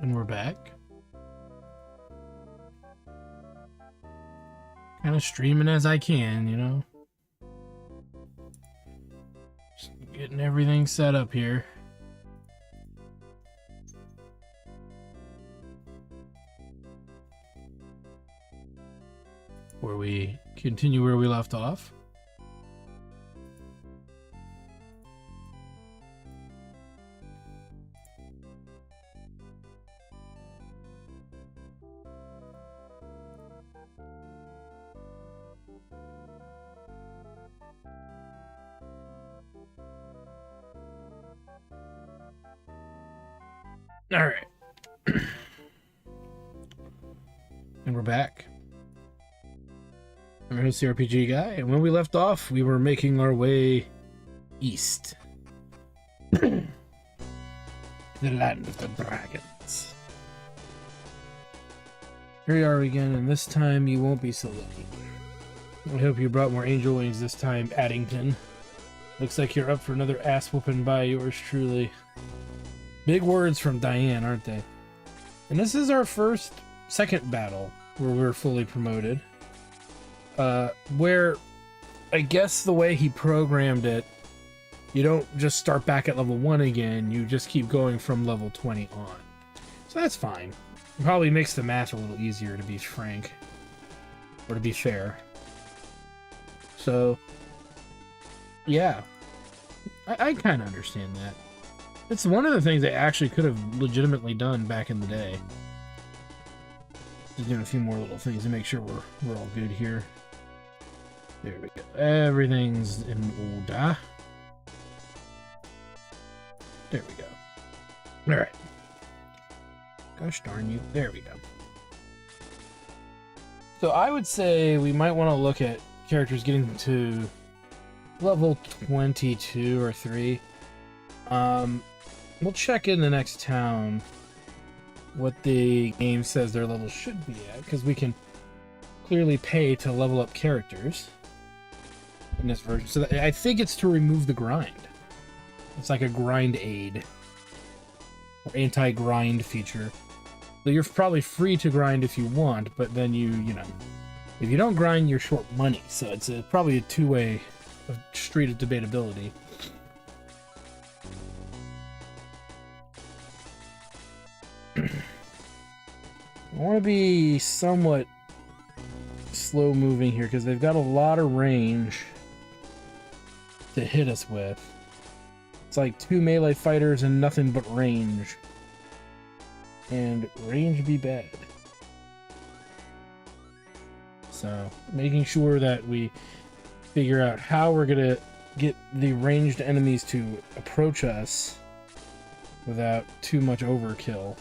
And we're back. Kind of streaming as I can, you know. Just getting everything set up here. Where we continue where we left off. All right. And we're back. I'm your host, the RPG guy, and when we left off, we were making our way east. The land of the dragons. Here we are again, and this time you won't be so lucky. I hope you brought more angel wings this time, Addington. Looks like you're up for another ass whooping by yours truly. Big words from Diane, aren't they? And this is our second battle where we're fully promoted. Where I guess the way he programmed it, you don't just start back at level 1 again, you just keep going from level 20 on. So that's fine. It probably makes the math a little easier, to be frank. Or to be fair. So, yeah. I kind of understand that. It's one of the things they actually could have legitimately done back in the day. Just doing a few more little things to make sure we're all good here. There we go. Everything's in order. There we go. Alright. Gosh darn you. There we go. So I would say we might want to look at characters getting to level 22 or 3. We'll check in the next town what the game says their level should be at, because we can clearly pay to level up characters in this version. So I think it's to remove the grind. It's like a grind aid or anti-grind feature. So you're probably free to grind if you want, but then you know, if you don't grind, you're short money. So it's probably a two-way street of debatability. I want to be somewhat slow moving here because they've got a lot of range to hit us with. It's like 2 melee fighters and nothing but range. And range be bad. So, making sure that we figure out how we're going to get the ranged enemies to approach us without too much overkill.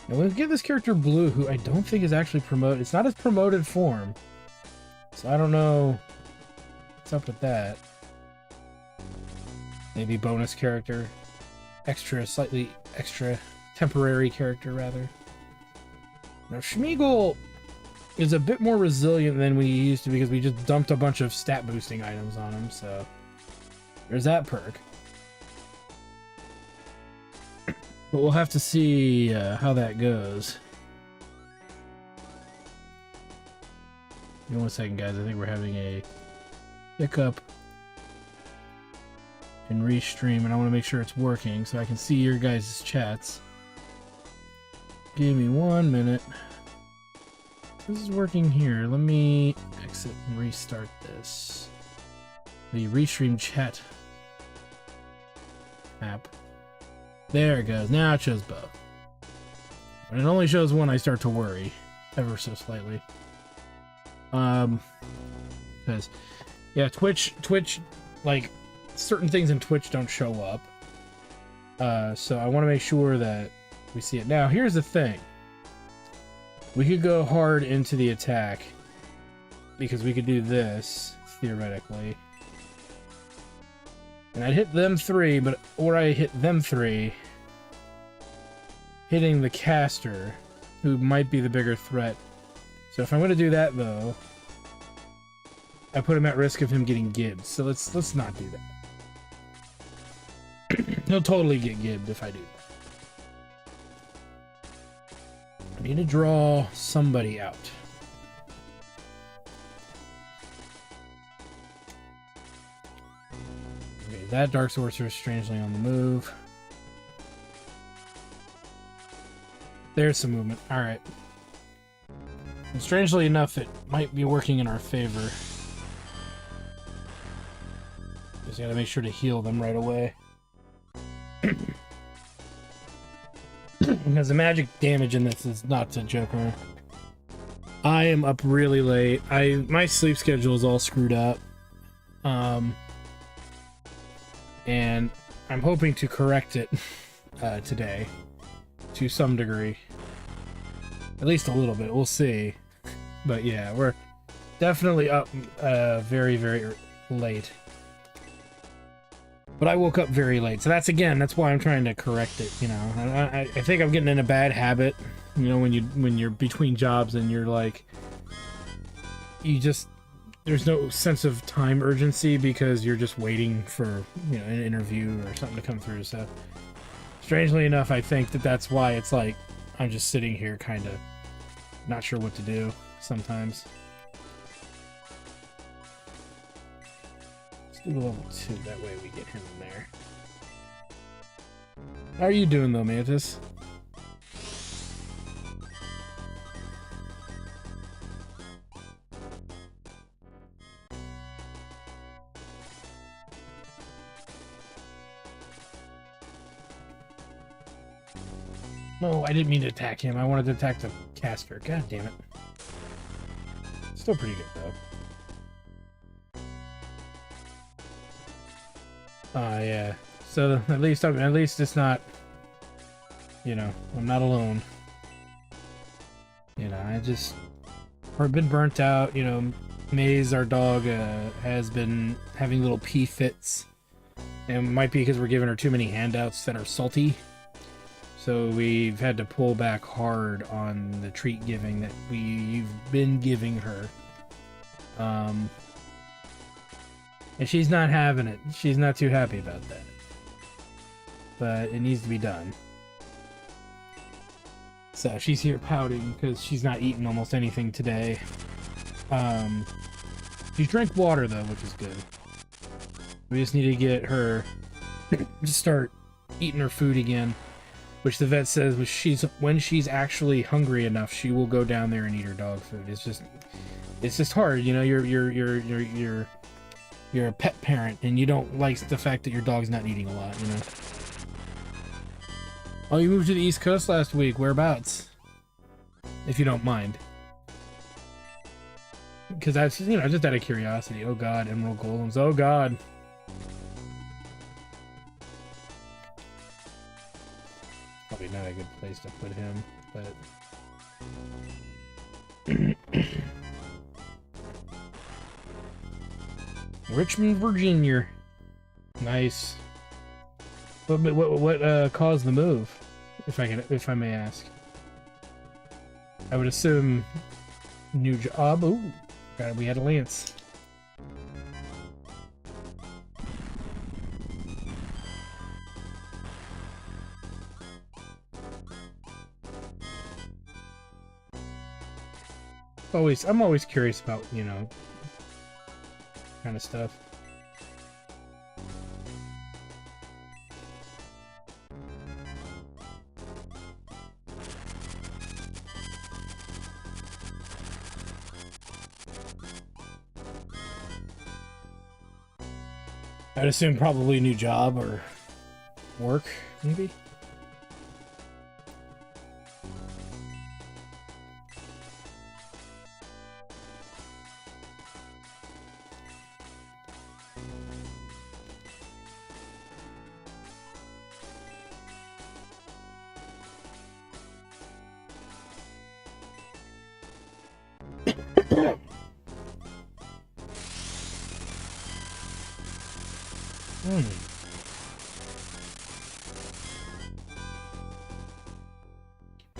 Now let's give this character Blue, who I don't think is actually promoted. It's not his promoted form. So I don't know what's up with that. Maybe bonus character. Slightly extra temporary character, rather. Now Schmeagol is a bit more resilient than we used to because we just dumped a bunch of stat boosting items on him, so there's that perk. But we'll have to see how that goes. Give me 1 second, guys. I think we're having a hiccup in Restream, and I want to make sure it's working so I can see your guys' chats. Give me 1 minute. This is working here. Let me exit and restart this. The Restream chat app. There it goes. Now it shows both. When it only shows one, I start to worry ever so slightly. Because yeah, Twitch, like certain things in Twitch don't show up. So I want to make sure that we see it. Now, here's the thing. We could go hard into the attack because we could do this theoretically. And I'd hit them 3, or I hit them 3, hitting the caster, who might be the bigger threat. So if I'm going to do that, though, I put him at risk of him getting gibbed. So let's not do that. He'll totally get gibbed if I do. I need to draw somebody out. Okay, that Dark Sorcerer is strangely on the move. There's some movement. Alright. And strangely enough, it might be working in our favor. Just gotta make sure to heal them right away. Because the magic damage in this is not to joke around. I am up really late. My sleep schedule is all screwed up. And I'm hoping to correct it today to some degree. At least a little bit. We'll see. But yeah, we're definitely up very, very late. But I woke up very late, so that's why I'm trying to correct it, you know. I think I'm getting in a bad habit, you know, when you're between jobs and you're like, there's no sense of time urgency because you're just waiting for, you know, an interview or something to come through. So strangely enough, I think that's why it's like I'm just sitting here kind of not sure what to do sometimes. Do level 2, that way we get him in there. How are you doing though, Mantis? No, I didn't mean to attack him. I wanted to attack the caster. God damn it. Still pretty good though. Yeah. So at least it's not, you know, I'm not alone. You know, I've been burnt out. You know, Maze, our dog, has been having little pee fits, and it might be because we're giving her too many handouts that are salty. So we've had to pull back hard on the treat giving that we've been giving her. And she's not having it. She's not too happy about that. But it needs to be done. So she's here pouting because she's not eaten almost anything today. She drank water though, which is good. We just need to get her to start eating her food again. Which the vet says when she's actually hungry enough, she will go down there and eat her dog food. It's just hard, you know. You're a pet parent, and you don't like the fact that your dog's not eating a lot, you know? Oh, you moved to the East Coast last week. Whereabouts? If you don't mind. Because that's, you know, just out of curiosity. Oh god, Emerald Golems. Oh god. Probably not a good place to put him, but... Richmond, Virginia. Nice. What caused the move, if I may ask? I would assume new job. Ooh, God, we had a lance. I'm always curious about, you know, kind of stuff. I'd assume probably a new job or work, maybe.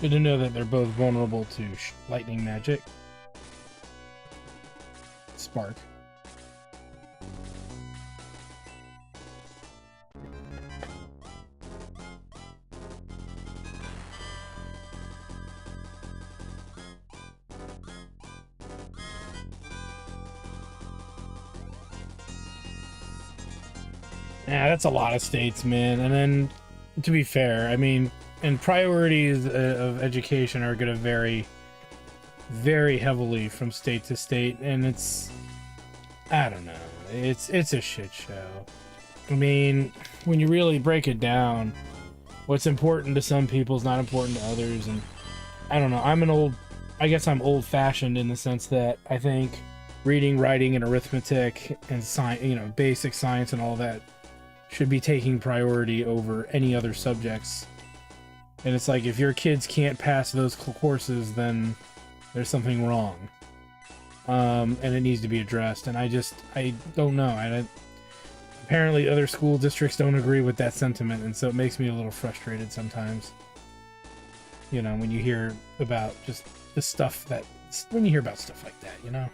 Good to know that they're both vulnerable to lightning magic. Spark. Yeah, that's a lot of states, man. And then, to be fair, I mean, and priorities of education are going to vary very heavily from state to state, and it's, I don't know, it's a shit show. I mean, when you really break it down, what's important to some people is not important to others, and I don't know, I guess I'm old-fashioned in the sense that I think reading, writing, and arithmetic and science, you know, basic science and all that should be taking priority over any other subjects. And it's like, if your kids can't pass those courses, then there's something wrong. And it needs to be addressed. And I don't know. Apparently other school districts don't agree with that sentiment, and so it makes me a little frustrated sometimes. You know, when you hear about just the stuff when you hear about stuff like that, you know?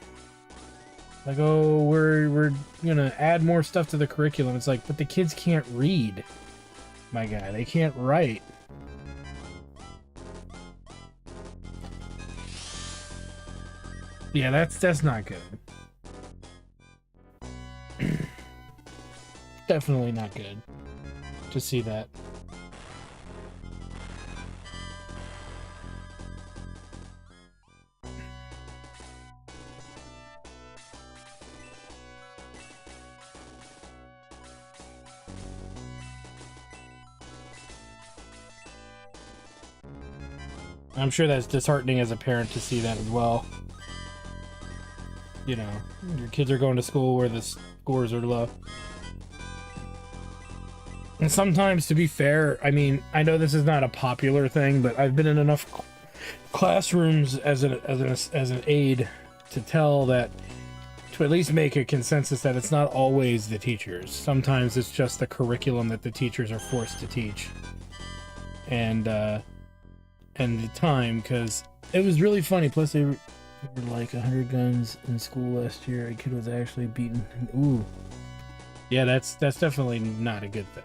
Like, oh, we're gonna add more stuff to the curriculum. It's like, but the kids can't read, my guy. They can't write. Yeah, that's not good. Definitely not good to see that. I'm sure that's disheartening as a parent to see that as well. You know, your kids are going to school where the scores are low. And sometimes, to be fair, I mean, I know this is not a popular thing, but I've been in enough classrooms as an aide to tell that, to at least make a consensus that it's not always the teachers. Sometimes it's just the curriculum that the teachers are forced to teach. And the time, because it was really funny. Plus, they were like 100 guns in school last year. A kid was actually beaten. Ooh. Yeah, that's definitely not a good thing.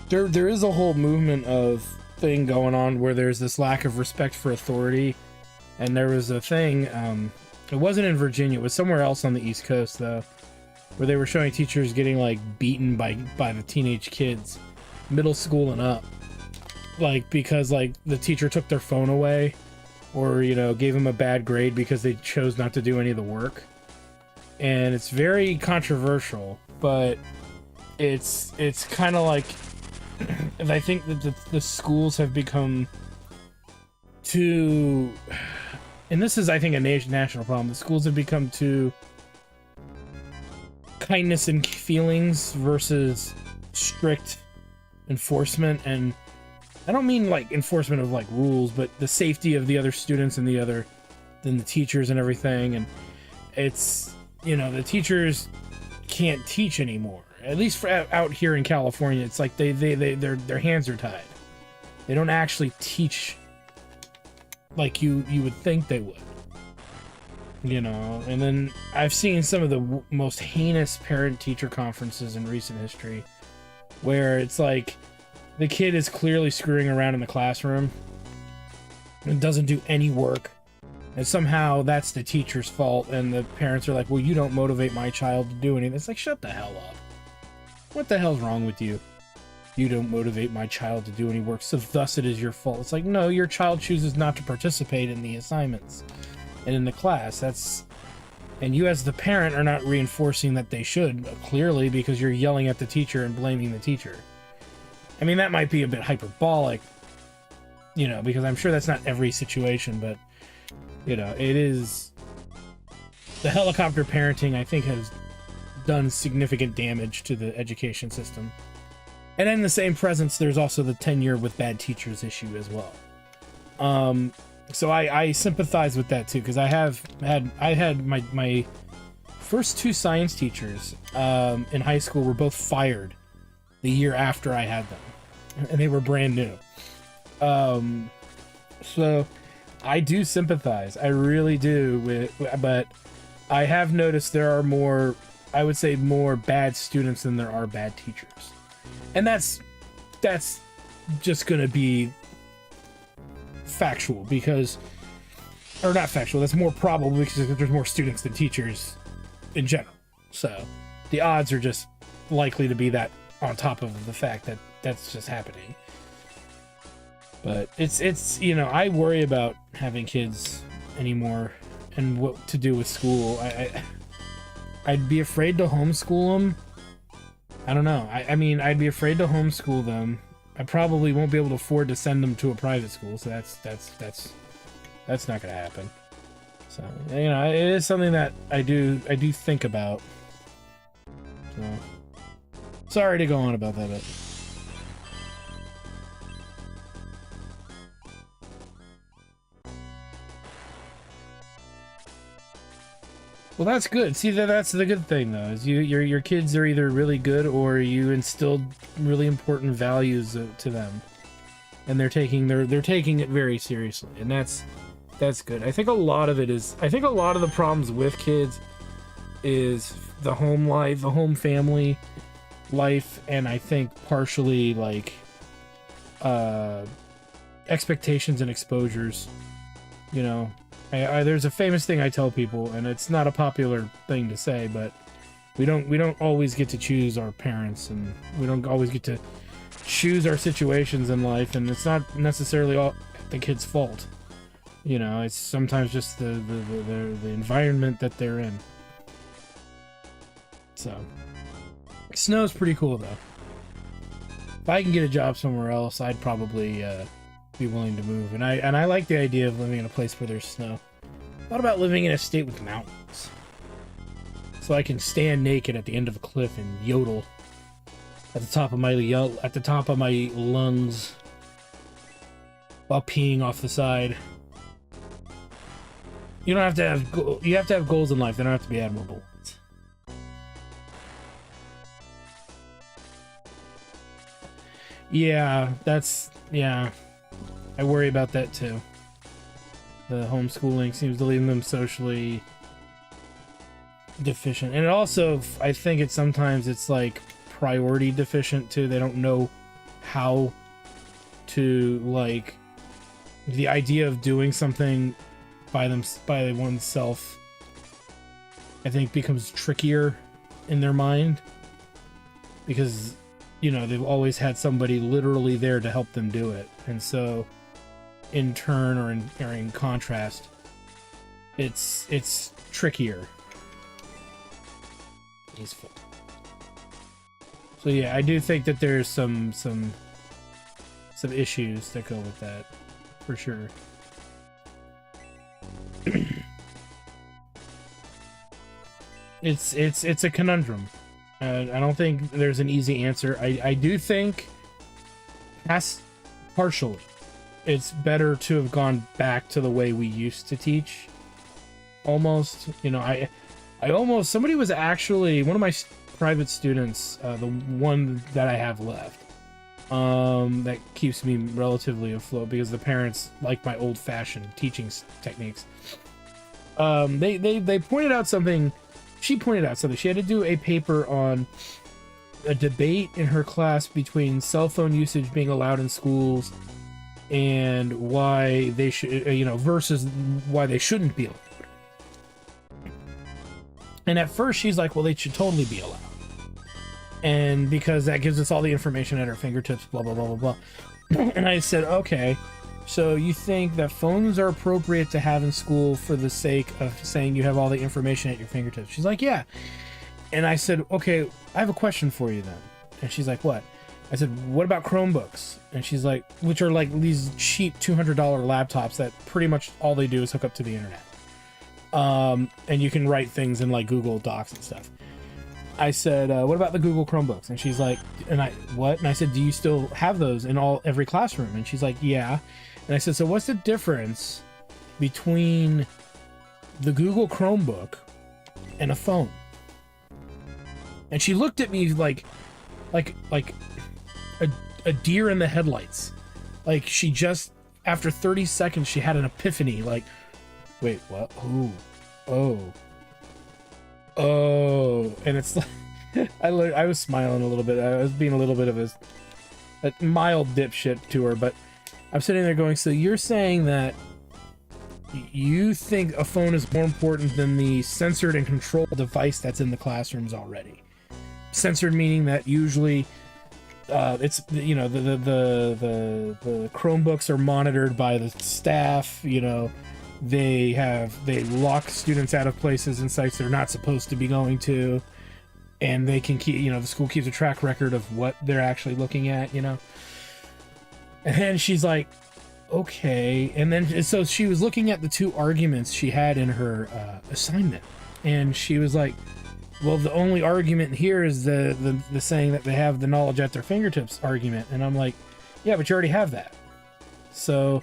There is a whole movement of thing going on where there's this lack of respect for authority, and there was a thing, it wasn't in Virginia, it was somewhere else on the East Coast though, where they were showing teachers getting like beaten by the teenage kids, middle school and up, like because like the teacher took their phone away, or you know, gave them a bad grade because they chose not to do any of the work. And it's very controversial, but it's kind of like, and I think that the schools have become too, and this is, I think, a national problem. The schools have become too kindness and feelings versus strict enforcement. And I don't mean like enforcement of like rules, but the safety of the other students and the teachers and everything. And it's, you know, the teachers can't teach anymore. At least for out here in California, it's like their hands are tied. They don't actually teach like you would think they would. You know, and then I've seen some of the most heinous parent-teacher conferences in recent history, where it's like the kid is clearly screwing around in the classroom and doesn't do any work, and somehow that's the teacher's fault, and the parents are like, well, you don't motivate my child to do anything. It's like, shut the hell up. What the hell's wrong with you? You don't motivate my child to do any work, so thus it is your fault. It's like, no, your child chooses not to participate in the assignments and in the class. And you as the parent are not reinforcing that they should, clearly, because you're yelling at the teacher and blaming the teacher. I mean, that might be a bit hyperbolic, you know, because I'm sure that's not every situation, but, you know, it is. The helicopter parenting, I think, has done significant damage to the education system. And in the same presence, there's also the tenure with bad teachers issue as well. So I sympathize with that too, because I had my first two science teachers in high school were both fired the year after I had them, and they were brand new. So I do sympathize, I really do, but I have noticed there are more, I would say, more bad students than there are bad teachers. And that's just gonna be factual, because or not factual, that's more probable because there's more students than teachers in general. So the odds are just likely to be that on top of the fact that that's just happening. But it's you know, I worry about having kids anymore and what to do with school. I'd be afraid to homeschool them. I don't know. I mean, I'd be afraid to homeschool them. I probably won't be able to afford to send them to a private school, so that's not gonna happen. So, you know, it is something that I do think about. So, sorry to go on about that, but well, that's good. See, that's the good thing, though, is your kids are either really good or you instilled really important values to them, and they're taking it very seriously, and that's good. I think a lot of the problems with kids is the home life, the home family life, and I think partially like expectations and exposures. You know, there's a famous thing I tell people, and it's not a popular thing to say, but we don't always get to choose our parents, and we don't always get to choose our situations in life, and it's not necessarily all the kid's fault. You know, it's sometimes just the environment that they're in. So, snow's pretty cool though. If I can get a job somewhere else, I'd probably be willing to move. And I like the idea of living in a place where there's snow. Thought about living in a state with mountains, so I can stand naked at the end of a cliff and yodel at the top of my lungs while peeing off the side. You have to have goals in life. They don't have to be admirable. Yeah, I worry about that too. The homeschooling seems to leave them socially deficient, and also I think sometimes it's like priority deficient too. They don't know how to, like, the idea of doing something by oneself, I think, becomes trickier in their mind, because, you know, they've always had somebody literally there to help them do it, and so in turn, or in contrast, it's trickier. He's full. So yeah, I do think that there's some issues that go with that, for sure. It's a conundrum. I don't think there's an easy answer. I do think partially it's better to have gone back to the way we used to teach. Almost, you know, I almost, somebody was actually one of my private students, the one that I have left, that keeps me relatively afloat because the parents like my old-fashioned teaching techniques. They pointed out something. She pointed out something. She had to do a paper on a debate in her class between cell phone usage being allowed in schools and why they should, versus why they shouldn't be allowed. And at first she's like, well, they should totally be allowed. And because that gives us all the information at our fingertips, blah, blah, blah, blah, blah. And I said, okay, so you think that phones are appropriate to have in school for the sake of saying you have all the information at your fingertips? She's like, yeah. And I said, okay, I have a question for you then. And she's like, what? I said, what about Chromebooks? And she's like, which are like these cheap $200 laptops that pretty much all they do is hook up to the internet. And you can write things in like Google Docs and stuff. I said, what about the Google Chromebooks? And she's like, what? And I said, do you still have those in every classroom? And she's like, yeah. And I said, so what's the difference between the Google Chromebook and a phone? And she looked at me like a deer in the headlights. Like she just, after 30 seconds, she had an epiphany. Like, wait, what? Oh. And it's like, I was smiling a little bit. I was being a little bit of a mild dipshit to her, but I'm sitting there going, so you're saying that you think a phone is more important than the censored and controlled device that's in the classrooms already. Censored meaning that usually it's, you know, the Chromebooks are monitored by the staff, you know, they lock students out of places and sites they're not supposed to be going to, and they can keep, you know, the school keeps a track record of what they're actually looking at, you know. And then she's like, okay. And then so she was looking at the two arguments she had in her assignment, and she was like, well, the only argument here is the saying that they have the knowledge at their fingertips argument. And I'm like, yeah, but you already have that. So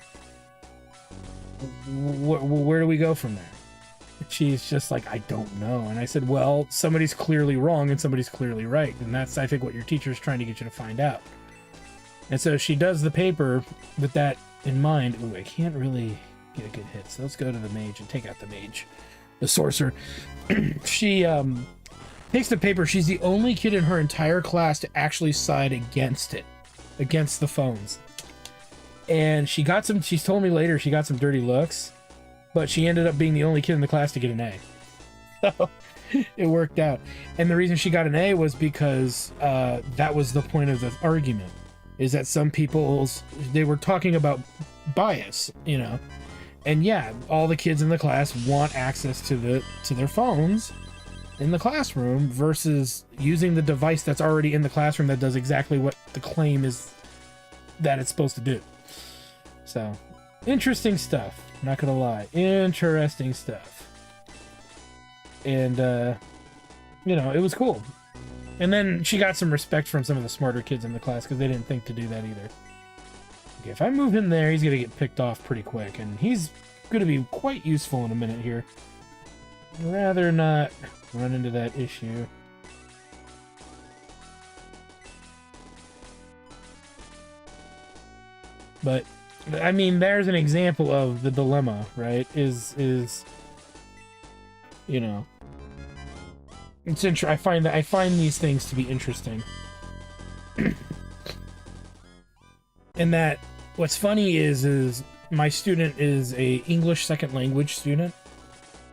where do we go from there? She's just like, I don't know. And I said, well, somebody's clearly wrong and somebody's clearly right. And that's, I think, what your teacher's trying to get you to find out. And so she does the paper with that in mind. Ooh, I can't really get a good hit. So let's go to the mage and take out the mage. The sorcerer. She takes the paper. She's the only kid in her entire class to actually side against it. Against the phones. And she got some, she's told me later she got some dirty looks. But she ended up being the only kid in the class to get an A. So it worked out. And the reason she got an A was because that was the point of the argument. Is that some people's, they were talking about bias, you know. And yeah, all the kids in the class want access to their phones in the classroom versus using the device that's already in the classroom that does exactly what the claim is that it's supposed to do. So, interesting stuff. Not gonna lie. Interesting stuff. And, you know, it was cool. And then she got some respect from some of the smarter kids in the class because they didn't think to do that either. Okay, if I move him there, he's gonna get picked off pretty quick. And he's gonna be quite useful in a minute here. I'd rather not run into that issue. But I mean, there's an example of the dilemma, right? Is you know, it's I find these things to be interesting. And that what's funny is my student is a English second language student.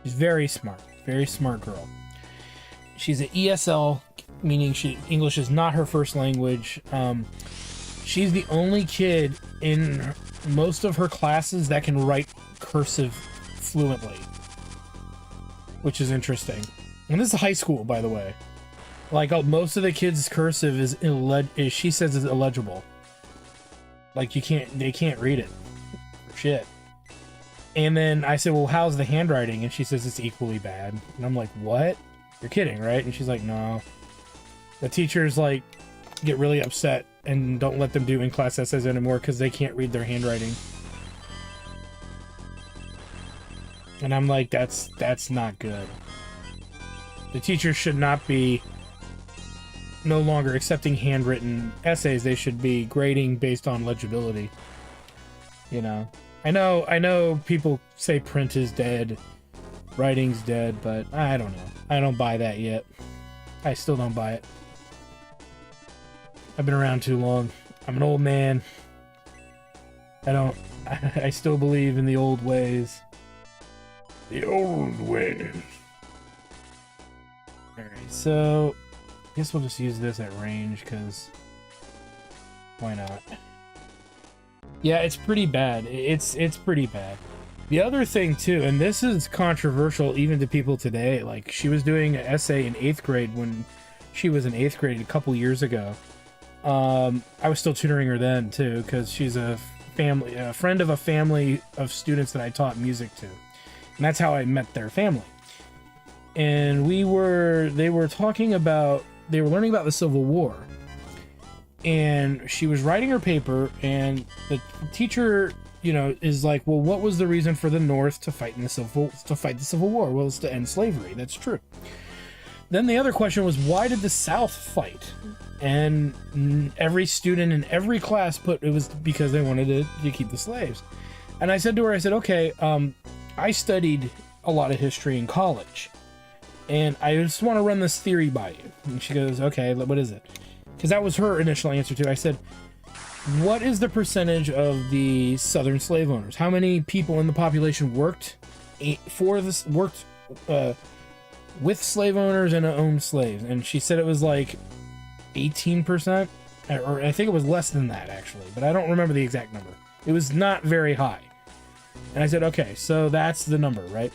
She's very smart girl. She's an ESL, meaning English is not her first language. She's the only kid in most of her classes that can write cursive fluently, which is interesting. And this is high school, by the way. Like, most of the kids' cursive is she says is illegible. Like, they can't read it. Shit. And then I said, well, how's the handwriting? And she says it's equally bad. And I'm like, what? You're kidding, right? And she's like, no. The teachers, like, get really upset and don't let them do in-class essays anymore because they can't read their handwriting. And I'm like, that's not good. The teachers should not be no longer accepting handwritten essays. They should be grading based on legibility. You know? I know people say print is dead, writing's dead, but I don't know. I don't buy that yet. I still don't buy it. I've been around too long. I'm an old man. I still believe in the old ways. The old ways. Alright, so I guess we'll just use this at range, because why not? Yeah, it's pretty bad. It's pretty bad. The other thing too, and this is controversial even to people today, like, she was doing an essay in 8th grade when she was in 8th grade a couple years ago. I was still tutoring her then too, because she's a friend of a family of students that I taught music to. And that's how I met their family. And they were learning about the Civil War. And she was writing her paper, and the teacher, you know, is like, well, what was the reason for the North to fight the Civil War? Well, it's to end slavery. That's true. Then the other question was, why did the South fight? And every student in every class put it was because they wanted to keep the slaves. And I said to her, I said, okay, I studied a lot of history in college, and I just want to run this theory by you. And she goes, okay, what is it? Because that was her initial answer to it. I said, what is the percentage of the southern slave owners? How many people in the population worked with slave owners and owned slaves? And she said it was like 18%, or I think it was less than that actually, but I don't remember the exact number. It was not very high. And I said, okay, so that's the number, right?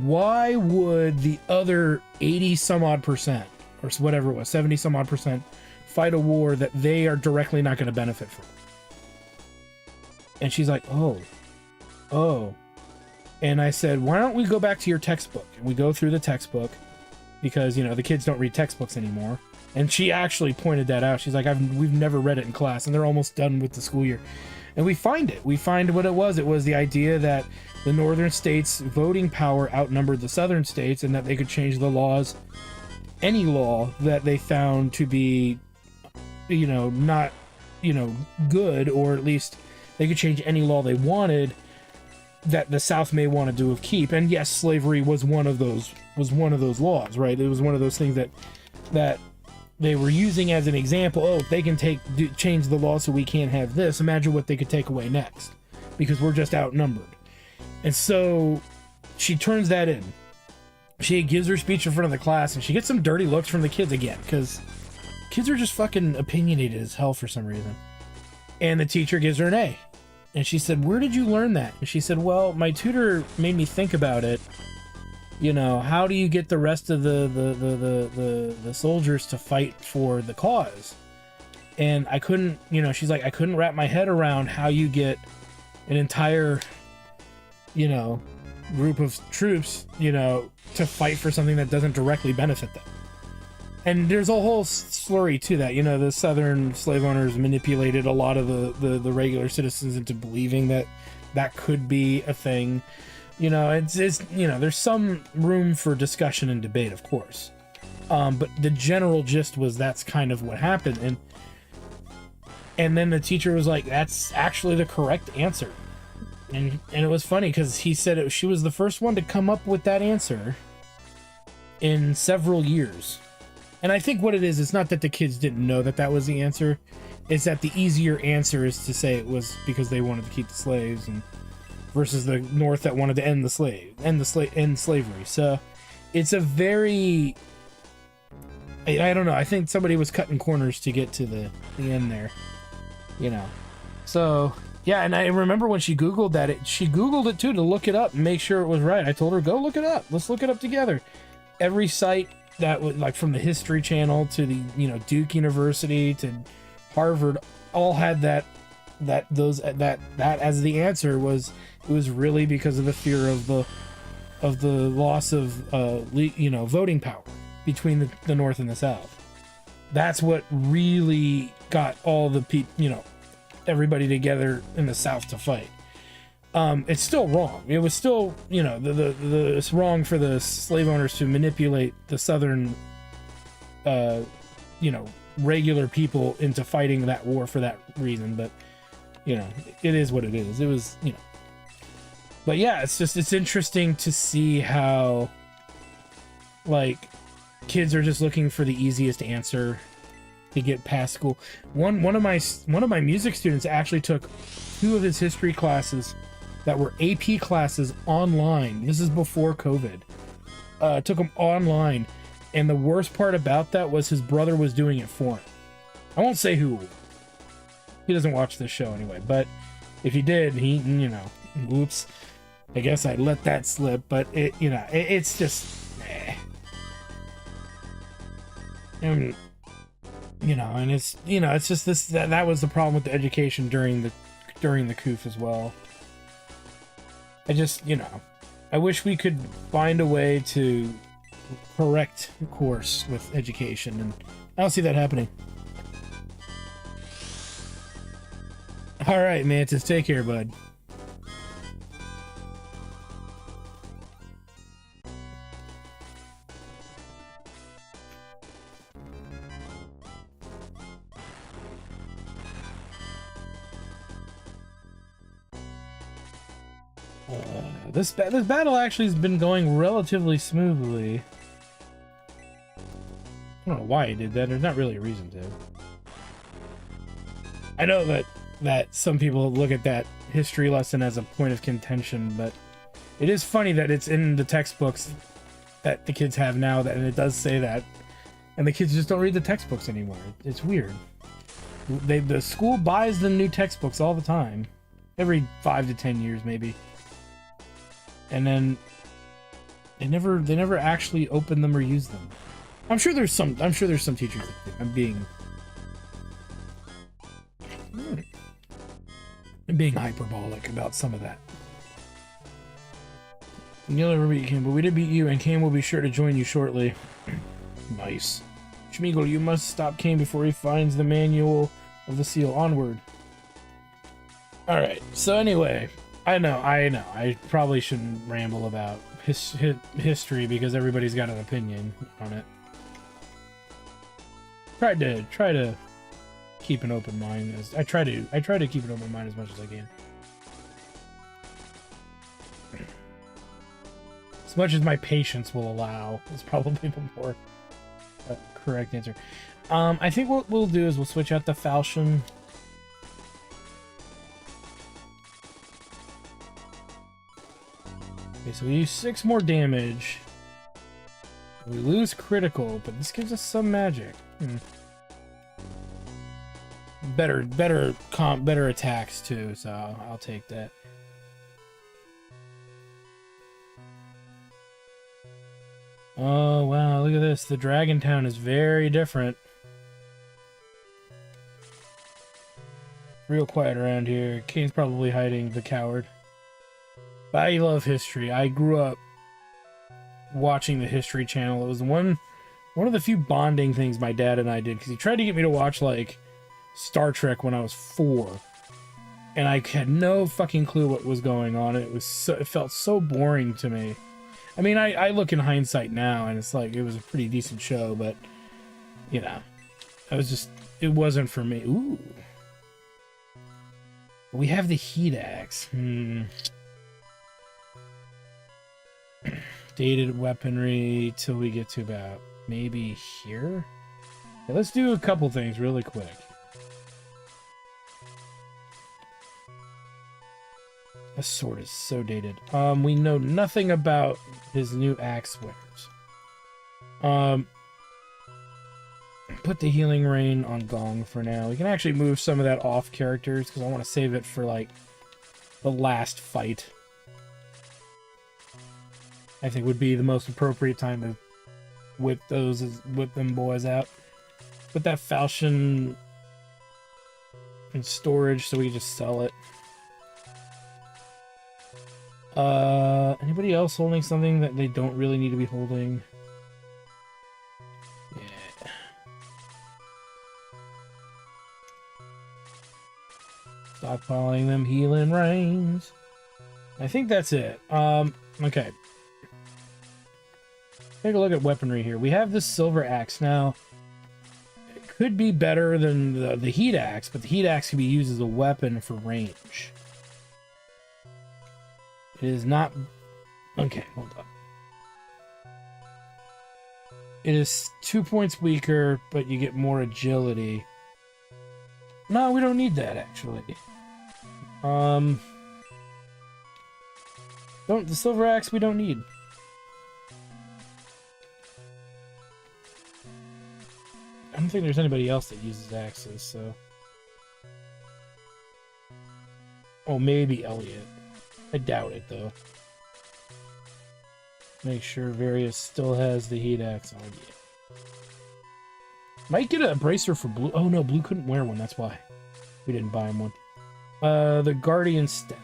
Why would the other 80 some odd percent, or whatever it was, 70 some odd percent, fight a war that they are directly not going to benefit from? And she's like, oh. And I said, why don't we go back to your textbook? And we go through the textbook, because, you know, the kids don't read textbooks anymore. And she actually pointed that out. She's like, we've never read it in class, and they're almost done with the school year. And we find it. We find what it was. It was the idea that the northern states' voting power outnumbered the southern states, and that they could change the laws, any law that they found to be, you know, not, you know, good, or at least they could change any law they wanted that the South may want to do of keep. And yes, slavery was one of those laws, right? It was one of those things that they were using as an example. Oh, if they can change the law so we can't have this, imagine what they could take away next, because we're just outnumbered. And so she turns that in. She gives her speech in front of the class, and she gets some dirty looks from the kids again, because kids are just fucking opinionated as hell for some reason. And the teacher gives her an A. And she said, where did you learn that? And she said, well, my tutor made me think about it. You know, how do you get the rest of the soldiers to fight for the cause? And I couldn't, you know, she's like, I couldn't wrap my head around how you get an entire, you know, group of troops, you know, to fight for something that doesn't directly benefit them. And there's a whole slurry to that. You know, the southern slave owners manipulated a lot of the regular citizens into believing that that could be a thing. You know, it's you know, there's some room for discussion and debate, of course. But the general gist was that's kind of what happened. And then the teacher was like, that's actually the correct answer. And it was funny because he said she was the first one to come up with that answer in several years. And I think what it is, it's not that the kids didn't know that that was the answer. It's that the easier answer is to say it was because they wanted to keep the slaves, and versus the North that wanted to end slavery. So it's a very, I don't know. I think somebody was cutting corners to get to the end there, you know. So yeah, and I remember when she Googled that, she Googled it too to look it up and make sure it was right. I told her, go look it up. Let's look it up together. Every site that was, like, from the History Channel to the, you know, Duke University to Harvard, all had that as the answer. Was it was really because of the fear of the loss of you know, voting power between the North and the South. That's what really got all the people, you know, everybody together in the South to fight. It's still wrong. It was still, you know, it's wrong for the slave owners to manipulate the Southern, you know, regular people into fighting that war for that reason. But, you know, it is what it is. It was, you know. But yeah, it's interesting to see how, like, kids are just looking for the easiest answer to get past school. One of my music students actually took 2 of his history classes that were AP classes online. This is before COVID. Took them online, and the worst part about that was his brother was doing it for him. I won't say who. He doesn't watch this show anyway, but if he did, he, you know, whoops. I guess I let that slip, but it, you know, it's just, and, you know, and it's, you know, it's just this, that was the problem with the education during the COOF as well. I just, you know, I wish we could find a way to correct course with education, and I don't see that happening. All right, Mantis, take care, bud. This battle actually has been going relatively smoothly. I don't know why he did that. There's not really a reason to. I know that that some people look at that history lesson as a point of contention, but it is funny that it's in the textbooks that the kids have now, and it does say that, and the kids just don't read the textbooks anymore. It's weird. The school buys them new textbooks all the time, every 5 to 10 years maybe, and then they never actually open them or use them. I'm sure there's some teachers that think I'm being hyperbolic about some of that. You'll never beat Kim, but we did beat you, and Kane will be sure to join you shortly. Nice. Schmeagle, you must stop Kane before he finds the manual of the seal. Onward. Alright, so anyway, I know, I probably shouldn't ramble about history because everybody's got an opinion on it. Try to keep an open mind. I try to keep an open mind as much as I can. As much as my patience will allow is probably the more correct answer. I think what we'll do is we'll switch out the falchion. Okay, so we use 6 more damage. We lose critical, but this gives us some magic. Better attacks too, so I'll take that. Oh wow, look at this. The Dragon Town is very different. Real quiet around here. Kane's probably hiding, the coward. But I love history. I grew up watching the History Channel. It was one of the few bonding things my dad and I did, because he tried to get me to watch like Star Trek when I was 4, and I had no fucking clue what was going on. It felt so boring to me. I mean, I look in hindsight now, and it's like it was a pretty decent show, but you know, it wasn't for me. Ooh, we have the heat axe. Dated weaponry till we get to about maybe here. Okay, let's do a couple things really quick. This sword is so dated. We know nothing about his new axe wearers. Put the healing rain on Gong for now. We can actually move some of that off characters because I want to save it for like the last fight. I think would be the most appropriate time to whip them boys out. Put that falchion in storage so we can just sell it. Anybody else holding something that they don't really need to be holding? Yeah. Stockpiling them healing rains. I think that's it. Okay. Take a look at weaponry here. We have this silver axe now. It could be better than the heat axe, but the heat axe can be used as a weapon for range. It is not... Okay, hold on. It is 2 points weaker, but you get more agility. No, we don't need that, actually. The silver axe we don't need. I don't think there's anybody else that uses axes, so... Oh, maybe Elliot. I doubt it, though. Make sure Various still has the heat axe on. Yeah. Might get a bracer for Blue. Oh, no, Blue couldn't wear one. That's why we didn't buy him one. The Guardian Staff.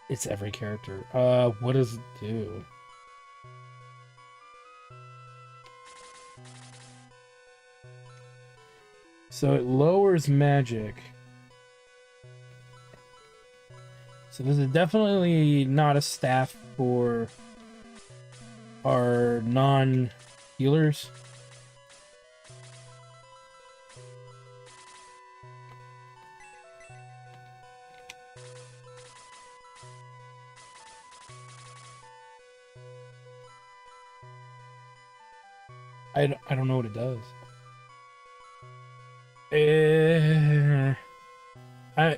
It's every character. What does it do? So it lowers magic. So this is definitely not a staff for our non-healers. I don't know what it does. You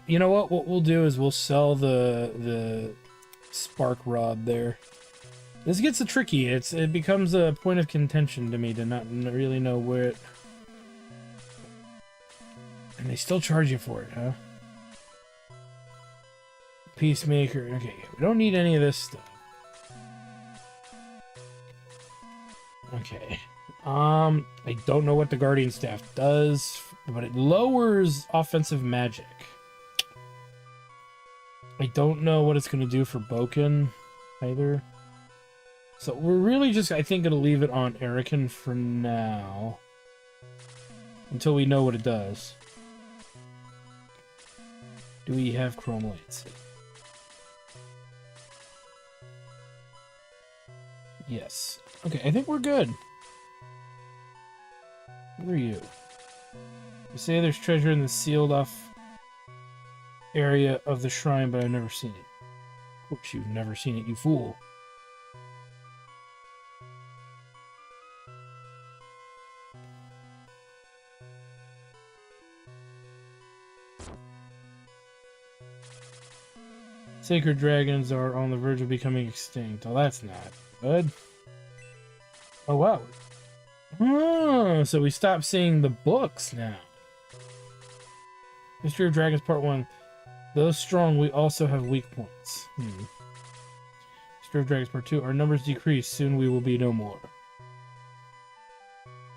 know what we'll do is we'll sell the spark rod there. This gets tricky. It becomes a point of contention to me to not really know where it... And they still charge you for it, huh? Peacemaker. Okay, we don't need any of this stuff. Okay. I don't know what the Guardian Staff does, but it lowers offensive magic. I don't know what it's going to do for Boken either. So we're really just, I think, going to leave it on Erican for now. Until we know what it does. Do we have chrome lights? Yes. Okay, I think we're good. Who are you? You say there's treasure in the sealed off area of the shrine, but I've never seen it. Of course you've never seen it, you fool. Sacred dragons are on the verge of becoming extinct. Oh, that's not good. Oh, wow. Oh, so we stopped seeing the books now. History of Dragons Part 1. Though strong, we also have weak points. History of Dragons Part 2. Our numbers decrease. Soon we will be no more.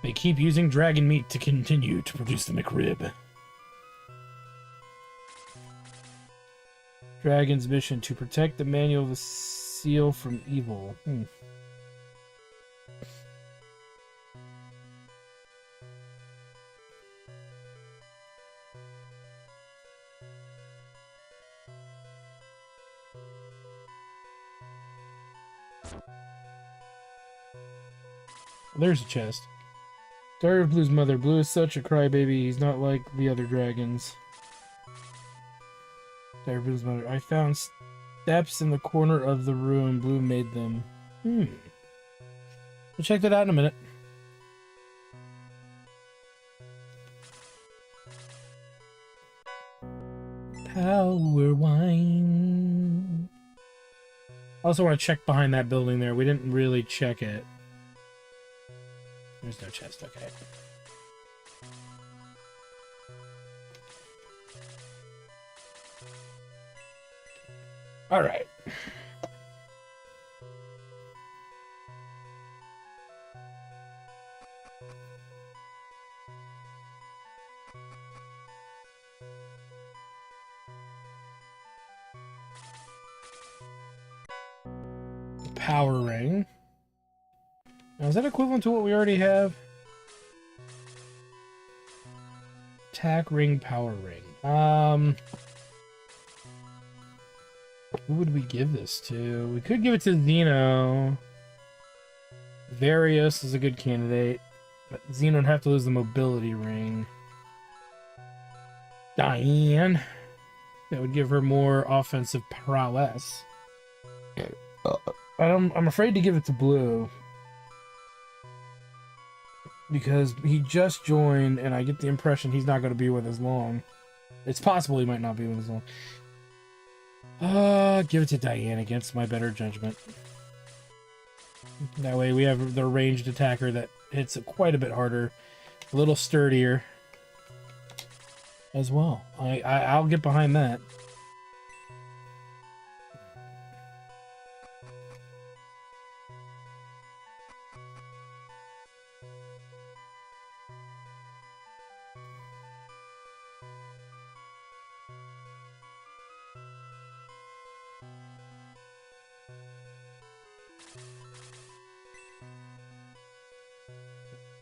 They keep using dragon meat to continue to produce the McRib. Dragon's mission to protect the manual of the seal from evil. There's a chest. Story of Blue's mother. Blue is such a crybaby. He's not like the other dragons. Story of Blue's mother. I found steps in the corner of the room. Blue made them. We'll check that out in a minute. Power wine. I also want to check behind that building there. We didn't really check it. There's no chest, okay. Alright. Power ring. Now, is that equivalent to what we already have? Attack ring, power ring. Who would we give this to? We could give it to Zeno. Varius is a good candidate, but Zeno would have to lose the mobility ring. Diane. That would give her more offensive prowess. I'm afraid to give it to Blue. Because he just joined, and I get the impression he's not going to be with us long. It's possible he might not be with us long. Give it to Diane against my better judgment. That way we have the ranged attacker that hits it quite a bit harder. A little sturdier. As well. I'll get behind that.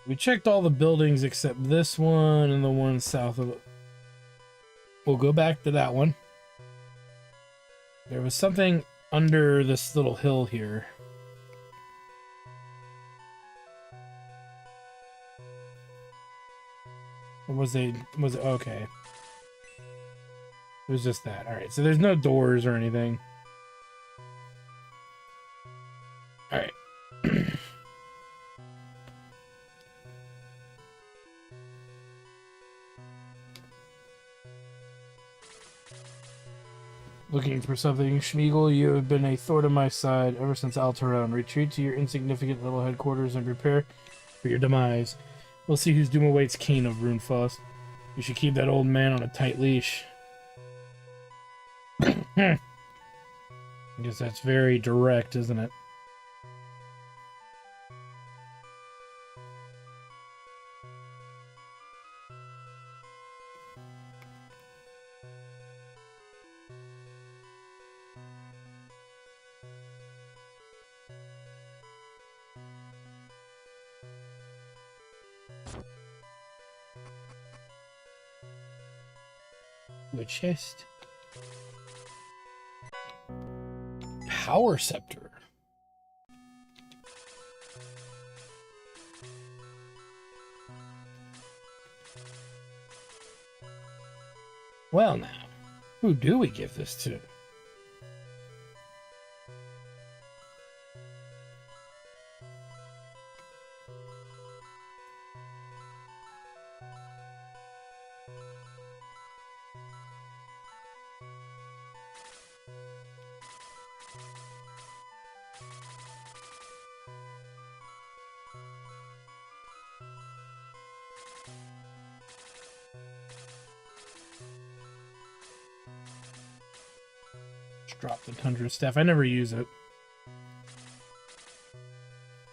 We checked all the buildings except this one and the one south of it. We'll go back to that one. There was something under this little hill here. Or was it okay. It was just that. Alright, so there's no doors or anything. Alright. Looking for something, Schmiegel, you have been a thorn in my side ever since Alterone. Retreat to your insignificant little headquarters and prepare for your demise. We'll see whose doom awaits Kane of Runefoss. You should keep that old man on a tight leash. I guess that's very direct, isn't it? A chest. Power scepter. Well now, who do we give this to? Drop the Tundra Staff. I never use it.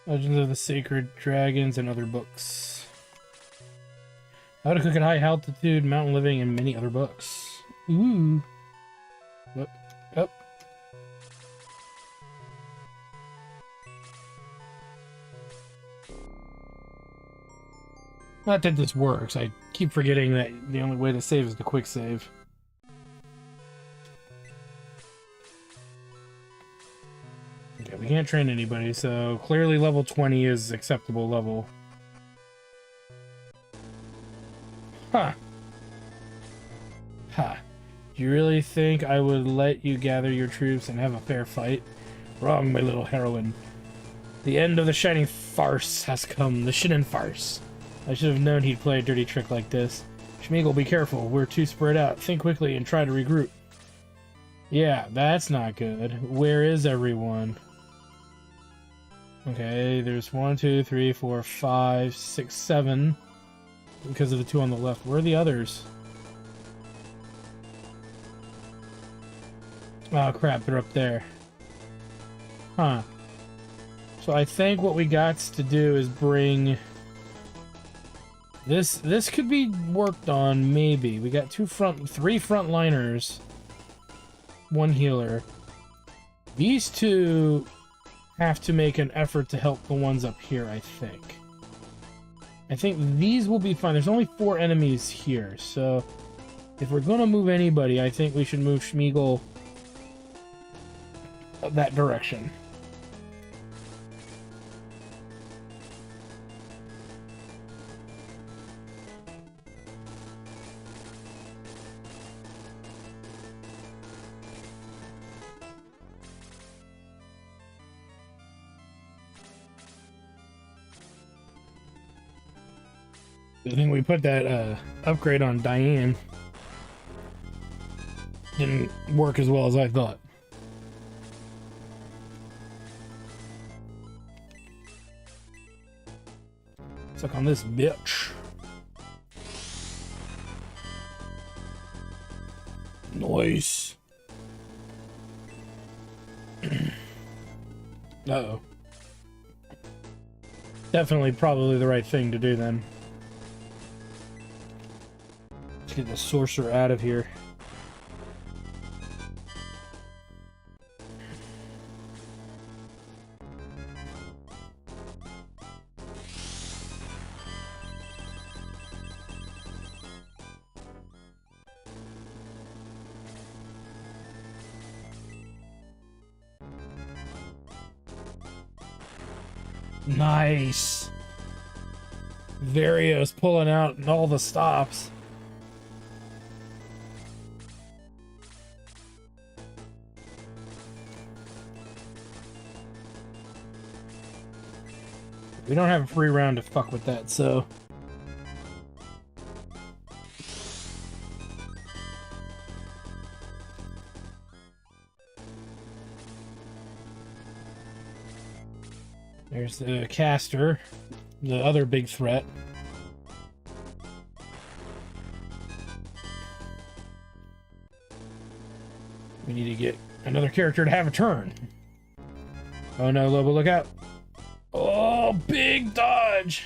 Legends of the Sacred Dragons and other books. How to Cook at High Altitude, Mountain Living, and many other books. Ooh. Whoop. Up. Not that this works. I keep forgetting that the only way to save is the quick save. Okay, we can't train anybody, so clearly level 20 is acceptable level. Huh. Huh. Do you really think I would let you gather your troops and have a fair fight? Wrong, my little heroine. The end of the shining farce has come. The Shinin farce. I should have known he'd play a dirty trick like this. Schmiegel, be careful. We're too spread out. Think quickly and try to regroup. Yeah, that's not good. Where is everyone? Okay, there's 1, 2, 3, 4, 5, 6, 7. Because of the 2 on the left. Where are the others? Oh crap, they're up there. Huh. So I think what we got to do is bring... This could be worked on, maybe. We got 3 frontliners. 1 healer. These 2... have to make an effort to help the ones up here, I think. I think these will be fine. There's only 4 enemies here, so if we're gonna move anybody, I think we should move Schmiegel that direction. I think we put that upgrade on Diane. Didn't work as well as I thought. Suck on this bitch. Nice. Uh-oh. Definitely probably the right thing to do then. Let's get the sorcerer out of here. Nice. Vario's pulling out and all the stops. We don't have a free round to fuck with that, so... There's the caster, the other big threat. We need to get another character to have a turn. Oh no, Lobo, look out. Oh, big dodge.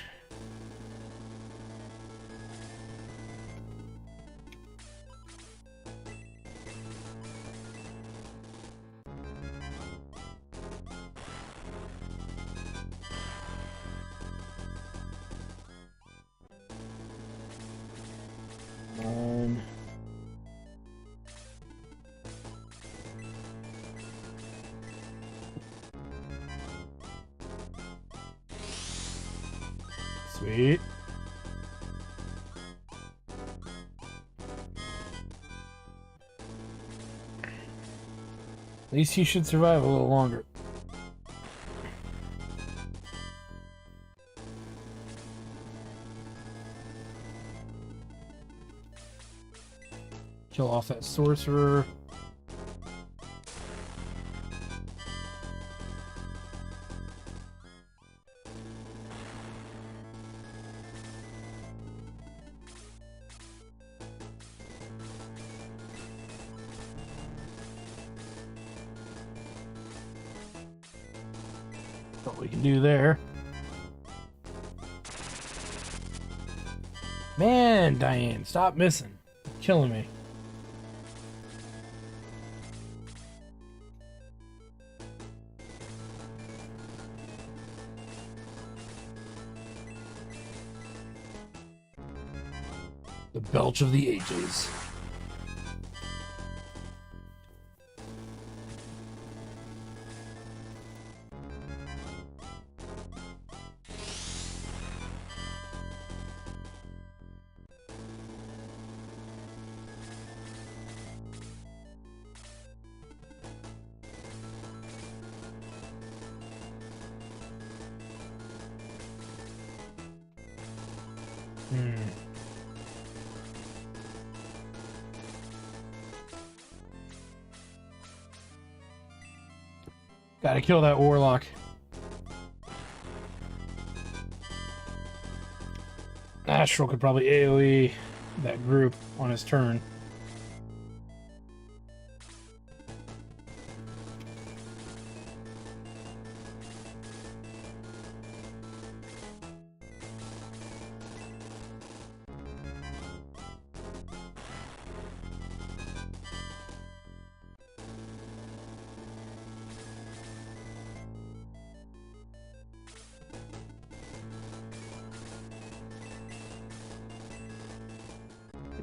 Sweet. At least he should survive a little longer. Kill off that sorcerer. What we can do there. Man, Diane, stop missing. You're killing me. The belch of the ages. Gotta kill that warlock. Astral could probably AoE that group on his turn.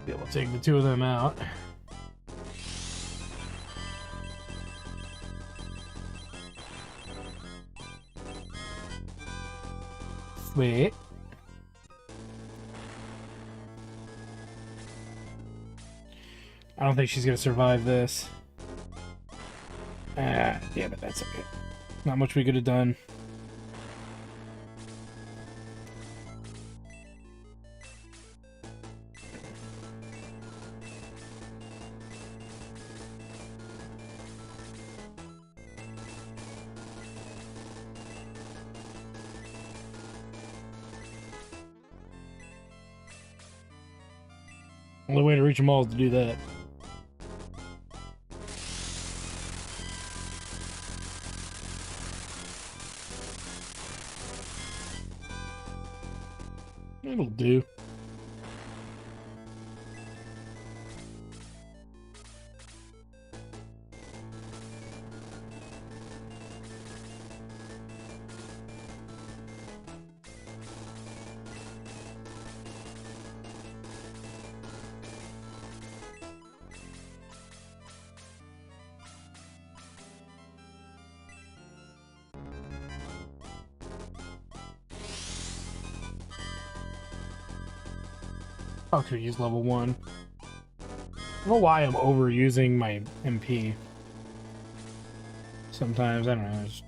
Be able to take the two of them out. Sweet. I don't think she's gonna survive this. Ah, damn it, that's okay. Not much we could have done. Only way to reach them all is to do that. It'll do. I could use level 1. I don't know why I'm overusing my MP. Sometimes, I don't know, I just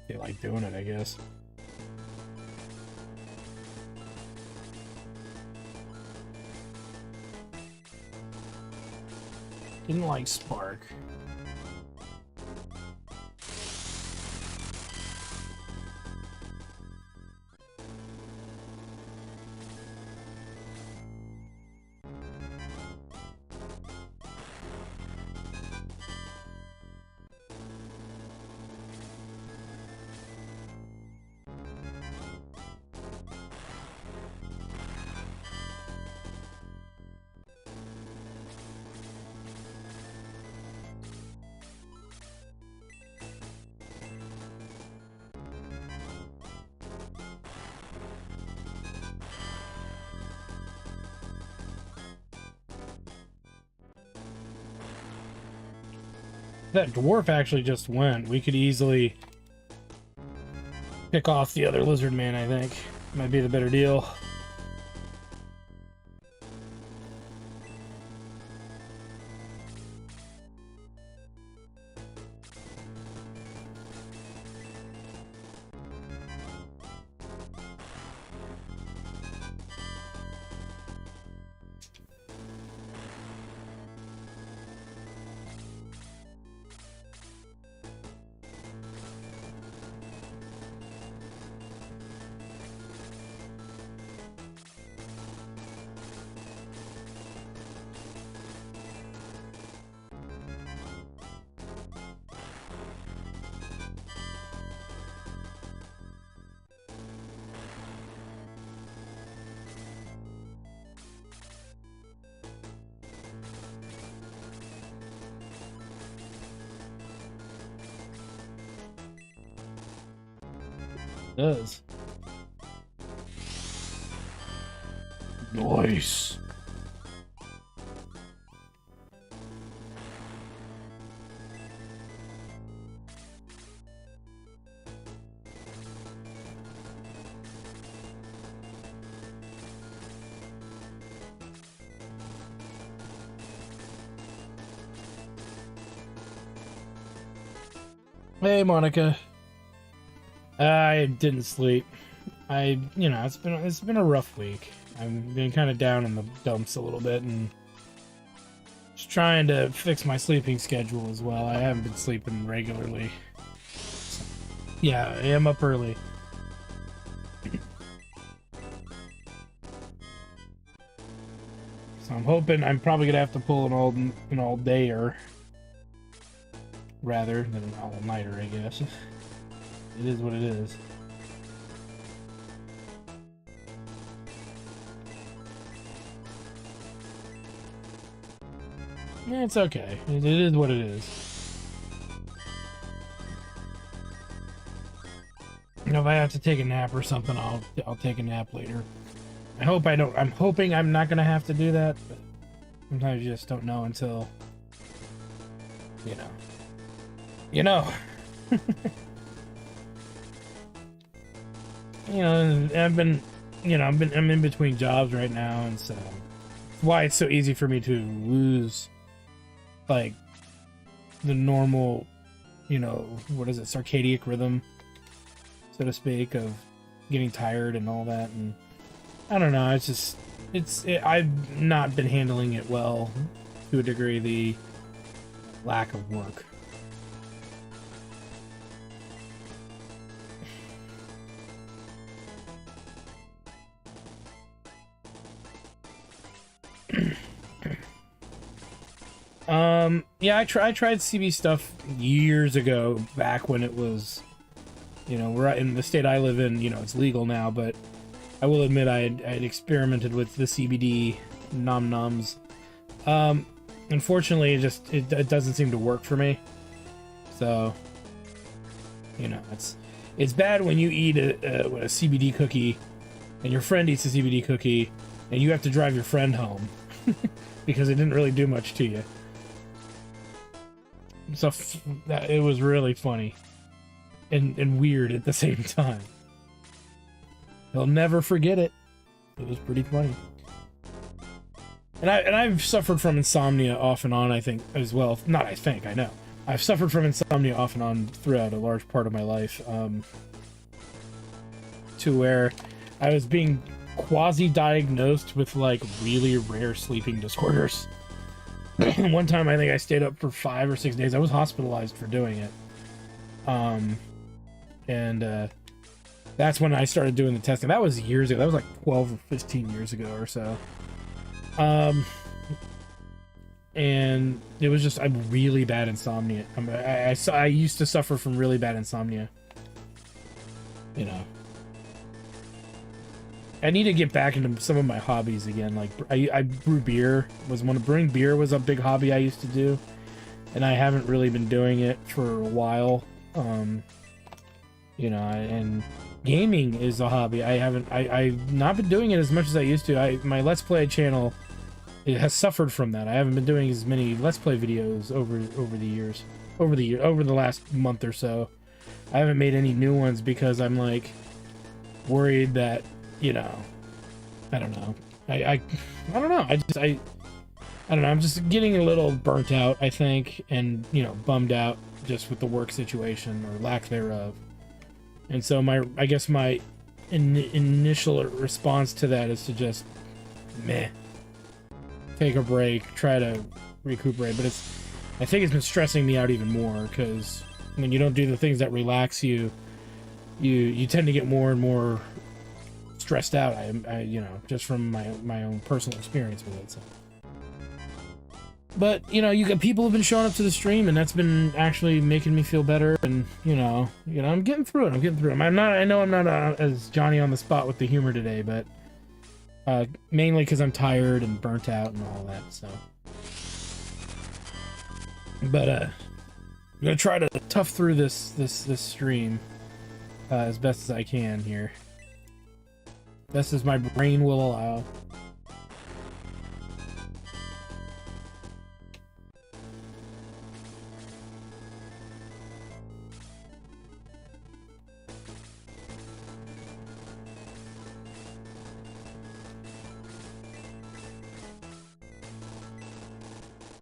feel like doing it, I guess. Didn't like Spark. That dwarf actually just went. We could easily pick off the other lizard man, I think. Might be the better deal. Does. Nice. Hey, Monica. I didn't sleep. It's been a rough week. I've been kind of down in the dumps a little bit and just trying to fix my sleeping schedule as well. I haven't been sleeping regularly. Yeah, I am up early. So I'm hoping I'm probably gonna have to pull an all-dayer rather than an all-nighter, I guess. It is what it is. Yeah, it's okay. It is what it is. You know, if I have to take a nap or something, I'll take a nap later. I'm hoping I'm not gonna have to do that, but sometimes you just don't know until you know. I'm in between jobs right now, and so why it's so easy for me to lose like the normal, circadian rhythm, so to speak, of getting tired and all that. And I don't know, I've not been handling it well, to a degree, the lack of work. Yeah, I tried CB stuff years ago, back when it was, we're in the state I live in, it's legal now, but I will admit I had experimented with the CBD nom-noms. Unfortunately, it doesn't seem to work for me. So, it's bad when you eat a CBD cookie and your friend eats a CBD cookie and you have to drive your friend home because it didn't really do much to you. So it was really funny and weird at the same time. He'll never forget it. It was pretty funny. And I've suffered from insomnia off and on, I think, as well. Not I think, I know. I've suffered from insomnia off and on throughout a large part of my life. To where I was being quasi-diagnosed with, like, really rare sleeping disorders. One time I think I stayed up for 5 or 6 days. I was hospitalized for doing it. That's when I started doing the testing. That was years ago. That was like 12 or 15 years ago or so. And it was just, I'm really bad insomnia. I used to suffer from really bad insomnia. I need to get back into some of my hobbies again. Like I brew beer. Brewing beer was a big hobby I used to do, and I haven't really been doing it for a while. And gaming is a hobby. I've not been doing it as much as I used to. My Let's Play channel, it has suffered from that. I haven't been doing as many Let's Play videos over the years. over the last month or so. I haven't made any new ones because I'm like worried that, you know, I don't know. I don't know. I don't know. I'm just getting a little burnt out, I think, and, you know, bummed out just with the work situation or lack thereof. And so I guess my initial response to that is to just take a break, try to recuperate. But I think it's been stressing me out even more, because when you don't do the things that relax you, you tend to get more and more stressed out. I you know, just from my own personal experience with it. So. But, you know, people have been showing up to the stream, and that's been actually making me feel better. And, you know, I'm getting through it. I know I'm not as Johnny on the spot with the humor today, but mainly because I'm tired and burnt out and all that. So, but I'm gonna try to tough through this stream as best as I can here, best as my brain will allow.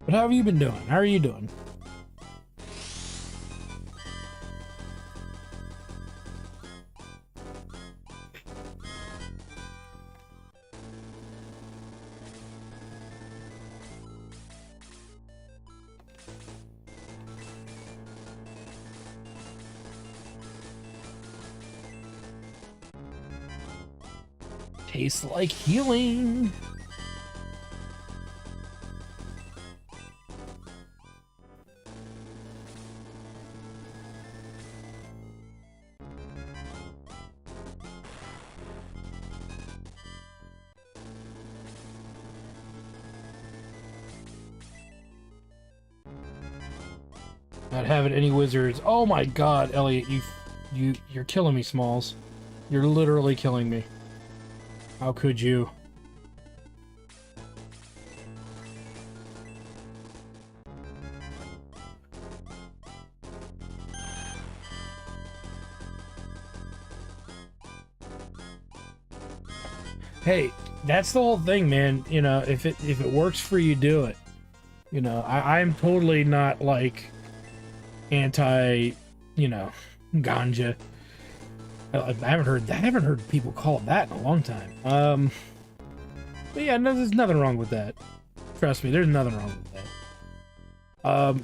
But how have you been doing? How are you doing? Tastes like healing. Not having any wizards. Oh my god, Elliot, you're killing me, Smalls. You're literally killing me. How could you? Hey, that's the whole thing, man. You know, if it works for you, do it. You know, I'm totally not like anti, you know, ganja. I haven't heard people call it that in a long time. But yeah, no, there's nothing wrong with that. Trust me, there's nothing wrong with that.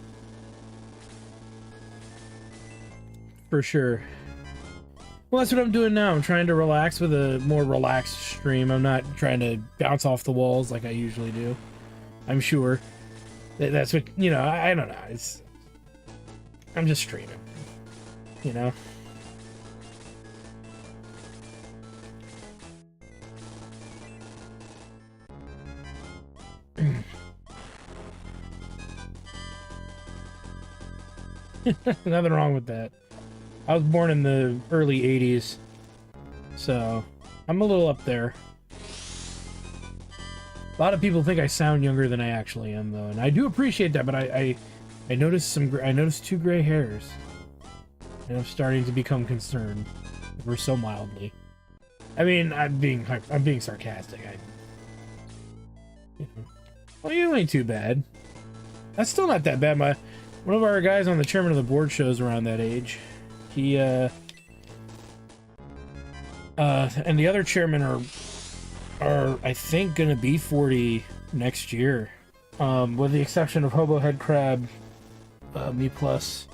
For sure. Well, that's what I'm doing now. I'm trying to relax with a more relaxed stream. I'm not trying to bounce off the walls like I usually do. I'm sure. That's what, you know, I don't know. I'm just streaming, you know? Nothing wrong with that. I was born in the early 80s, so I'm a little up there. A lot of people think I sound younger than I actually am, though, and I do appreciate that. But I noticed I noticed 2 gray hairs, and I'm starting to become concerned, ever so mildly. I mean, I'm being sarcastic. You know. Well, you ain't too bad. That's still not that bad. One of our guys on the chairman of the board shows around that age. He and the other chairmen are I think gonna be 40 next year, with the exception of Hobo Head Crab, me plus,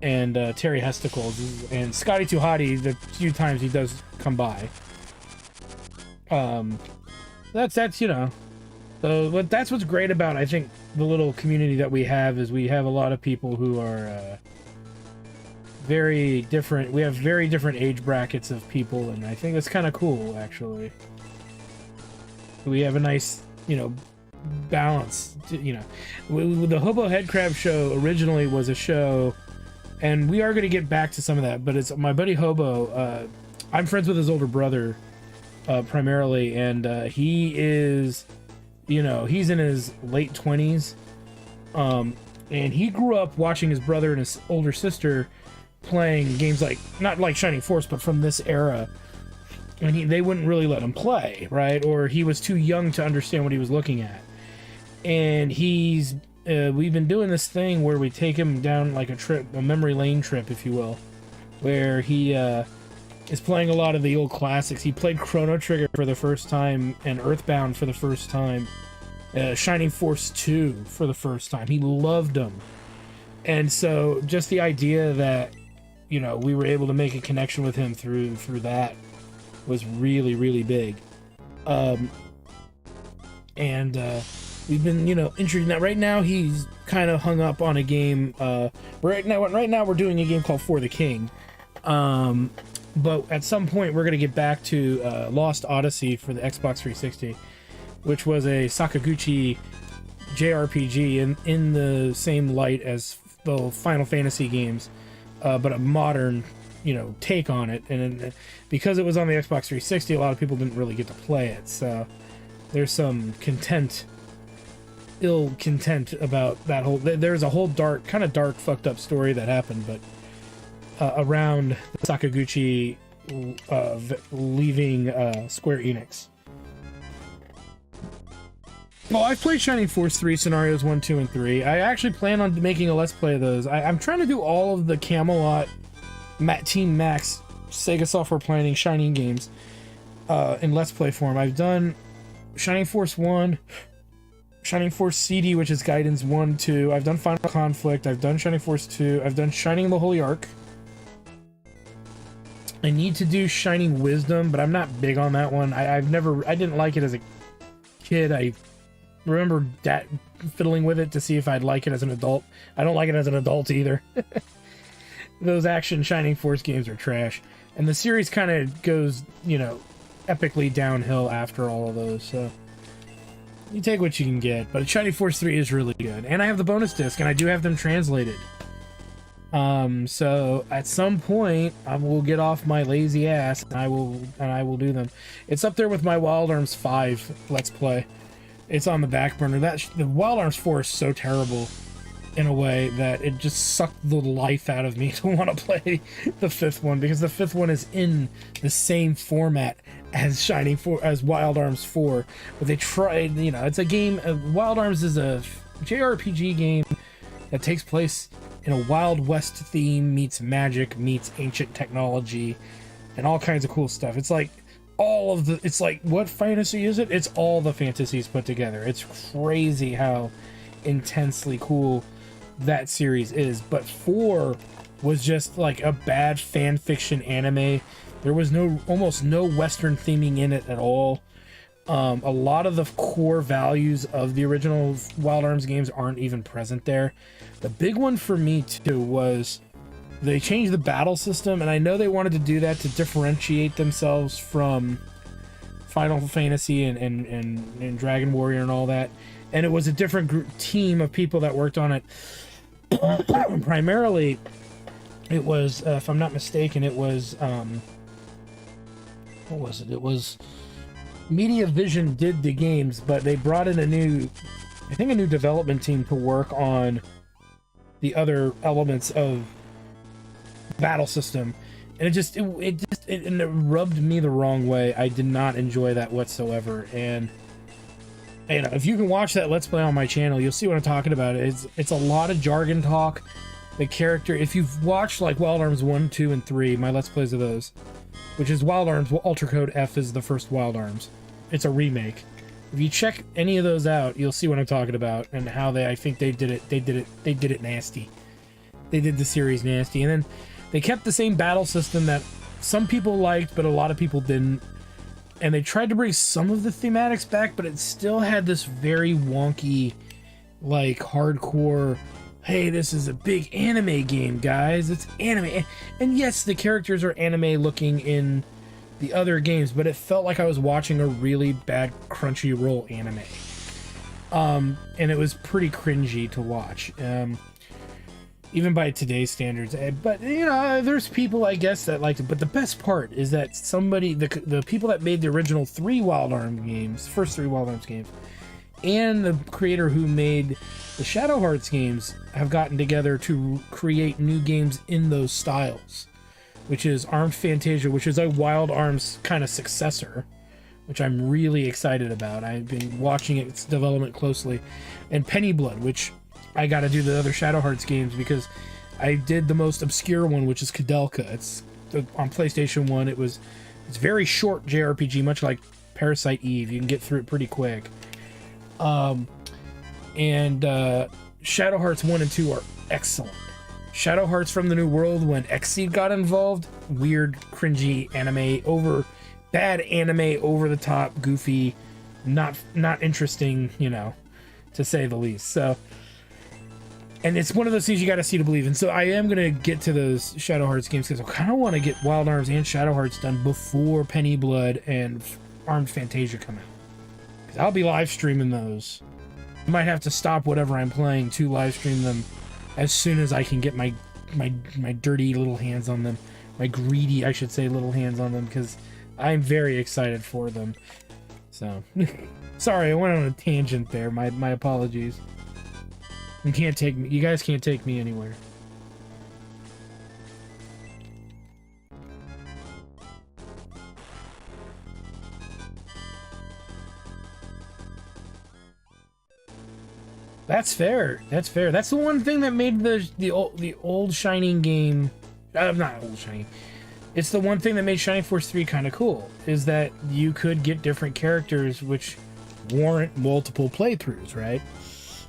and Terry Hesticles and Scotty Too Hottie. The few times he does come by. That's you know. So that's what's great about, I think, the little community that we have, is we have a lot of people who are very different. We have very different age brackets of people, and I think that's kind of cool, actually. We have a nice, you know, balance. You know, the Hobo Head Crab show originally was a show, and we are going to get back to some of that, but it's my buddy Hobo. I'm friends with his older brother, primarily, and he is, you know, he's in his late 20s, And he grew up watching his brother and his older sister playing games like, not like Shining Force, but from this era. And they wouldn't really let him play, right? Or he was too young to understand what he was looking at. And we've been doing this thing where we take him down like a memory lane trip, if you will, where he is playing a lot of the old classics. He played Chrono Trigger for the first time and Earthbound for the first time, Shining Force 2 for the first time. He loved them. And so just the idea that, you know, we were able to make a connection with him through that was really, really big. We've been, you know, introducing that. Right now he's kind of hung up on a game. Right now we're doing a game called For the King. But at some point we're going to get back to Lost Odyssey for the Xbox 360, which was a Sakaguchi JRPG in the same light as the Final Fantasy games, but a modern, you know, take on it. And because it was on the Xbox 360, a lot of people didn't really get to play it. So there's some ill content about that whole. There's a whole kind of dark, fucked up story that happened, but around Sakaguchi leaving Square Enix. Well, I've played Shining Force 3 scenarios 1, 2, and 3. I actually plan on making a Let's Play of those. I'm trying to do all of the Camelot, Team Max, Sega Software Planning, Shining games in Let's Play form. I've done Shining Force 1, Shining Force CD, which is Gaiden 1, 2. I've done Final Conflict. I've done Shining Force 2. I've done Shining the Holy Ark. I need to do Shining Wisdom, but I'm not big on that one. I didn't like it as a kid. I remember fiddling with it to see if I'd like it as an adult. I don't like it as an adult either. Those action Shining Force games are trash. And the series kind of goes, you know, epically downhill after all of those, so you take what you can get. But Shining Force 3 is really good. And I have the bonus disc, and I do have them translated. So at some point I will get off my lazy ass and I will do them. It's up there with my Wild Arms 5 Let's Play. It's on the back burner. The Wild Arms 4 is so terrible in a way that it just sucked the life out of me to want to play the 5th one, because the 5th one is in the same format as Wild Arms 4. But they tried, you know, it's a game. Wild Arms is a JRPG game that takes place in a Wild West theme, meets magic, meets ancient technology, and all kinds of cool stuff. It's like it's like, what fantasy is it? It's all the fantasies put together. It's crazy how intensely cool that series is. But 4 was just like a bad fan fiction anime. There was almost no Western theming in it at all. A lot of the core values of the original Wild Arms games aren't even present there. The big one for me too was they changed the battle system, and I know they wanted to do that to differentiate themselves from Final Fantasy and Dragon Warrior and all that. And it was a different team of people that worked on it. Primarily, it was, if I'm not mistaken, it was, what was it? It was Media Vision did the games, but they brought in a new development team to work on the other elements of battle system, and it rubbed me the wrong way. I did not enjoy that whatsoever. And you know, if you can watch that Let's Play on my channel, you'll see what I'm talking about. It's a lot of jargon talk. The character, if you've watched like Wild Arms 1, 2, and 3, my Let's Plays of those, which is Wild Arms, Ultra Code F is the first Wild Arms. It's a remake. If you check any of those out, you'll see what I'm talking about, and how I think they did it nasty. They did the series nasty. And then they kept the same battle system that some people liked, but a lot of people didn't. And they tried to bring some of the thematics back, but it still had this very wonky, like, hardcore, hey, this is a big anime game, guys. It's anime. And yes, the characters are anime looking in the other games, but it felt like I was watching a really bad Crunchyroll anime. And it was pretty cringy to watch. Even by today's standards. But, you know, there's people, I guess, that liked it. But the best part is that the people that made the original first 3 Wild Arms games, and the creator who made the Shadow Hearts games have gotten together to create new games in those styles, which is Armed Fantasia, which is a Wild Arms kind of successor, which I'm really excited about. I've been watching its development closely. And Penny Blood, which I got to do the other Shadow Hearts games because I did the most obscure one, which is Kudelka. It's on PlayStation 1. It's very short JRPG, much like Parasite Eve. You can get through it pretty quick. Shadow Hearts 1 and 2 are excellent. Shadow Hearts from the New World, when Xseed got involved, weird, cringy bad anime, over the top, goofy, not interesting, to say the least. So, and it's one of those things you got to see to believe. And so I am going to get to those Shadow Hearts games because I kind of want to get Wild Arms and Shadow Hearts done before Penny Blood and Armed Fantasia come out. Because I'll be live streaming those. I might have to stop whatever I'm playing to live stream them as soon as I can get my dirty little hands on them. My greedy, I should say, little hands on them, because I'm very excited for them. So, sorry, I went on a tangent there. My apologies. You guys can't take me anywhere. That's fair. That's fair. That's the one thing that made the old Shining game, not old Shining. It's the one thing that made Shining Force 3 kind of cool, is that you could get different characters which warrant multiple playthroughs, right?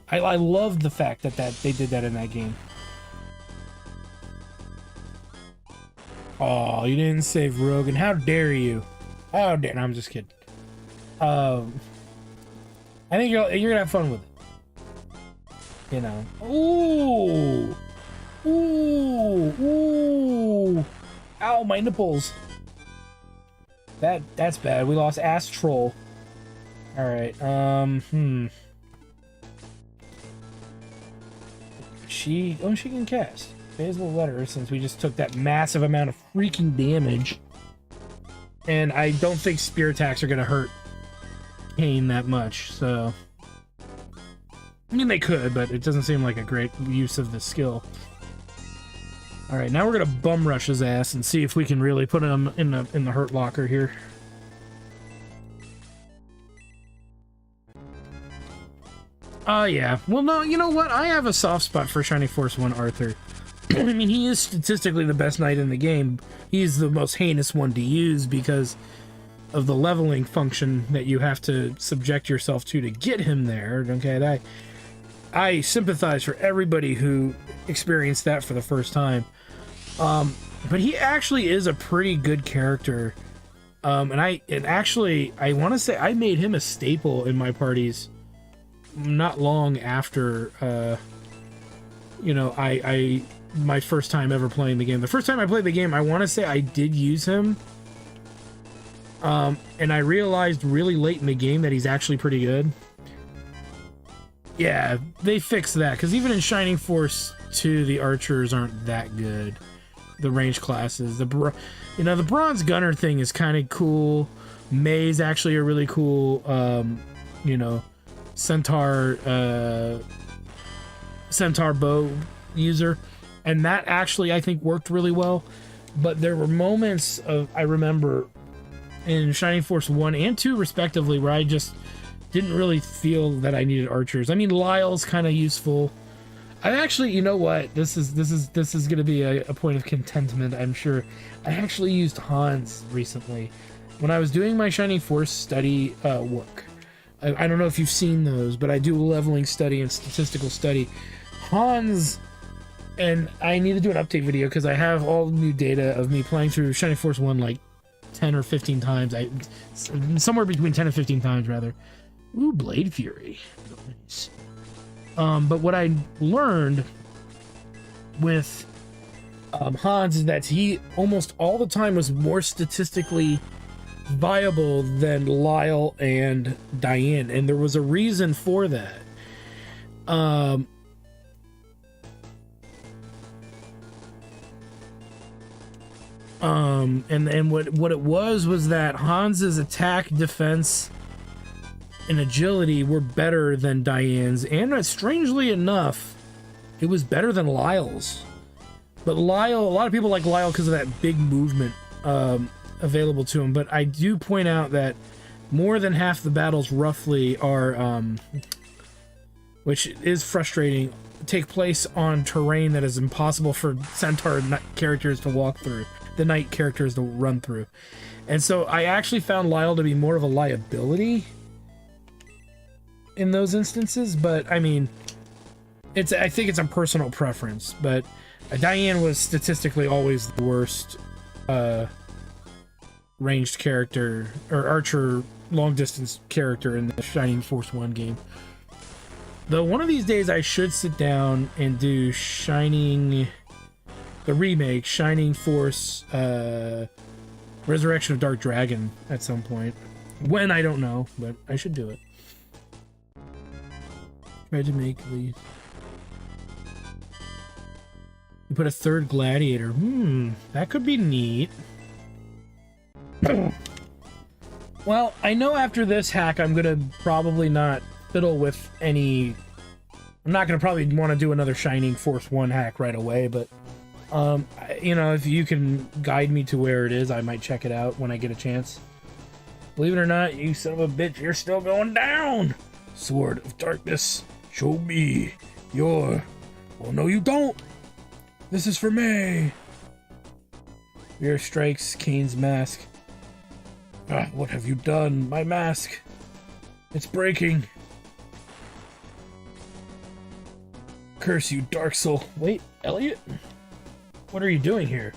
I love the fact that they did that in that game. Oh, you didn't save Rogan. How dare you? How dare... No, I'm just kidding. I think you're gonna have fun with it. Ooh! Ooh! Ow, my nipples. That's bad. We lost Ass Troll. Alright, she can cast. May as well let her, since we just took that massive amount of freaking damage. And I don't think spear attacks are gonna hurt Kane that much, so... I mean, they could, but it doesn't seem like a great use of the skill. Alright, now we're gonna bum rush his ass and see if we can really put him in the hurt locker here. Yeah. Well, no, you know what? I have a soft spot for Shining Force 1 Arthur. I mean, he is statistically the best knight in the game. He's the most heinous one to use because of the leveling function that you have to subject yourself to get him there. Okay, I sympathize for everybody who experienced that for the first time. But he actually is a pretty good character. And I want to say I made him a staple in my parties not long after, my first time ever playing the game. The first time I played the game, I want to say I did use him. And I realized really late in the game that he's actually pretty good. Yeah, they fixed that, because even in Shining Force 2, the archers aren't that good. The range classes. The bronze gunner thing is kind of cool. May's actually a really cool, centaur bow user. And that actually, I think, worked really well. But there were moments I remember in Shining Force 1 and 2 respectively where I just didn't really feel that I needed archers. I mean, Lyle's kind of useful. I actually, you know what? This is going to be a point of contentment, I'm sure. I actually used Hans recently when I was doing my Shining Force study work. I don't know if you've seen those, but I do leveling study and statistical study. Hans, and I need to do an update video because I have all new data of me playing through Shining Force 1 like 10 or 15 times. Somewhere between 10 and 15 times, rather. Ooh, Blade Fury. Nice. But what I learned with Hans is that he almost all the time was more statistically viable than Lyle and Diane, and there was a reason for that. And what it was that Hans's attack defense and agility were better than Diane's, and strangely enough, it was better than Lyle's. But Lyle, a lot of people like Lyle because of that big movement available to him. But I do point out that more than half the battles roughly are, which is frustrating, take place on terrain that is impossible for Centaur characters to walk through, the Knight characters to run through. And so I actually found Lyle to be more of a liability in those instances, but I mean, I think it's a personal preference, but Diane was statistically always the worst ranged character, or archer long distance character in the Shining Force 1 game. Though one of these days I should sit down and do the remake, Shining Force Resurrection of Dark Dragon at some point. When, I don't know, but I should do it. Try to make the... You put a third gladiator. That could be neat. Well, I know after this hack I'm gonna probably not fiddle with any... I'm not gonna probably want to do another Shining Force 1 hack right away, but you know, if you can guide me to where it is, I might check it out when I get a chance. Believe it or not, you son of a bitch, you're still going down! Sword of Darkness, show me your... Well, no you don't! This is for me! Fear strikes Kane's mask. Ah, what have you done? My mask! It's breaking! Curse you, Dark Soul! Wait, Elliot? What are you doing here?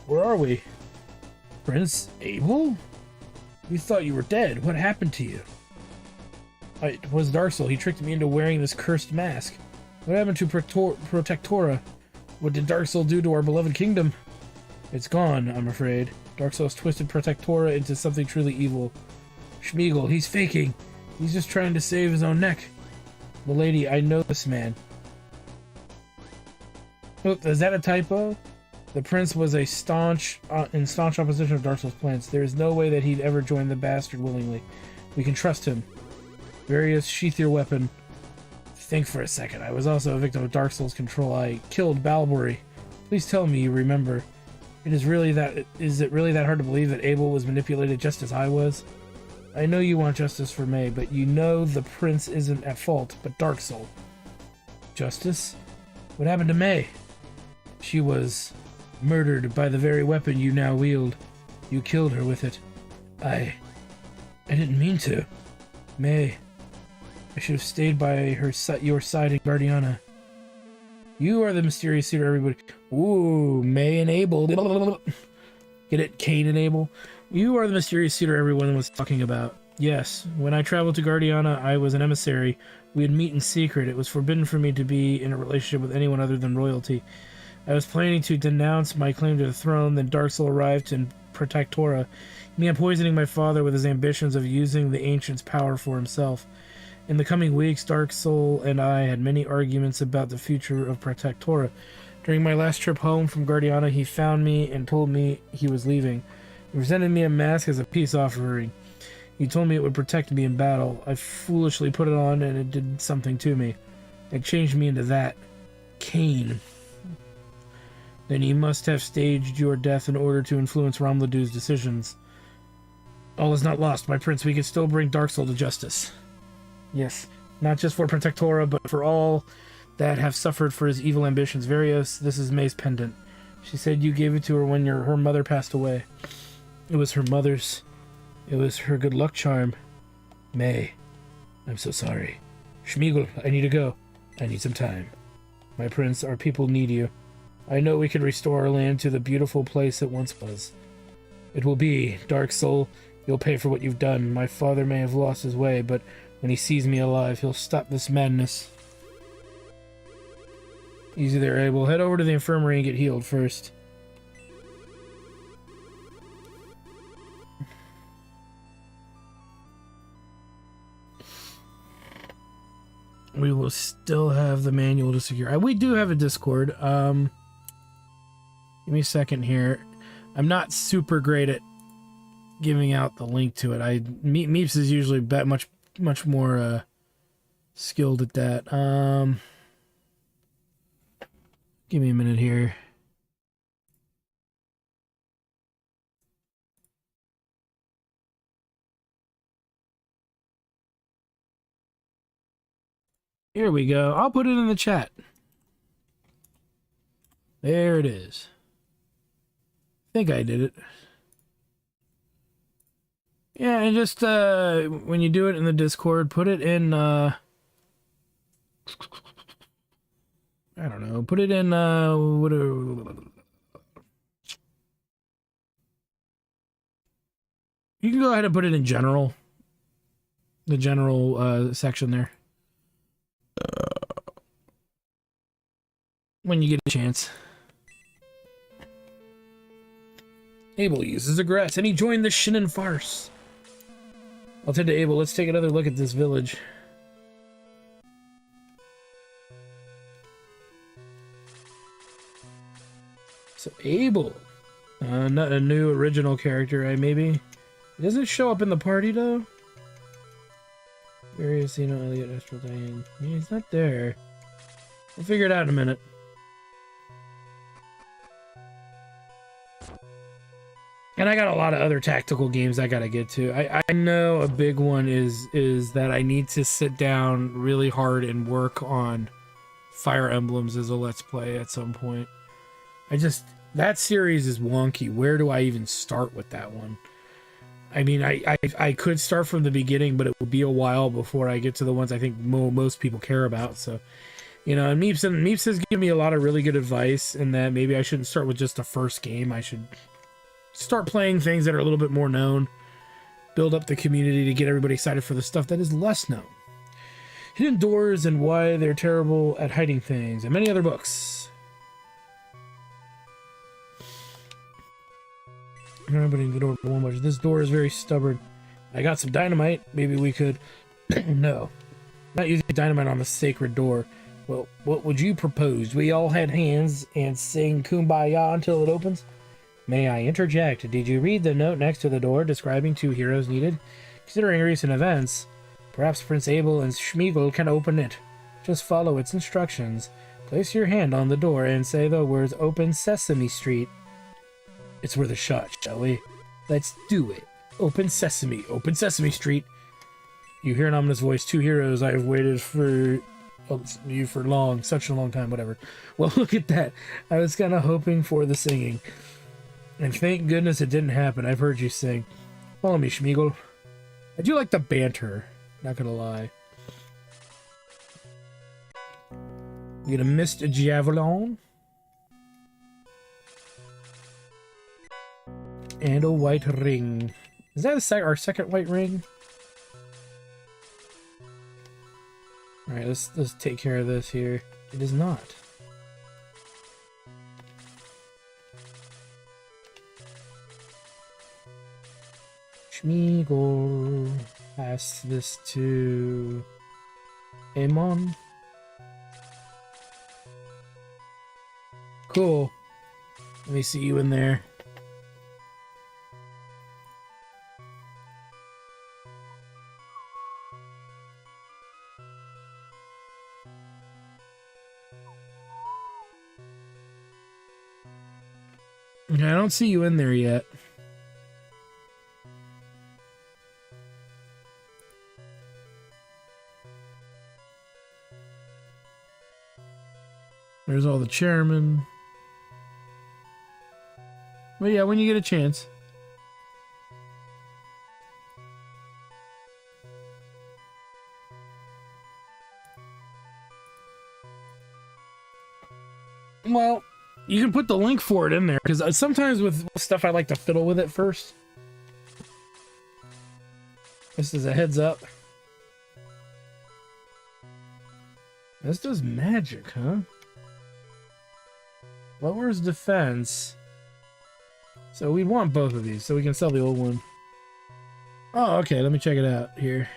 Where are we? Prince Abel? You thought you were dead. What happened to you? It was Dark Soul. He tricked me into wearing this cursed mask. What happened to Protectora? What did Dark Soul do to our beloved kingdom? It's gone, I'm afraid. Dark Soul has twisted Protectora into something truly evil. Schmiegel, he's faking. He's just trying to save his own neck. Milady, I know this man. Oh, is that a typo? The prince was in staunch opposition of Dark Soul's plans. There is no way that he'd ever join the bastard willingly. We can trust him. Various, sheath your weapon. Think for a second. I was also a victim of Dark Soul's control. I killed Balbury. Please tell me you remember. Is it really that hard to believe that Abel was manipulated just as I was? I know you want justice for May, but you know the prince isn't at fault, but Dark Soul. Justice? What happened to May? She was murdered by the very weapon you now wield. You killed her with it. I didn't mean to. May, I should have stayed by your side in Guardiana. You are the mysterious suitor everybody... Ooh, May and Abel. Get it? Cain and Abel? You are the mysterious suitor everyone was talking about. Yes, when I traveled to Guardiana, I was an emissary. We would meet in secret. It was forbidden for me to be in a relationship with anyone other than royalty. I was planning to denounce my claim to the throne, then Dark Soul arrived to protect Tora. He began poisoning my father with his ambitions of using the Ancient's power for himself. In the coming weeks, Dark Soul and I had many arguments about the future of Protectora. During my last trip home from Guardiana, he found me and told me he was leaving. He presented me a mask as a peace offering. He told me it would protect me in battle. I foolishly put it on and it did something to me. It changed me into that. Cain. Then he must have staged your death in order to influence Ramladu's decisions. All is not lost, my prince. We can still bring Dark Soul to justice. Yes, not just for Protectora, but for all that have suffered for his evil ambitions. Various, this is May's pendant. She said you gave it to her when her mother passed away. It was her mother's. It was her good luck charm. May, I'm so sorry. Schmiegel, I need to go. I need some time. My prince, our people need you. I know we can restore our land to the beautiful place it once was. It will be, Dark Soul. You'll pay for what you've done. My father may have lost his way, but when he sees me alive, he'll stop this madness. Easy there, Abel. Head over to the infirmary and get healed first. We will still have the manual to secure. We do have a Discord. Give me a second here. I'm not super great at giving out the link to it. Meeps is usually much much more skilled at that. Give me a minute here. Here we go. I'll put it in the chat. There it is. I think I did it. Yeah, and just when you do it in the Discord, put it in I don't know, put it in you can go ahead and put it in general. The general section there. When you get a chance. Abel uses aggress, and he joined the Shinnin farce. I'll tend to Abel. Let's take another look at this village. So Abel, not a new original character, right? Maybe. Does it show up in the party though? Various, you know, Elliot, Astral Diane. Yeah, he's not there. We'll figure it out in a minute. And I got a lot of other tactical games I gotta get to. I know a big one is that I need to sit down really hard and work on Fire Emblems as a Let's Play at some point. That series is wonky. Where do I even start with that one? I mean, I could start from the beginning, but it will be a while before I get to the ones I think most people care about. So, you know, and Meeps has given me a lot of really good advice in that maybe I shouldn't start with just the first game. I should start playing things that are a little bit more known, build up the community to get everybody excited for the stuff that is less known. Hidden Doors and Why They're Terrible at Hiding Things, and many other books. I'm opening the door one much. This door is very stubborn. I got some dynamite. Maybe we could... No. Not using dynamite on the sacred door. Well, what would you propose? We all had hands and sing Kumbaya until it opens? May I interject? Did you read the note next to the door describing 2 heroes needed? Considering recent events, perhaps Prince Abel and Schmiegel can open it. Just follow its instructions. Place your hand on the door and say the words Open Sesame Street. It's worth a shot, shall we? Let's do it. Open Sesame Street. You hear an ominous voice. 2 heroes, I have waited for you for such a long time, whatever. Well, look at that. I was kind of hoping for the singing. And thank goodness it didn't happen. I've heard you sing. Follow me, Schmiegel. I do like the banter. Not gonna lie. We get a missed javelin. And a white ring. Is that our second white ring? Alright, let's take care of this here. It is not. Schmiegel. Pass this to Amon. Cool. Let me see you in there. I don't see you in there yet. There's all the chairmen. But yeah, when you get a chance. Well, you can put the link for it in there, because sometimes with stuff I like to fiddle with it first. This is a heads up. This does magic, huh? Lowers defense. So we want both of these, so we can sell the old one. Oh, okay, let me check it out here.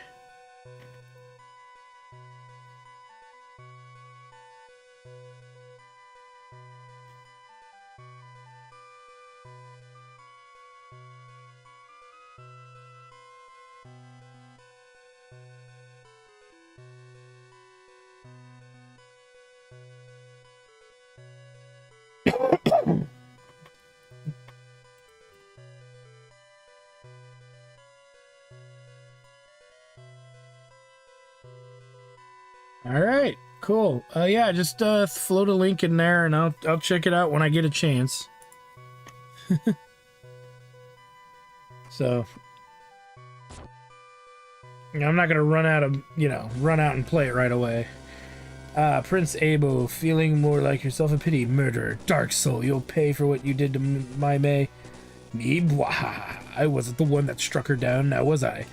All right, cool. Yeah, just float a link in there, and I'll check it out when I get a chance. So, I'm not gonna run out and play it right away. Prince Abo, feeling more like yourself a pity, murderer, dark soul, you'll pay for what you did to my May. Me? Blah. I wasn't the one that struck her down, now was I?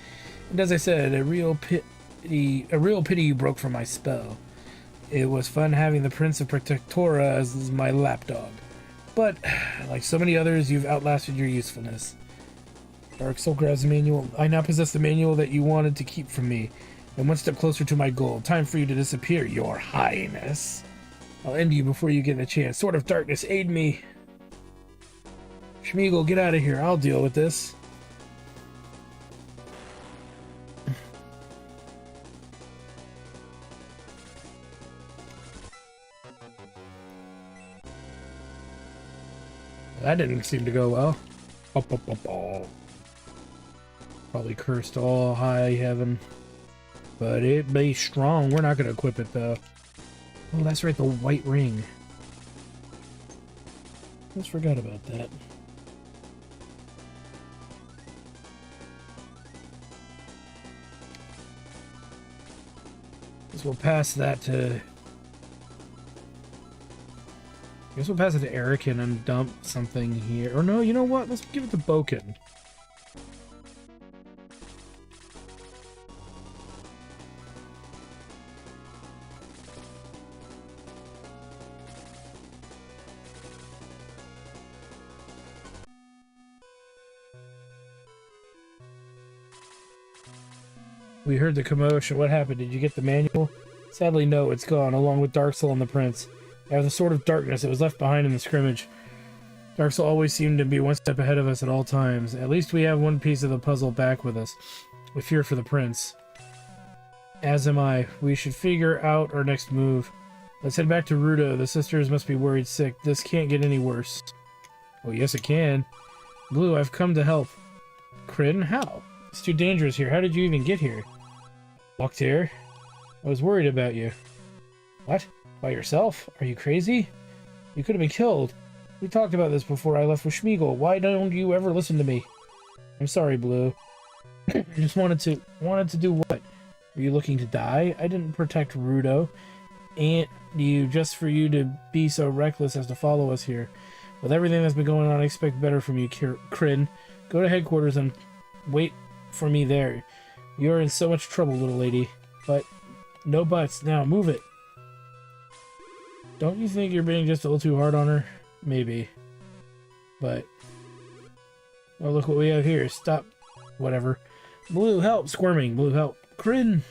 And as I said, a real pity you broke from my spell. It was fun having the Prince of Protectora as my lapdog. But, like so many others, you've outlasted your usefulness. Dark Soul grabs the manual. I now possess the manual that you wanted to keep from me. And one step closer to my goal. Time for you to disappear, your highness. I'll end you before you get a chance. Sword of Darkness, aid me. Schmeagle, get out of here. I'll deal with this. That didn't seem to go well. Probably cursed all high heaven. But it be strong. We're not going to equip it, though. Oh, that's right, the white ring. Just forgot about that. Guess we'll pass that to... I guess we'll pass it to Erican and dump something here. Or no, you know what? Let's give it to Boken. We heard the commotion. What happened? Did you get the manual? Sadly, no. It's gone, along with Dark Soul and the Prince. I have the Sword of Darkness. It was left behind in the scrimmage. Dark Soul always seemed to be one step ahead of us at all times. At least we have one piece of the puzzle back with us. We fear for the Prince. As am I. We should figure out our next move. Let's head back to Rudo. The sisters must be worried sick. This can't get any worse. Oh, yes it can. Blue, I've come to help. Kryn, how? It's too dangerous here. How did you even get here? Walked here. I was worried about you. What? By yourself? Are you crazy? You could have been killed. We talked about this before I left with Schmeagle. Why don't you ever listen to me? I'm sorry, Blue. I just wanted to do what? Were you looking to die? I didn't protect Rudo. And you just for you to be so reckless as to follow us here. With everything that's been going on, I expect better from you, Kryn. Go to headquarters and wait for me there. You're in so much trouble, little lady. But no buts. Now, move it. Don't you think you're being just a little too hard on her? Maybe. But... oh, look what we have here. Stop. Whatever. Blue, help. Squirming. Blue, help. Kryn.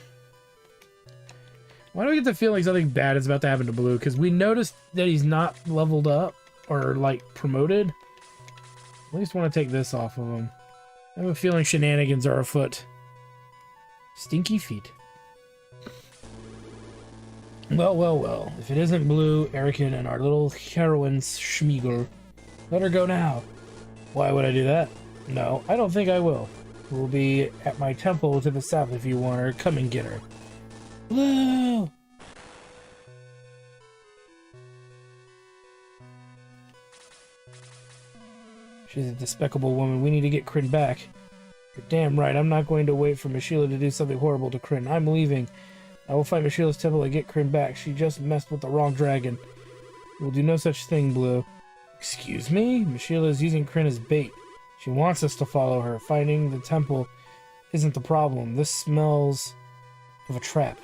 Why do I get the feeling something bad is about to happen to Blue? Because we noticed that he's not leveled up. Or, like, promoted. At least want to take this off of him. I have a feeling shenanigans are afoot. Stinky feet. Well, well, well. If it isn't Blue, Erican, and our little heroine, Schmeagle, let her go now. Why would I do that? No, I don't think I will. We'll be at my temple to the south if you want her. Come and get her. Blue! She's a despicable woman. We need to get Kryn back. You're damn right. I'm not going to wait for Mishila to do something horrible to Kryn. I'm leaving. I will find Mishila's temple and get Kryn back. She just messed with the wrong dragon. We'll do no such thing, Blue. Excuse me? Mishila is using Kryn as bait. She wants us to follow her. Finding the temple isn't the problem. This smells of a trap.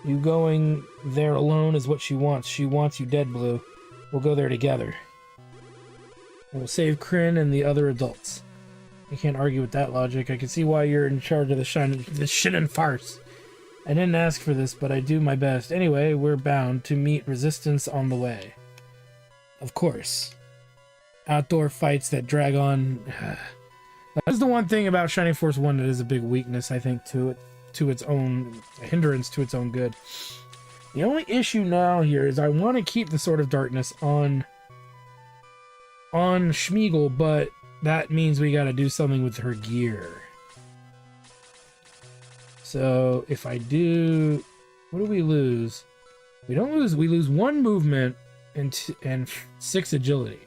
You going there alone is what she wants. She wants you dead, Blue. We'll go there together. And we'll save Kryn and the other adults. I can't argue with that logic. I can see why you're in charge of this shit and farce. I didn't ask for this, but I do my best. Anyway, we're bound to meet resistance on the way. Of course. Outdoor fights that drag on. That's the one thing about Shining Force 1 that is a big weakness, I think, to its own hindrance to its own good. The only issue now here is I want to keep the Sword of Darkness on Schmeagle, but that means we got to do something with her gear. So if I do What do we lose? We don't lose. We lose 1 movement and 6 agility.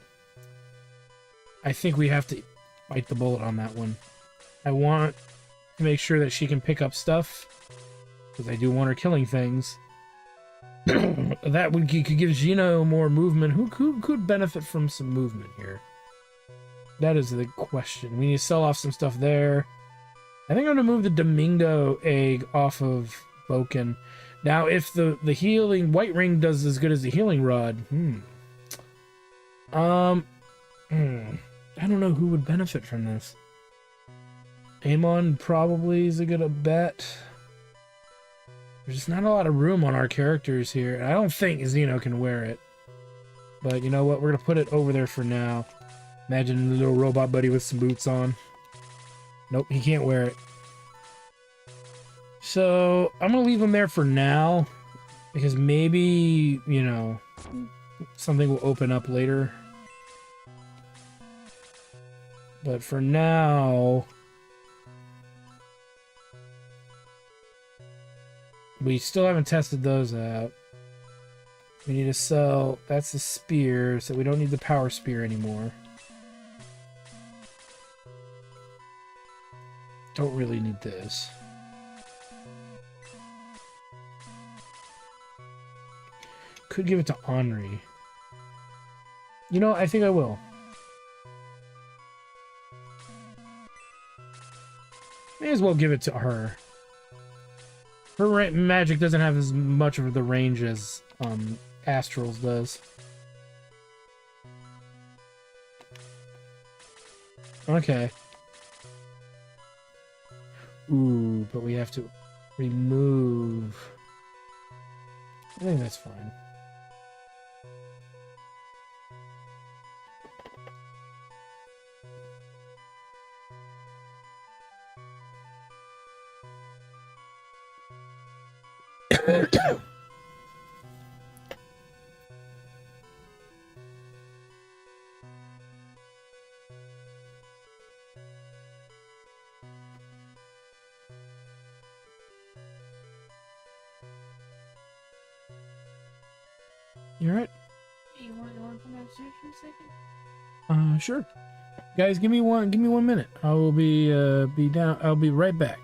I think we have to bite the bullet on that one. I want to make sure that she can pick up stuff, because I do want her killing things. That would could give Gino more movement. Who could benefit from some movement here? That is the question. We need to sell off some stuff there. I think I'm gonna move the Domingo egg off of Boken. Now, if the healing white ring does as good as the healing rod, I don't know who would benefit from this. Amon probably is a good bet. There's just not a lot of room on our characters here. I don't think Xeno can wear it. But you know what? We're gonna put it over there for now. Imagine the little robot buddy with some boots on. Nope, he can't wear it. So I'm gonna leave him there for now, because maybe, you know, something will open up later. But for now, we still haven't tested those out. We need to sell, that's the spear, so we don't need the power spear anymore. Don't really need this. Could give it to Henri. You know, I think I will. May as well give it to her. Her magic doesn't have as much of the range as Astral's does. Okay. Ooh, but we have to remove... I think that's fine. You alright? Hey, you want to come downstairs for a second? Sure. Guys, give me one minute. I will be down. I'll be right back.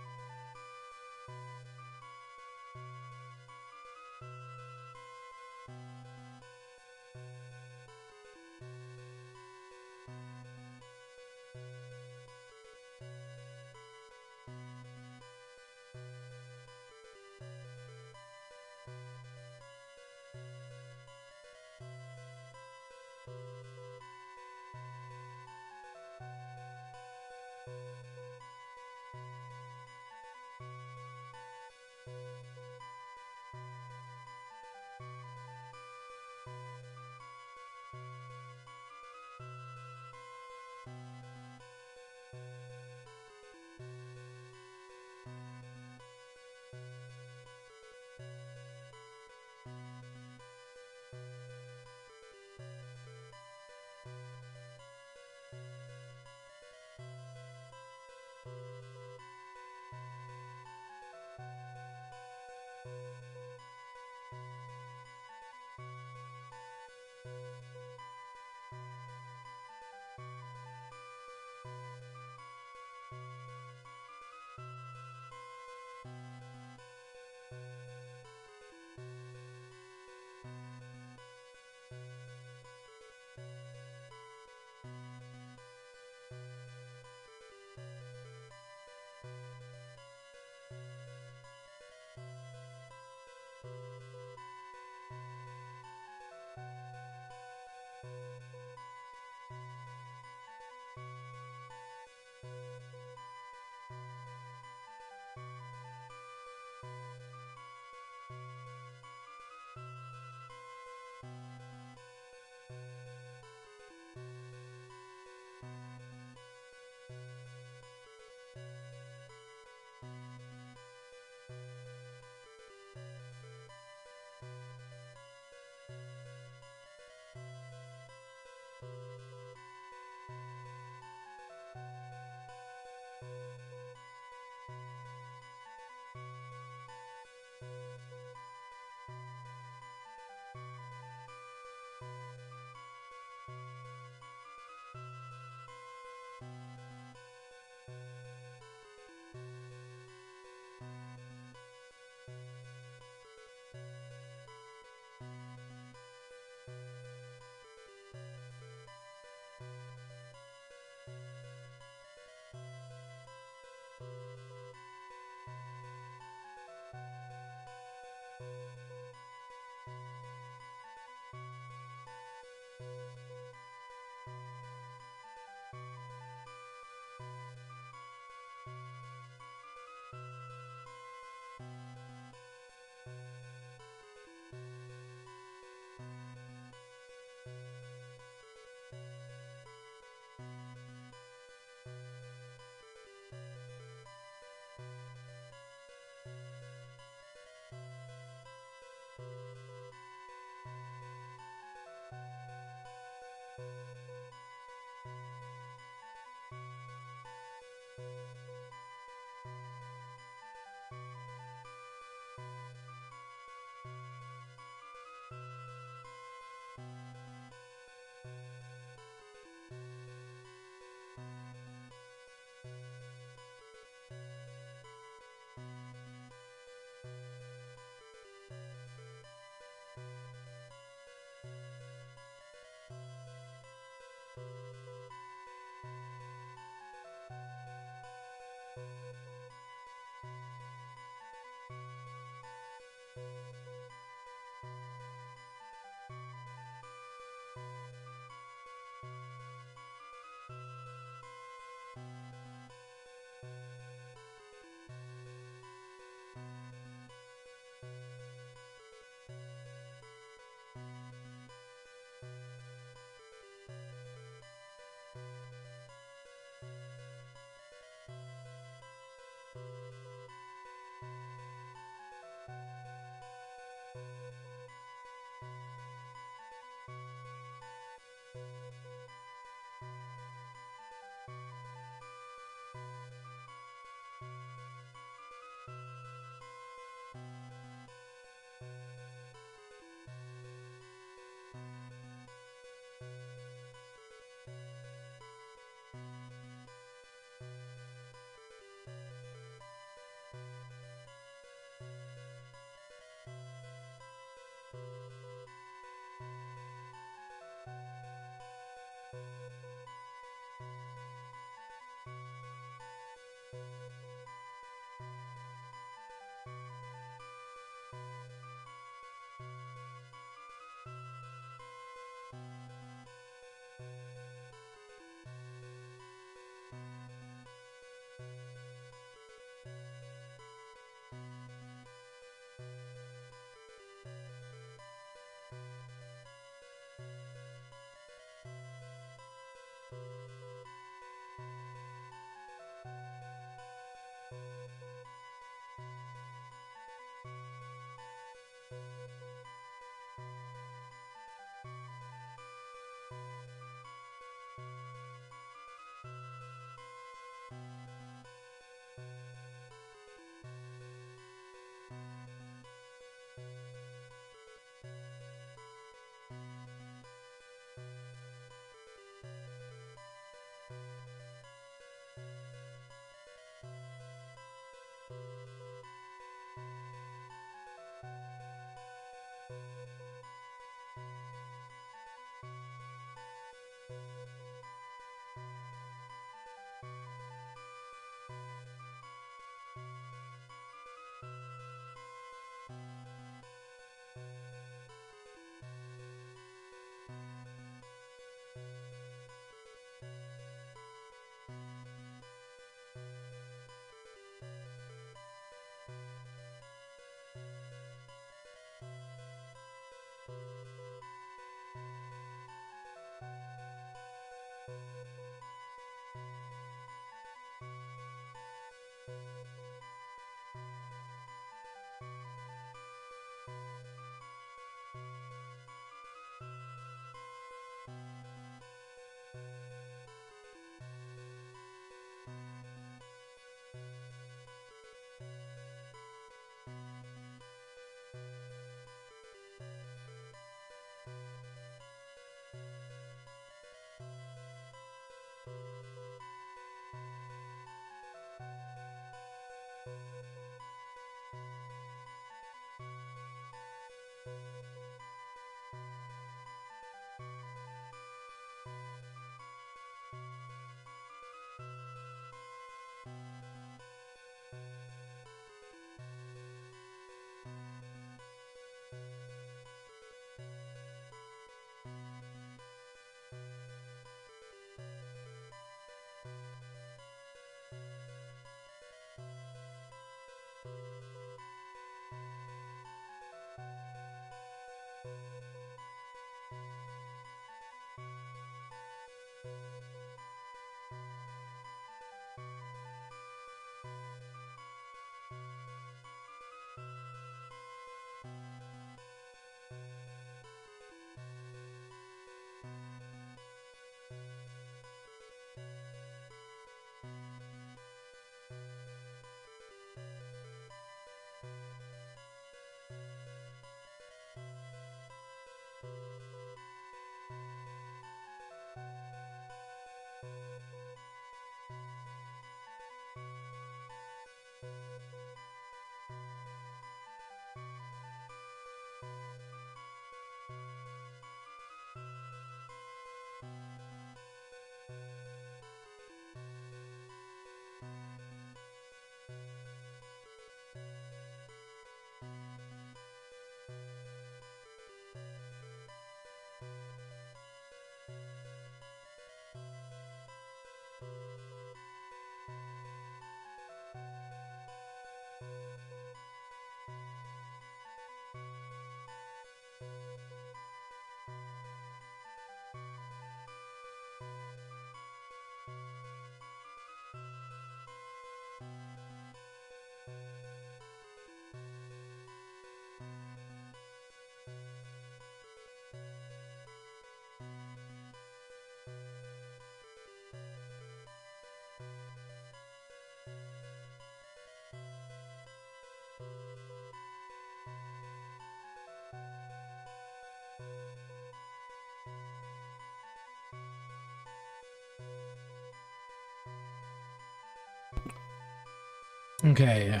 Okay,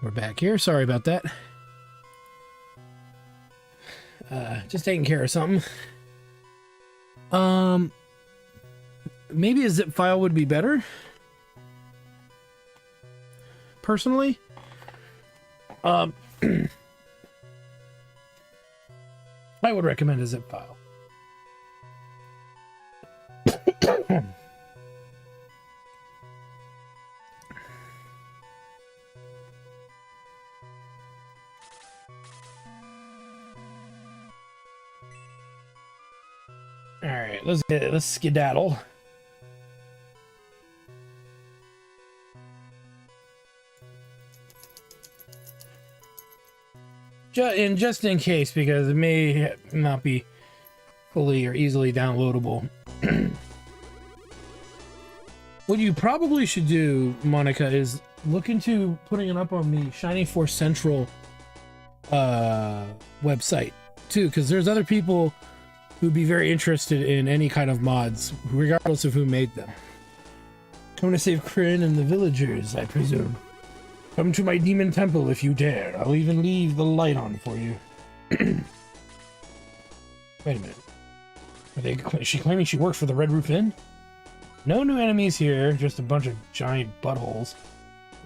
we're back here. Sorry about that. Just taking care of something. Maybe a zip file would be better. Personally. I would recommend a zip file. All right, let's skedaddle. Just in case, because it may not be fully or easily downloadable. What you probably should do, Monica, is look into putting it up on the Shining Force Central website too, because there's other people who'd be very interested in any kind of mods, regardless of who made them. Come to save Kryn and the villagers, I presume. Come to my demon temple if you dare. I'll even leave the light on for you. Wait a minute. Is she claiming she works for the Red Roof Inn? No new enemies here, just a bunch of giant buttholes.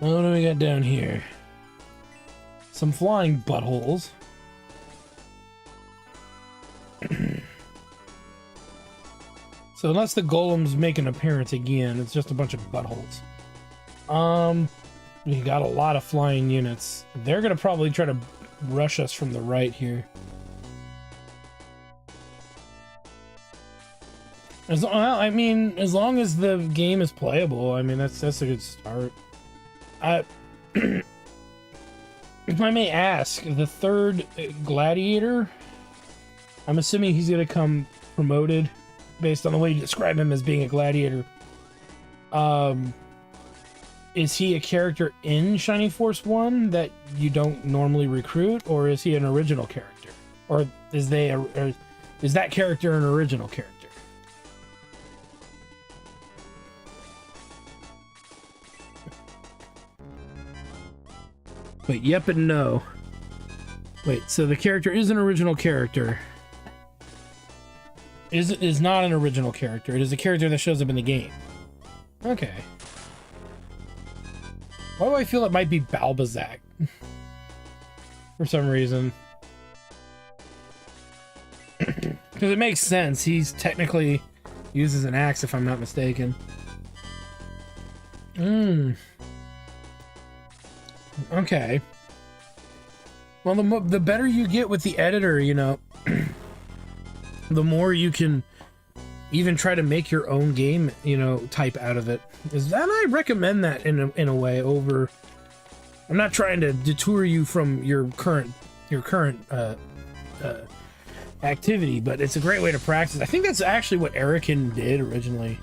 What do we got down here? Some flying buttholes. So unless the golems make an appearance again, it's just a bunch of buttholes. We got a lot of flying units. They're gonna probably try to rush us from the right here. I mean, as long as the game is playable, I mean, that's a good start. If I may ask, the third gladiator, I'm assuming he's gonna come promoted based on the way you describe him as being a gladiator. Is he a character in Shining Force 1 that you don't normally recruit, or is he an original character? Or is that character an original character? Wait, yep and no. Wait, so the character is an original character. Is not an original character. It is a character that shows up in the game. Okay. Why do I feel it might be Balbazak? For some reason. Because it makes sense. He's technically uses an axe, if I'm not mistaken. Okay. Well, the better you get with the editor, you know, the more you can even try to make your own game, you know, type out of it. And I recommend that in a way over. I'm not trying to detour you from your current activity, but it's a great way to practice. I think that's actually what Erican did originally.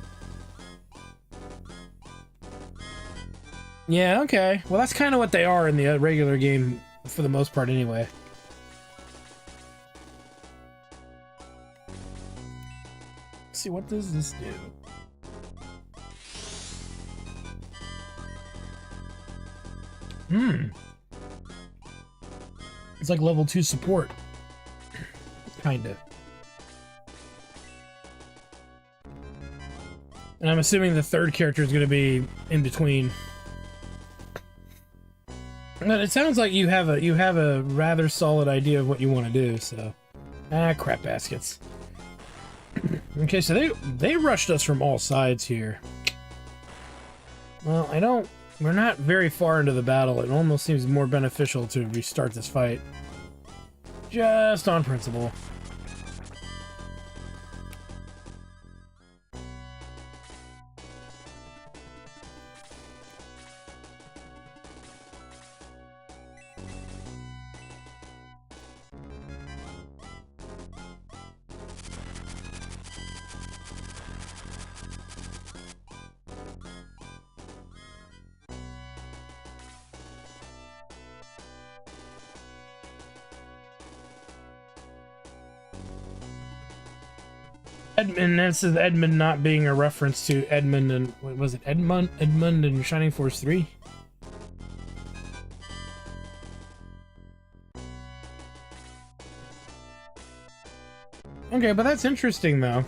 Yeah, okay. Well, that's kind of what they are in the regular game for the most part anyway. Let's see, what does this do? It's like level 2 support. Kinda. And I'm assuming the third character is going to be in between. But it sounds like you have a rather solid idea of what you want to do, so. Crap baskets. Okay, so they rushed us from all sides here. Well, we're not very far into the battle. It almost seems more beneficial to restart this fight. Just on principle. Edmund, this is Edmund not being a reference to Edmund and, what was it, Edmund and Shining Force 3? Okay, but that's interesting though.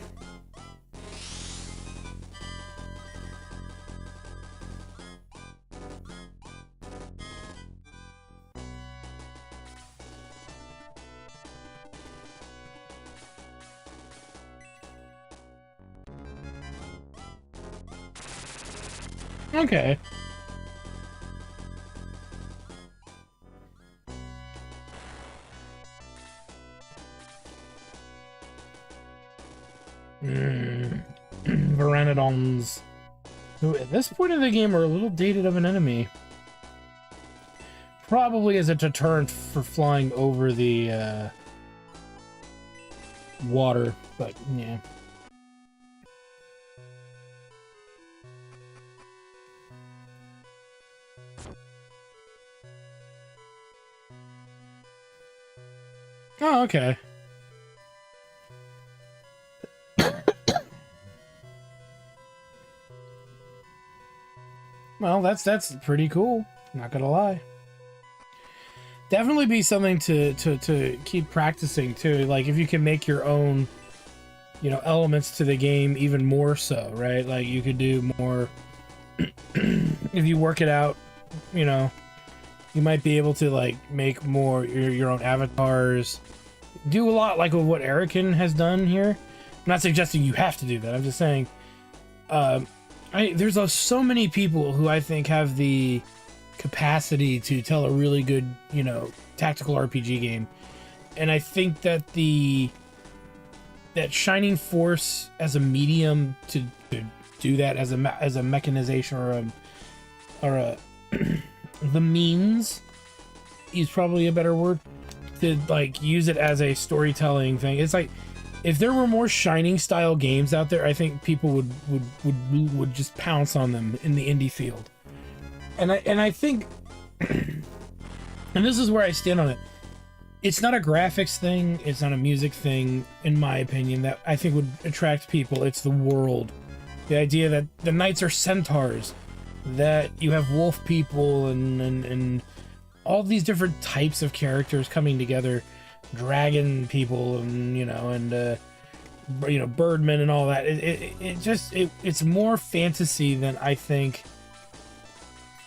Okay. Pteranodons, who at this point in the game are a little dated of an enemy. Probably as a deterrent for flying over the water, but yeah. Oh, okay. Well, that's pretty cool. Not gonna lie. Definitely be something to keep practicing too. Like if you can make your own, you know, elements to the game even more so, right? Like you could do more if you work it out, you know, you might be able to like make more your own avatars. Do a lot like what Erican has done here. I'm not suggesting you have to do that. I'm just saying there's so many people who I think have the capacity to tell a really good, you know, tactical RPG game, and I think that that Shining Force as a medium to do that as a mechanization or a the means is probably a better word to like use it as a storytelling thing. It's like if there were more Shining style games out there, I think people would just pounce on them in the indie field. And I think, and this is where I stand on it. It's not a graphics thing. It's not a music thing, in my opinion, that I think would attract people. It's the world. The idea that the knights are centaurs, that you have wolf people and all these different types of characters coming together, dragon people and, you know, birdmen and all that. It's more fantasy than I think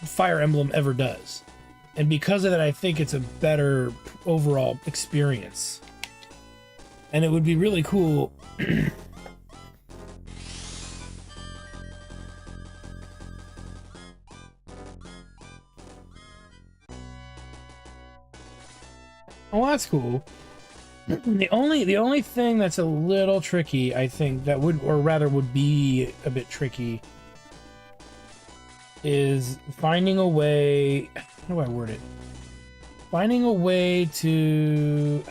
Fire Emblem ever does, and because of that I think it's a better overall experience, and it would be really cool oh, that's cool. The only thing that's a little tricky, I think, that would be a bit tricky, is finding a way. How do I word it? Finding a way to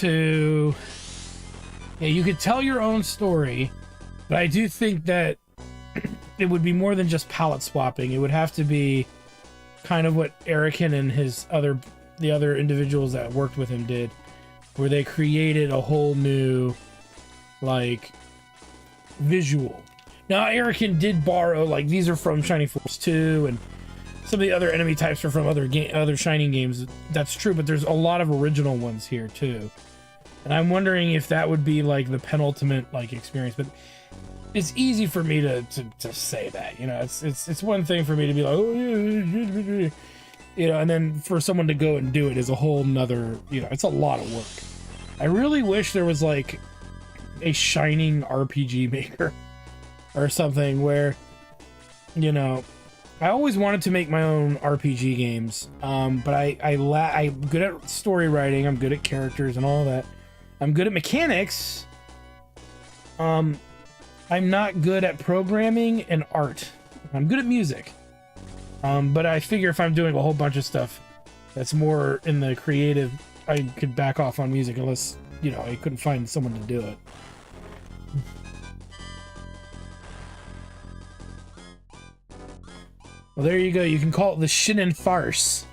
yeah, you could tell your own story, but I do think that it would be more than just palette swapping. It would have to be kind of what Erican and the other individuals that worked with him did, where they created a whole new, like, visual. Now, Erican did borrow, like, these are from Shining Force 2, and some of the other enemy types are from other Shining games. That's true, but there's a lot of original ones here, too. And I'm wondering if that would be, like, the penultimate, like, experience. But it's easy for me to say that, you know? It's one thing for me to be like, oh, yeah, you know, and then for someone to go and do it is a whole nother, you know, it's a lot of work. I really wish there was like a Shining RPG maker or something where, you know, I always wanted to make my own RPG games, but I'm good at story writing, I'm good at characters and all that. I'm good at mechanics. I'm not good at programming and art. I'm good at music. But I figure if I'm doing a whole bunch of stuff that's more in the creative, I could back off on music unless, you know, I couldn't find someone to do it. Well, there you go. You can call it the Shinin Farce.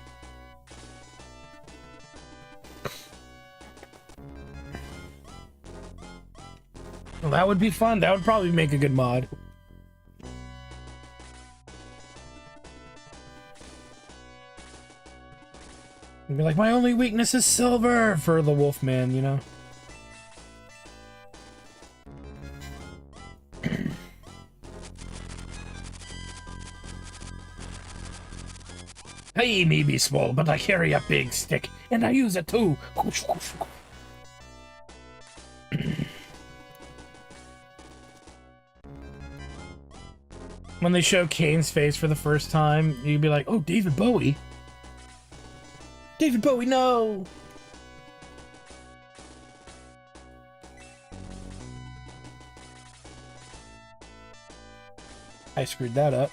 Well, that would be fun. That would probably make a good mod. And be like, my only weakness is silver for the Wolfman, you know? I may be small, but I carry a big stick, and I use it too. When they show Kane's face for the first time, you'd be like, oh, David Bowie. David Bowie, no! I screwed that up.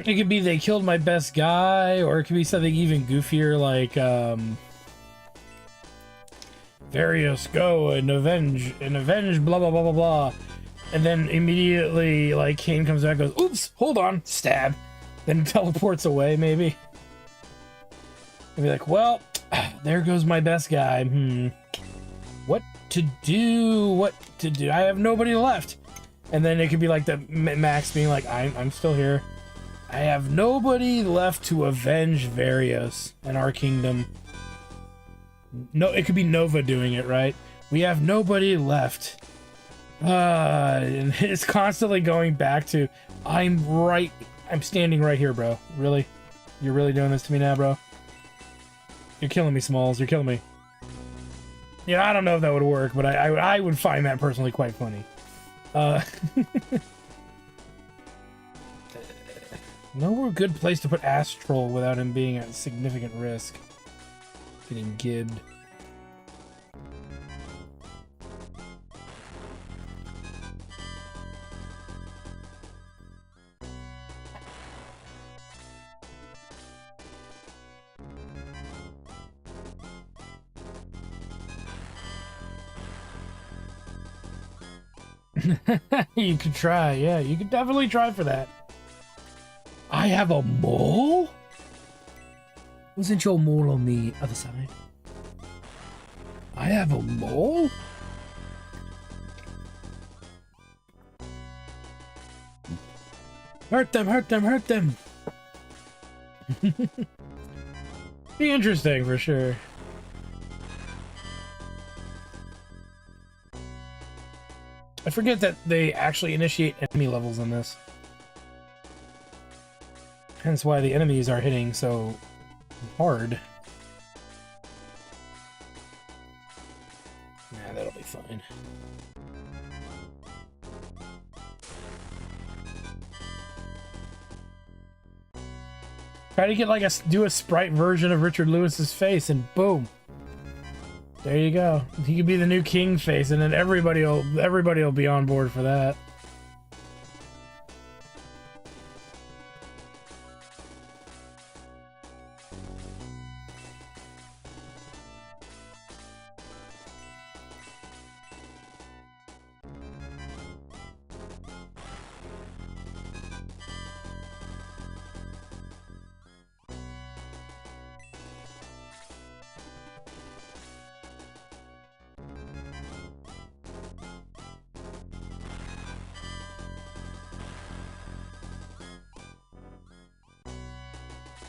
It could be they killed my best guy, or it could be something even goofier like, Various, go and avenge, blah, blah, blah, blah, blah. And then immediately, like, Kane comes back and goes, oops, hold on, stab. Then teleports away, maybe. And be like, well, there goes my best guy. What to do? I have nobody left. And then it could be like the Max being like, I'm still here. I have nobody left to avenge Various and our kingdom. No, it could be Nova doing it, right? We have nobody left. And it's constantly going back to, I'm standing right here, bro. Really? You're really doing this to me now, bro? You're killing me, Smalls. You're killing me. Yeah, I don't know if that would work, but I would find that personally quite funny. No good place to put Astral without him being at significant risk. Getting gibbed. You could try, yeah, you could definitely try for that. I have a mole? Wasn't your mole on the other side? I have a mole? Hurt them, hurt them, hurt them! Be interesting for sure. I forget that they actually initiate enemy levels in this. Hence why the enemies are hitting so hard. Nah, that'll be fine. Try to get like do a sprite version of Richard Lewis's face, and boom, there you go. He could be the new King face, and then everybody will be on board for that.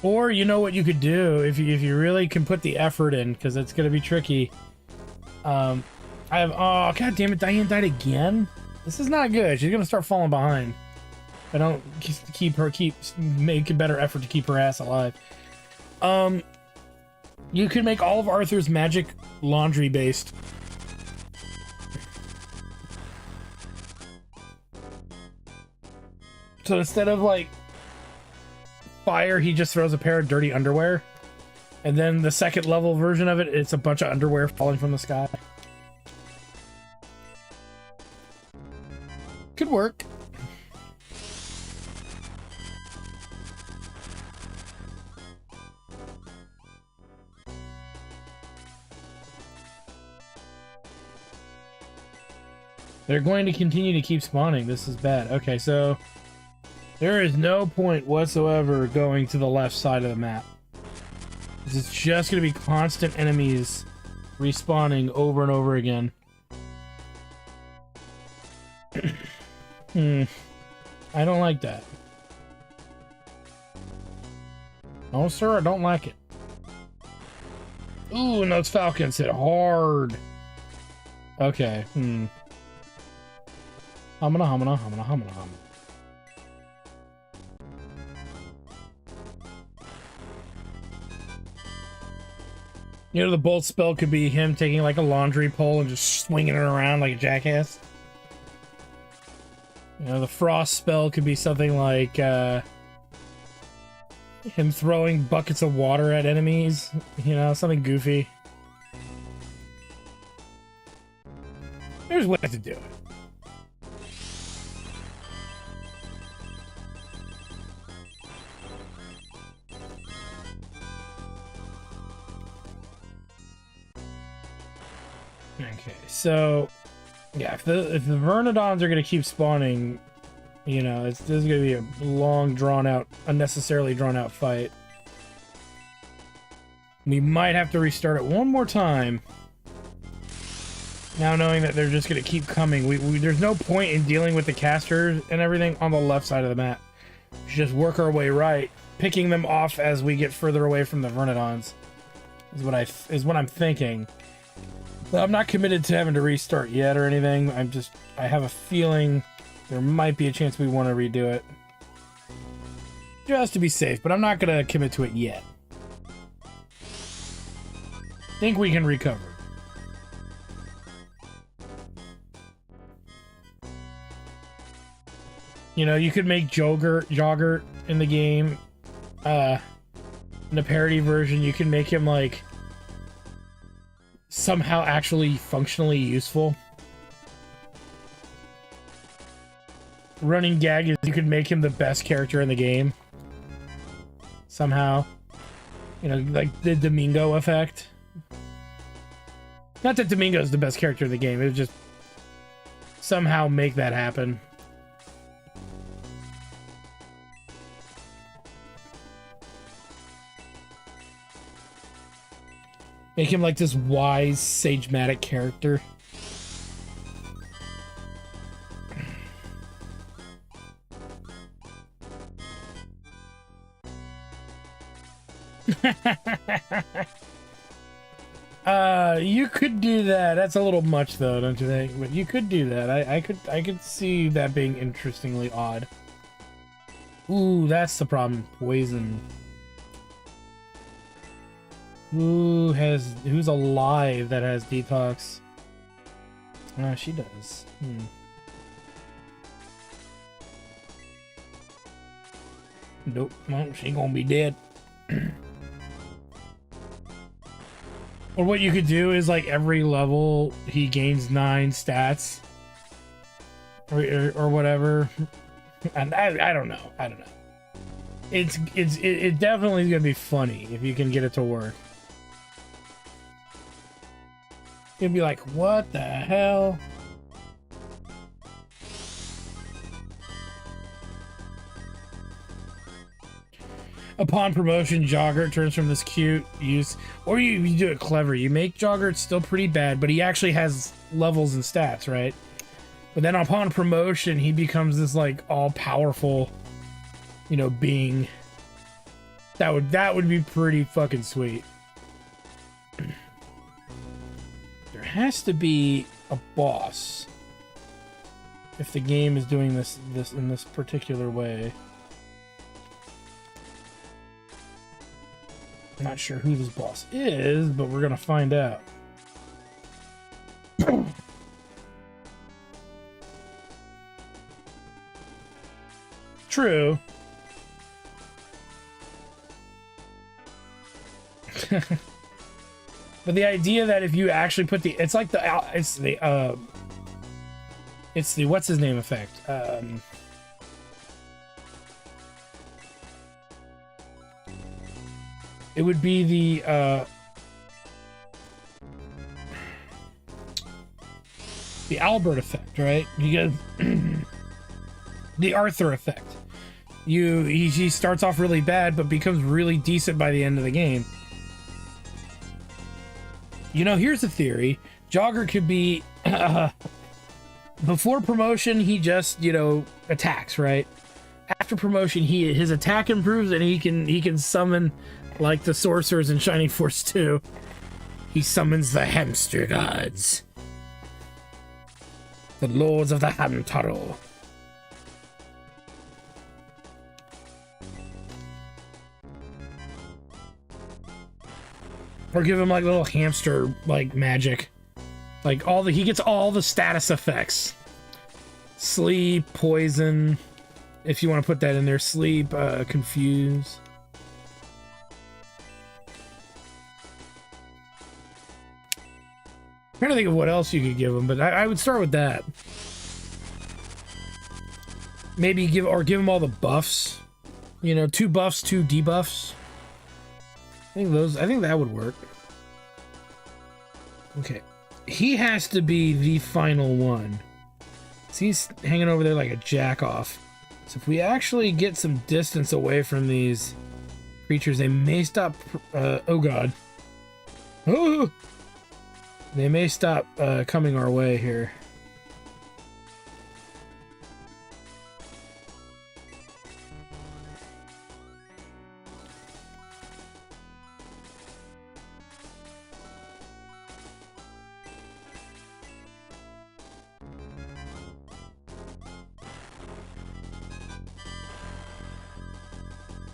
Or you know what you could do if you really can put the effort in, because it's gonna be tricky. I have, oh god damn it, Diane died again. This is not good. She's gonna start falling behind. I don't make a better effort to keep her ass alive. You could make all of Arthur's magic laundry based. So instead of like fire, he just throws a pair of dirty underwear. And then the second level version of it, it's a bunch of underwear falling from the sky. Could work. They're going to continue to keep spawning. This is bad. Okay, so there is no point whatsoever going to the left side of the map. It's just going to be constant enemies respawning over and over again. I don't like that. No, sir, I don't like it. Ooh, Nutz Falcons hit hard. Okay, Humana. You know, the bolt spell could be him taking like a laundry pole and just swinging it around like a jackass. You know, the frost spell could be something like him throwing buckets of water at enemies. You know, something goofy. There's ways to do it. Okay, so yeah, if the Vernodons are gonna keep spawning, you know, this is gonna be a long, drawn out, unnecessarily drawn out fight. We might have to restart it one more time. Now knowing that they're just gonna keep coming, there's no point in dealing with the casters and everything on the left side of the map. We should just work our way right, picking them off as we get further away from the Vernodons. Is what I'm thinking. But I'm not committed to having to restart yet or anything. I have a feeling there might be a chance we want to redo it. Just to be safe, but I'm not going to commit to it yet. Think we can recover. You know, you could make Jogger in the game. In the parody version, you can make him like somehow actually functionally useful. Running gag is you could make him the best character in the game. Somehow. You know, like the Domingo effect. Not that Domingo is the best character in the game, it would just somehow make that happen. Make him like this wise, sagematic character. You could do that. That's a little much though, don't you think? But you could do that. I could see that being interestingly odd. Ooh, that's the problem. Poison. Who's alive that has detox? She does. Nope. Well, she gonna be dead. Or what you could do is like every level he gains 9 stats, or whatever. And I don't know. I don't know. It definitely is gonna be funny if you can get it to work. You'd be like, what the hell? Upon promotion, Jogger turns from this cute use, or you do it clever. You make Jogger, it's still pretty bad, but he actually has levels and stats, right? But then upon promotion, he becomes this like all-powerful, you know, being. That would be pretty fucking sweet. There has to be a boss if the game is doing this in this particular way. I'm not sure who this boss is, but we're gonna find out. True. But the idea that if you actually put the, it's like the, it's the what's his name effect. It would be the Albert effect, right? You get the Arthur effect. He starts off really bad, but becomes really decent by the end of the game. You know, here's a theory. Jogger could be before promotion, he just, you know, attacks, right? After promotion, his attack improves and he can summon like the sorcerers in Shining Force 2. He summons the hamster gods. The lords of the Hamtaro. Or give him like little hamster like magic. Like he gets all the status effects. Sleep, poison, if you want to put that in there. Sleep, confuse. I'm trying to think of what else you could give him, but I would start with that. Maybe give him all the buffs. You know, 2 buffs, 2 debuffs. I think that would work. Okay. He has to be the final one. So he's hanging over there like a jack off. So if we actually get some distance away from these creatures, they may stop. Oh god. Oh! They may stop coming our way here.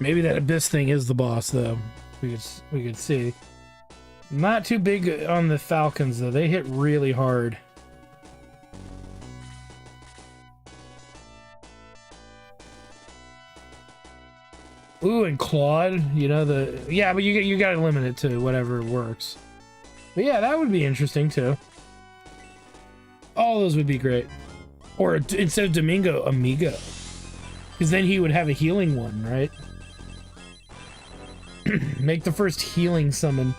Maybe that abyss thing is the boss, though. We could see. Not too big on the Falcons, though. They hit really hard. Ooh, and Claude, you know, yeah, but you gotta limit it to whatever works. But yeah, that would be interesting too. All those would be great. Or instead of Domingo, Amigo, because then he would have a healing one, right? Make the first healing summon.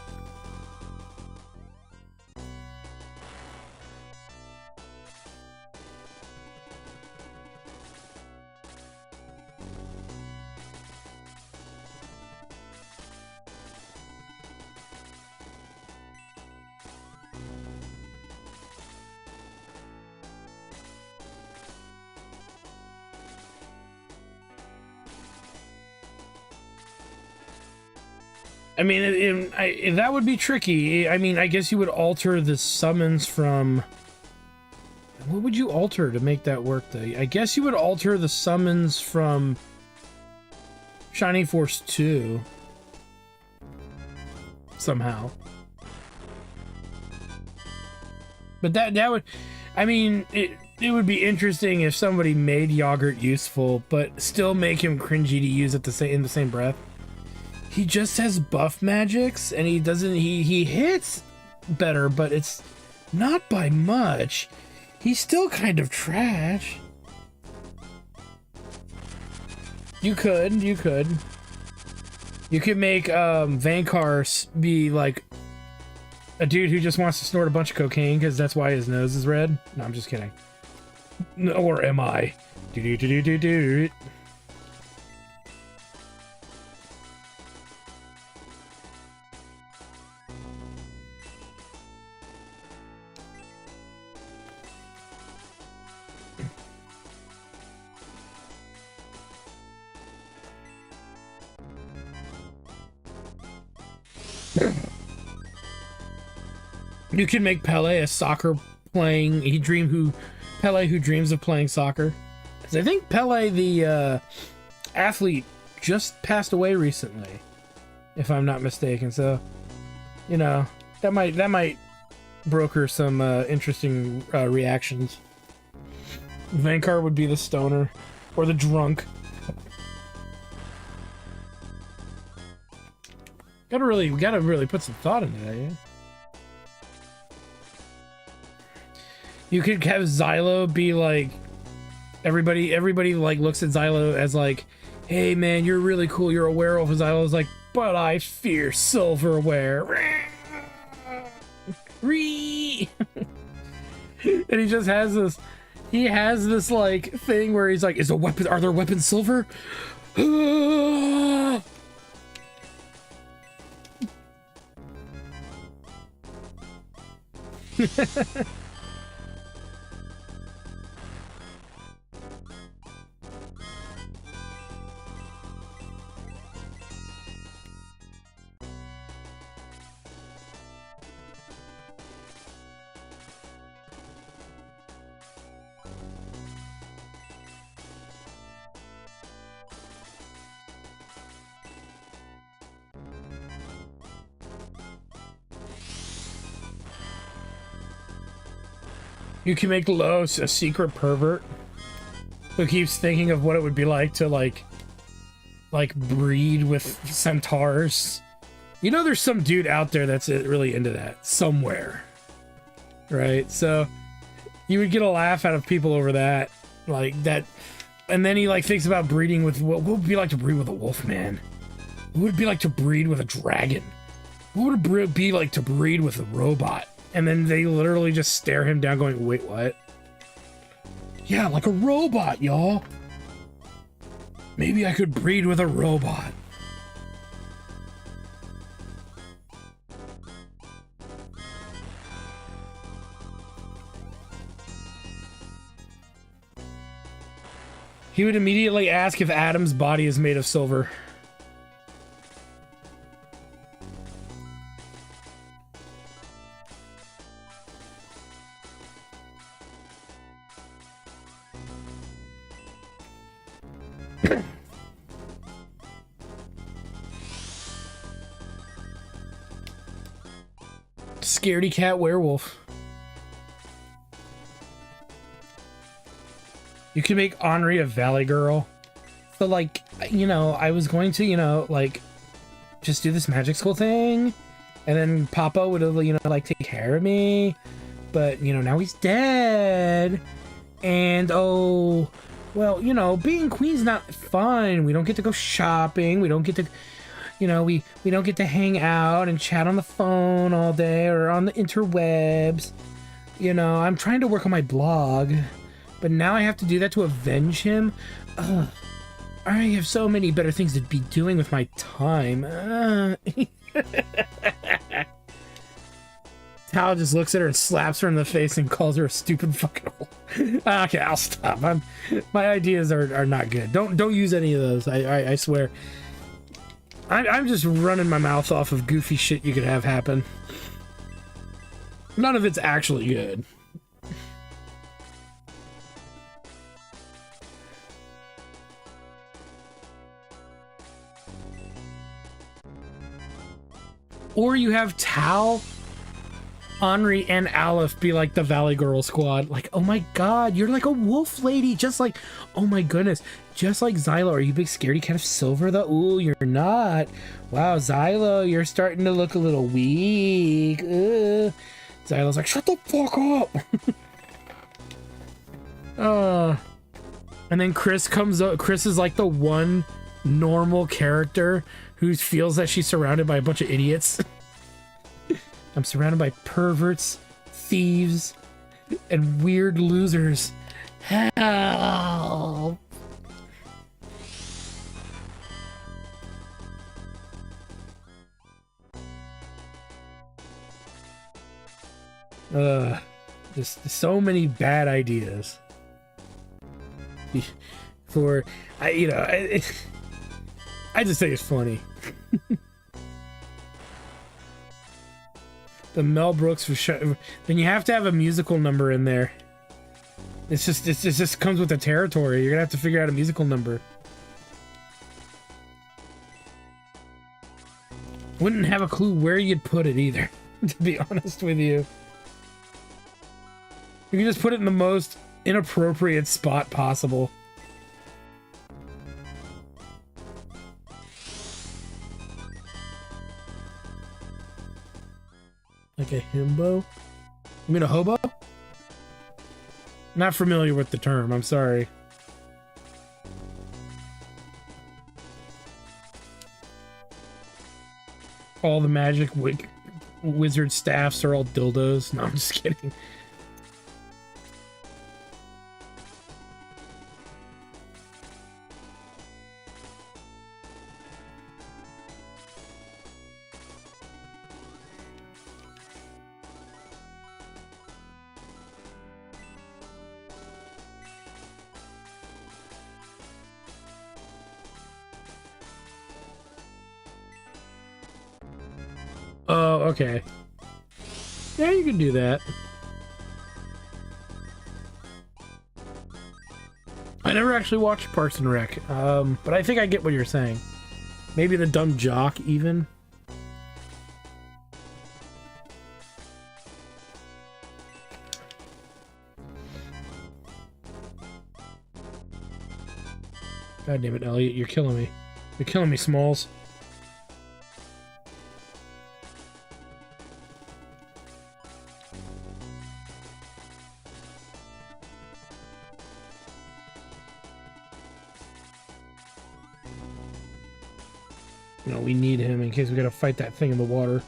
I mean, that would be tricky. I mean, I guess you would alter the summons from... What would you alter to make that work, though? I guess you would alter the summons from Shining Force 2. Somehow. But that would... I mean, it would be interesting if somebody made Yogurt useful, but still make him cringy to use at in the same breath. He just has buff magics, and he hits better, but it's not by much. He's still kind of trash. You could make Vankar be like a dude who just wants to snort a bunch of cocaine because that's why his nose is red. No, I'm just kidding. Or am I? Do. You can make Pele a soccer playing. Pele who dreams of playing soccer. Because I think Pele, the athlete, just passed away recently, if I'm not mistaken. So, you know, that might broker some interesting reactions. Vankar would be the stoner or the drunk. We gotta really put some thought into that, yeah. You could have Xylo be like, everybody like looks at Xylo as like, hey man, you're really cool, you're a werewolf. And Xylo's like, but I fear silverware. Ree. And he just has this like thing where he's like, are there weapons silver? You can make Los a secret pervert who keeps thinking of what it would be like to like breed with centaurs. You know, there's some dude out there that's really into that somewhere, right? So you would get a laugh out of people over that, like that. And then he like thinks about breeding with what would it be like to breed with a wolf man? What would it be like to breed with a dragon? What would it be like to breed with a robot? And then they literally just stare him down going, wait, what? Yeah, like a robot, y'all. Maybe I could breed with a robot. He would immediately ask if Adam's body is made of silver. Scaredy cat werewolf. You can make Henri a valley girl. So like, you know, I was going to, you know, like just do this magic school thing, and then Papa would have, you know, like take care of me, but you know, now he's dead, and oh well, you know, being queen's not fun. We don't get to go shopping, we don't get to, you know, we don't get to hang out and chat on the phone all day or on the interwebs. You know, I'm trying to work on my blog, but now I have to do that to avenge him. Ugh. I have so many better things to be doing with my time. Tal just looks at her and slaps her in the face and calls her a stupid fucking hole. Okay, I'll stop. My ideas are not good. Don't use any of those. I swear. I'm just running my mouth off of goofy shit you could have happen. None of it's actually good. Or you have Tal, Henri, and Aleph be like the Valley Girl squad. Like, oh my god, you're like a wolf lady. Just like, oh my goodness. Just like Xylo. Are you a big scaredy cat of silver though? Ooh, you're not. Wow, Xylo, you're starting to look a little weak. Xylo's like, shut the fuck up. And then Chris comes up. Chris is like the one normal character who feels that she's surrounded by a bunch of idiots. I'm surrounded by perverts, thieves, and weird losers. Help! Just so many bad ideas. For I just think it's funny. The Mel Brooks for then you have to have a musical number in there. It just comes with the territory. You're gonna have to figure out a musical number. Wouldn't have a clue where you'd put it either, to be honest with you. You can just put it in the most inappropriate spot possible. himbo? You mean a hobo? Not familiar with the term, I'm sorry. All the magic wizard staffs are all dildos. No, I'm just kidding. Oh, okay. Yeah, you can do that. I never actually watched Parks and Rec, but I think I get what you're saying. Maybe the dumb jock, even. God damn it, Elliot, you're killing me. You're killing me, Smalls. You know, we need him in case we gotta fight that thing in the water.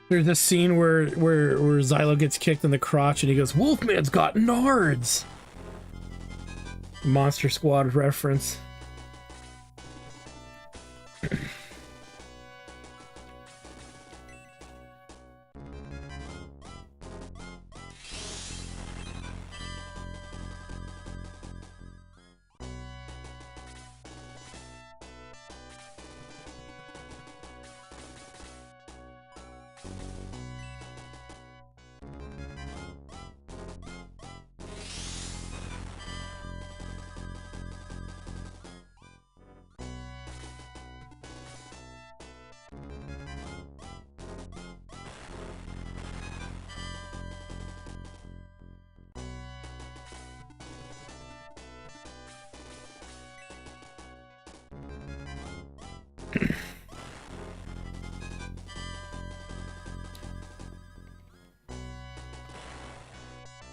There's this scene where Xylo gets kicked in the crotch and he goes, "Wolfman's got nards!" Monster Squad reference.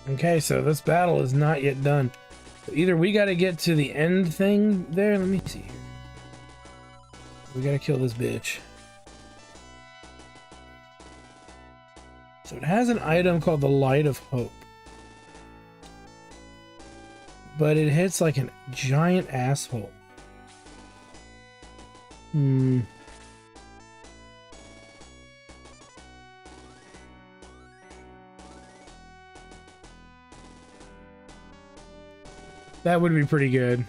Okay, so this battle is not yet done. Either we gotta get to the end thing there. Let me see here. We gotta kill this bitch. So it has an item called the Light of Hope. But it hits like a giant asshole. That would be pretty good.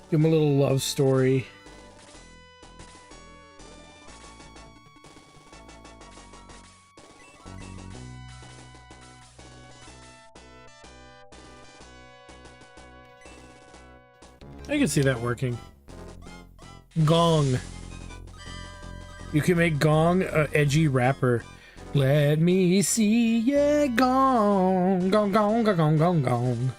Give him a little love story. I can see that working. Gong. You can make Gong a edgy rapper. Let me see ya gong, gong, gong, gong, gong, gong, gong.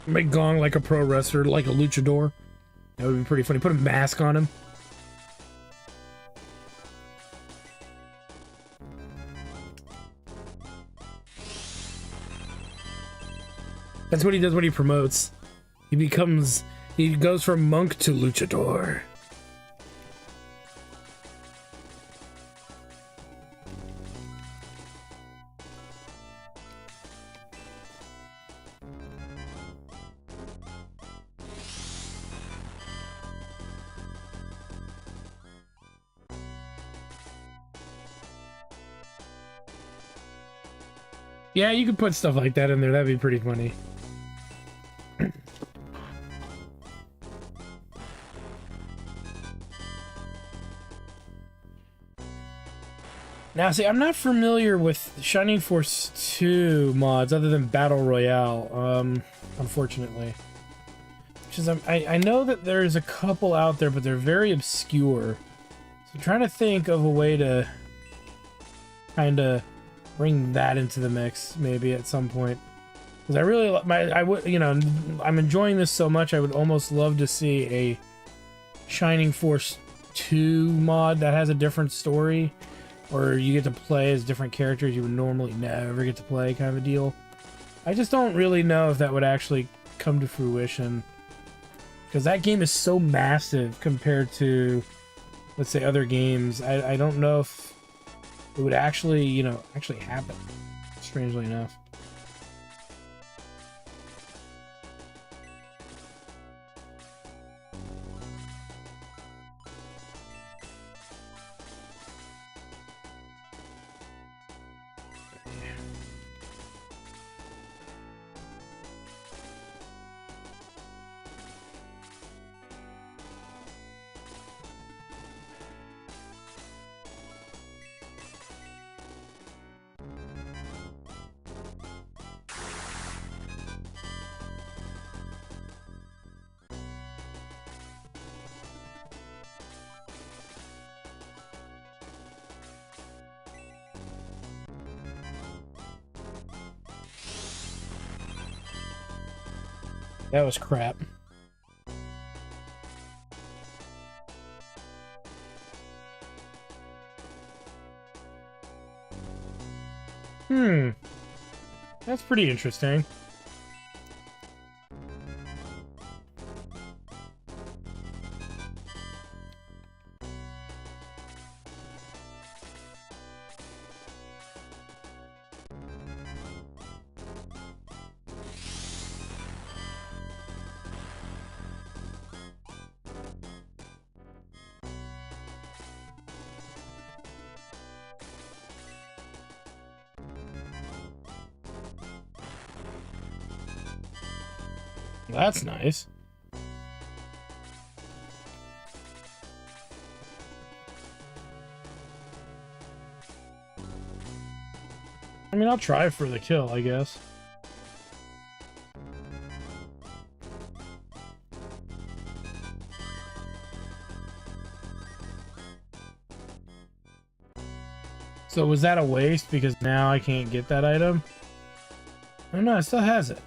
Make Gong like a pro wrestler, like a luchador. That would be pretty funny. Put a mask on him. That's what he does when he promotes. He goes from monk to luchador. Yeah, you could put stuff like that in there. That'd be pretty funny. Now, see, I'm not familiar with Shining Force 2 mods other than Battle Royale, unfortunately. Which is, I know that there's a couple out there, but they're very obscure. So I'm trying to think of a way to kind of bring that into the mix, maybe at some point. Because I really, I would, you know, I'm enjoying this so much, I would almost love to see a Shining Force 2 mod that has a different story. Or you get to play as different characters you would normally never get to play, kind of a deal. I just don't really know if that would actually come to fruition. Because that game is so massive compared to, let's say, other games. I don't know if it would actually, you know, actually happen, strangely enough. That was crap. That's pretty interesting. That's nice. I mean, I'll try for the kill, I guess. So was that a waste because now I can't get that item? Oh no, it still has it.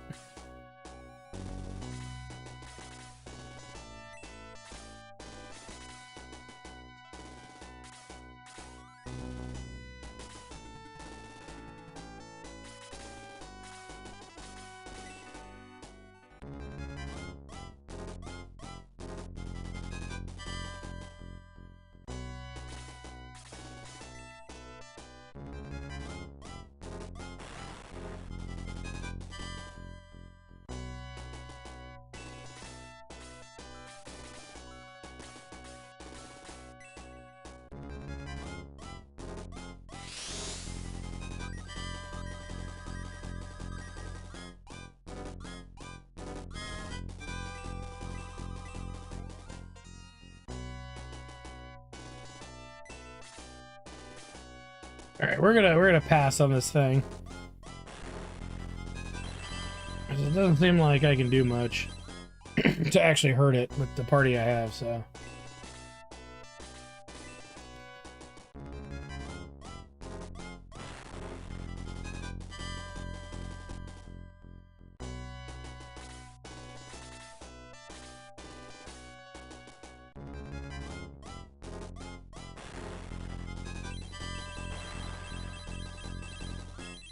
All right, we're gonna pass on this thing. It doesn't seem like I can do much to actually hurt it with the party I have, so.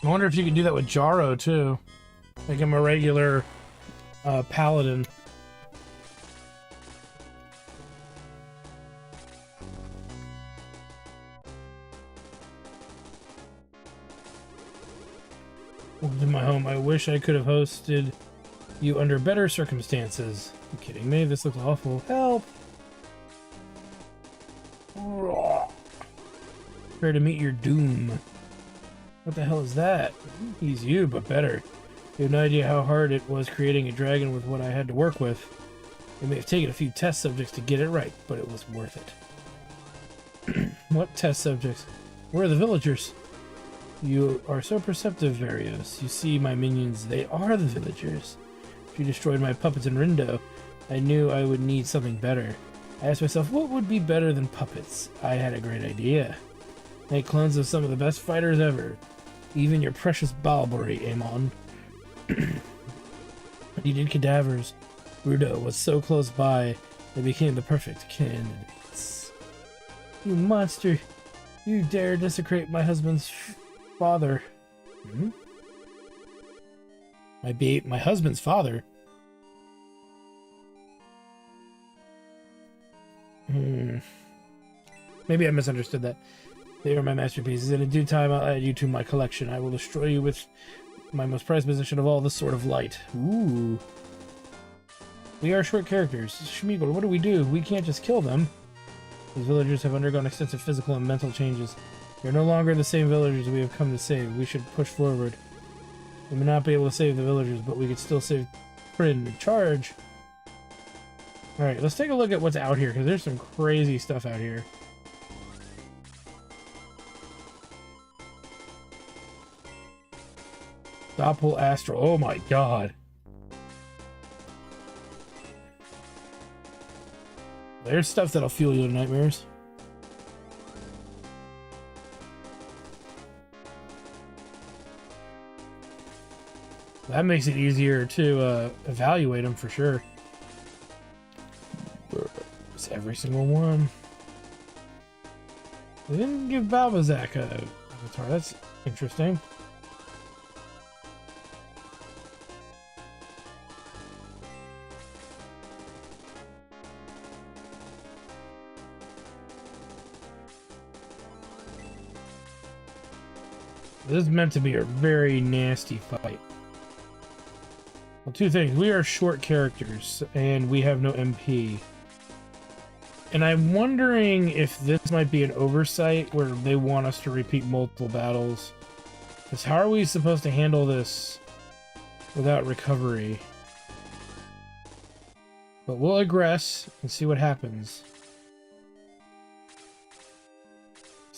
I wonder if you can do that with Jaro too. Make him a regular paladin. Welcome to my home. I wish I could have hosted you under better circumstances. Are you kidding me? This looks awful. Help! Prepare to meet your doom. What the hell is that? He's you, but better. You have no idea how hard it was creating a dragon with what I had to work with. It may have taken a few test subjects to get it right, but it was worth it. What test subjects? Where are the villagers? You are so perceptive, Varios. You see my minions, they are the villagers. If you destroyed my puppets in Rindo, I knew I would need something better. I asked myself, what would be better than puppets? I had a great idea. Make clones of some of the best fighters ever. Even your precious Balbury, Amon. You did cadavers. Rudo was so close by, they became the perfect candidates. You monster! You dare desecrate my husband's father. Hmm? My husband's father? Maybe I misunderstood that. They are my masterpieces, and in due time I'll add you to my collection. I will destroy you with my most prized possession of all, the Sword of Light. Ooh. We are short characters. Schmeagol, what do? We can't just kill them. These villagers have undergone extensive physical and mental changes. They're no longer the same villagers we have come to save. We should push forward. We may not be able to save the villagers, but we could still save Prin in charge. Alright, let's take a look at what's out here, because there's some crazy stuff out here. Doppel Astral. Oh my god. There's stuff that'll fuel your nightmares. That makes it easier to evaluate them for sure. It's every single one. They didn't give Balbazak a avatar. That's interesting. This is meant to be a very nasty fight. Well, two things. We are short characters, and we have no MP. And I'm wondering if this might be an oversight where they want us to repeat multiple battles. Because how are we supposed to handle this without recovery? But we'll aggress and see what happens.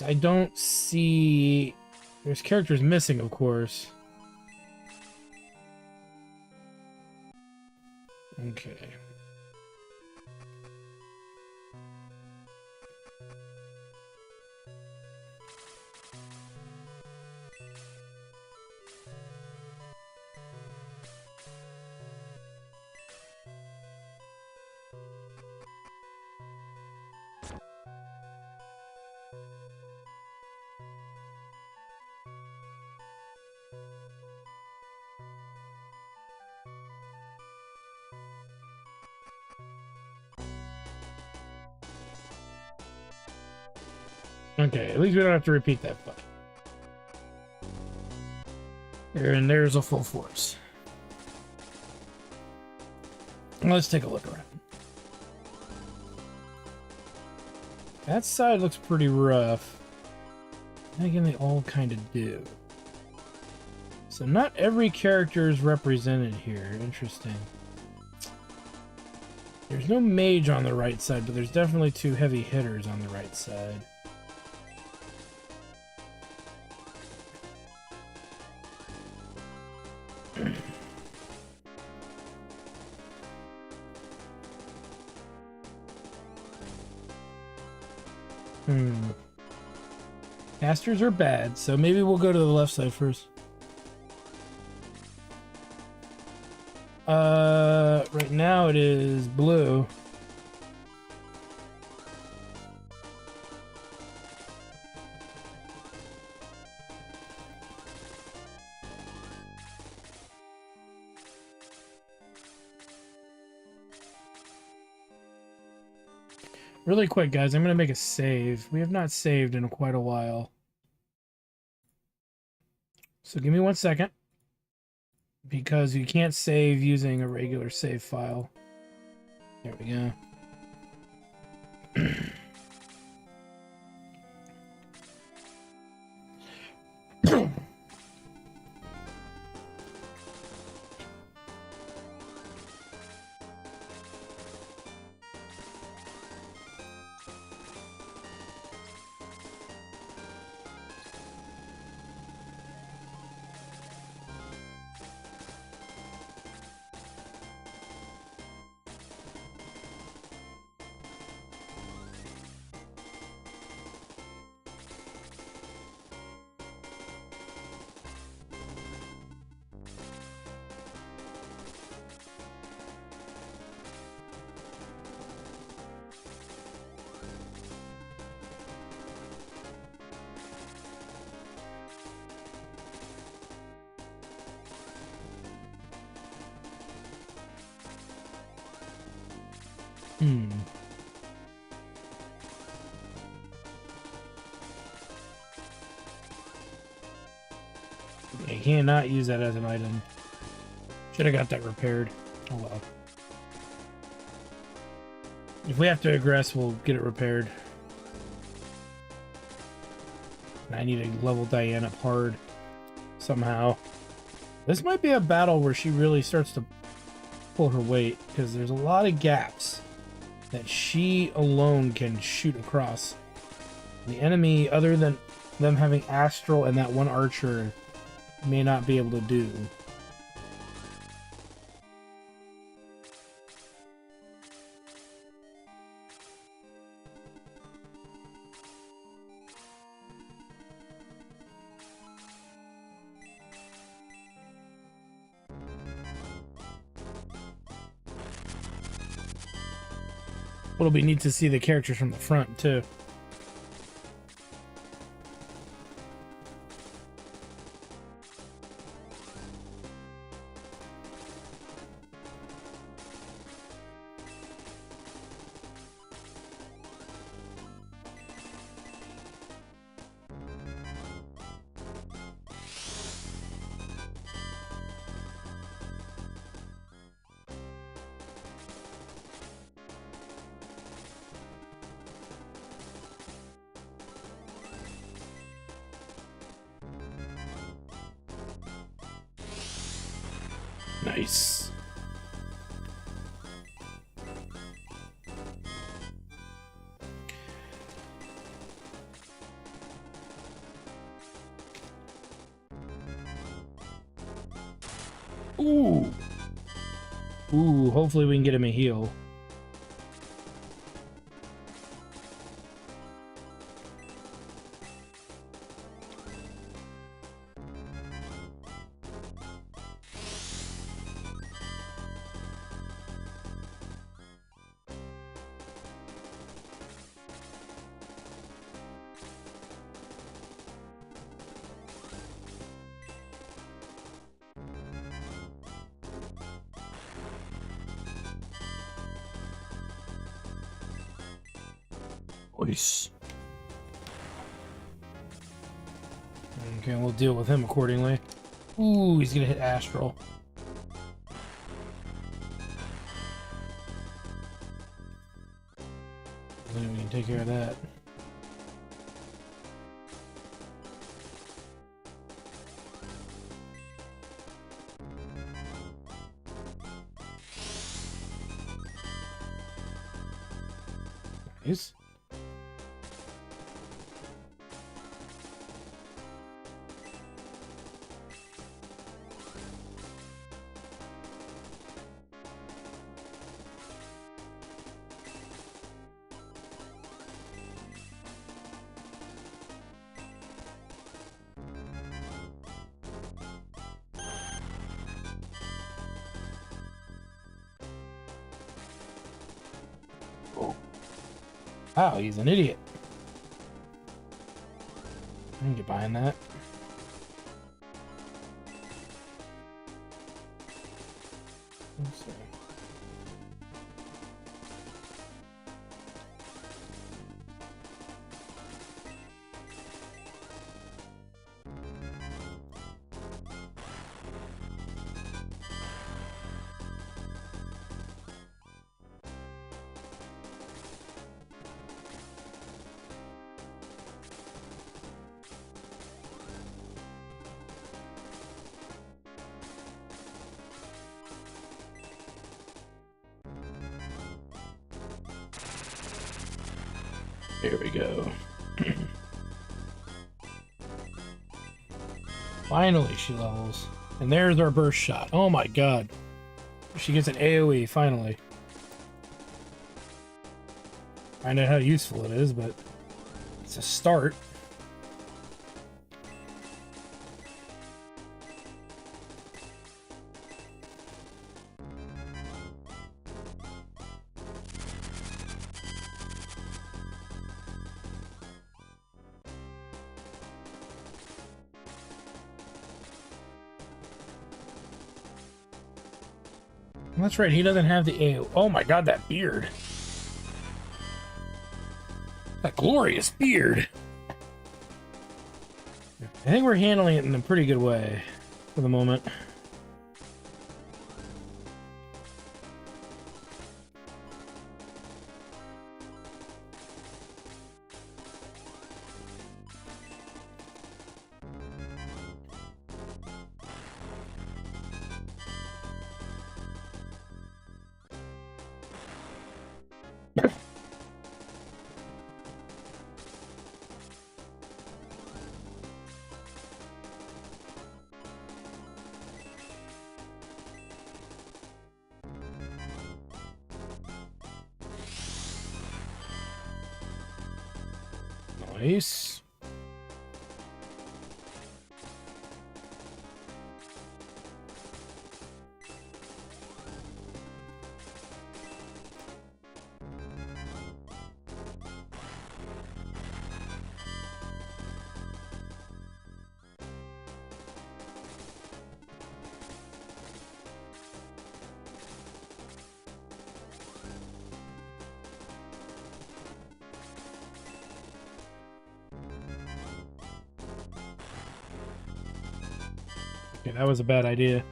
I don't see... There's characters missing, of course. Okay. Okay, at least we don't have to repeat that fight. And there's a full force. Let's take a look around. That side looks pretty rough. Then again, they all kind of do. So not every character is represented here. Interesting. There's no mage on the right side, but there's definitely two heavy hitters on the right side. Casters are bad, so maybe we'll go to the left side first. Right now it is blue. Really quick, guys, I'm going to make a save. We have not saved in quite a while. So give me 1 second. Because you can't save using a regular save file. There we go. Hmm. I cannot use that as an item. Should have got that repaired. Oh well. If we have to aggress, we'll get it repaired. I need to level Diane up hard somehow. This might be a battle where she really starts to pull her weight, because there's a lot of gaps that she alone can shoot across. The enemy, other than them having Astral and that one archer, may not be able to do. It'll be neat to see the characters from the front too. Nice. Ooh. Ooh, hopefully we can get him a heal. Nice. Okay, we'll deal with him accordingly. Ooh, he's gonna hit Astral. Then we can take care of that. Nice. Wow, he's an idiot. I can get behind that. Let's see. Here we go. Finally, she levels. And there's our burst shot. Oh my god. She gets an AoE, finally. Find out how useful it is, but it's a start. That's right, he doesn't have the AO. Oh my god, that beard. That glorious beard. I think we're handling it in a pretty good way for the moment. Nice. Okay, that was a bad idea.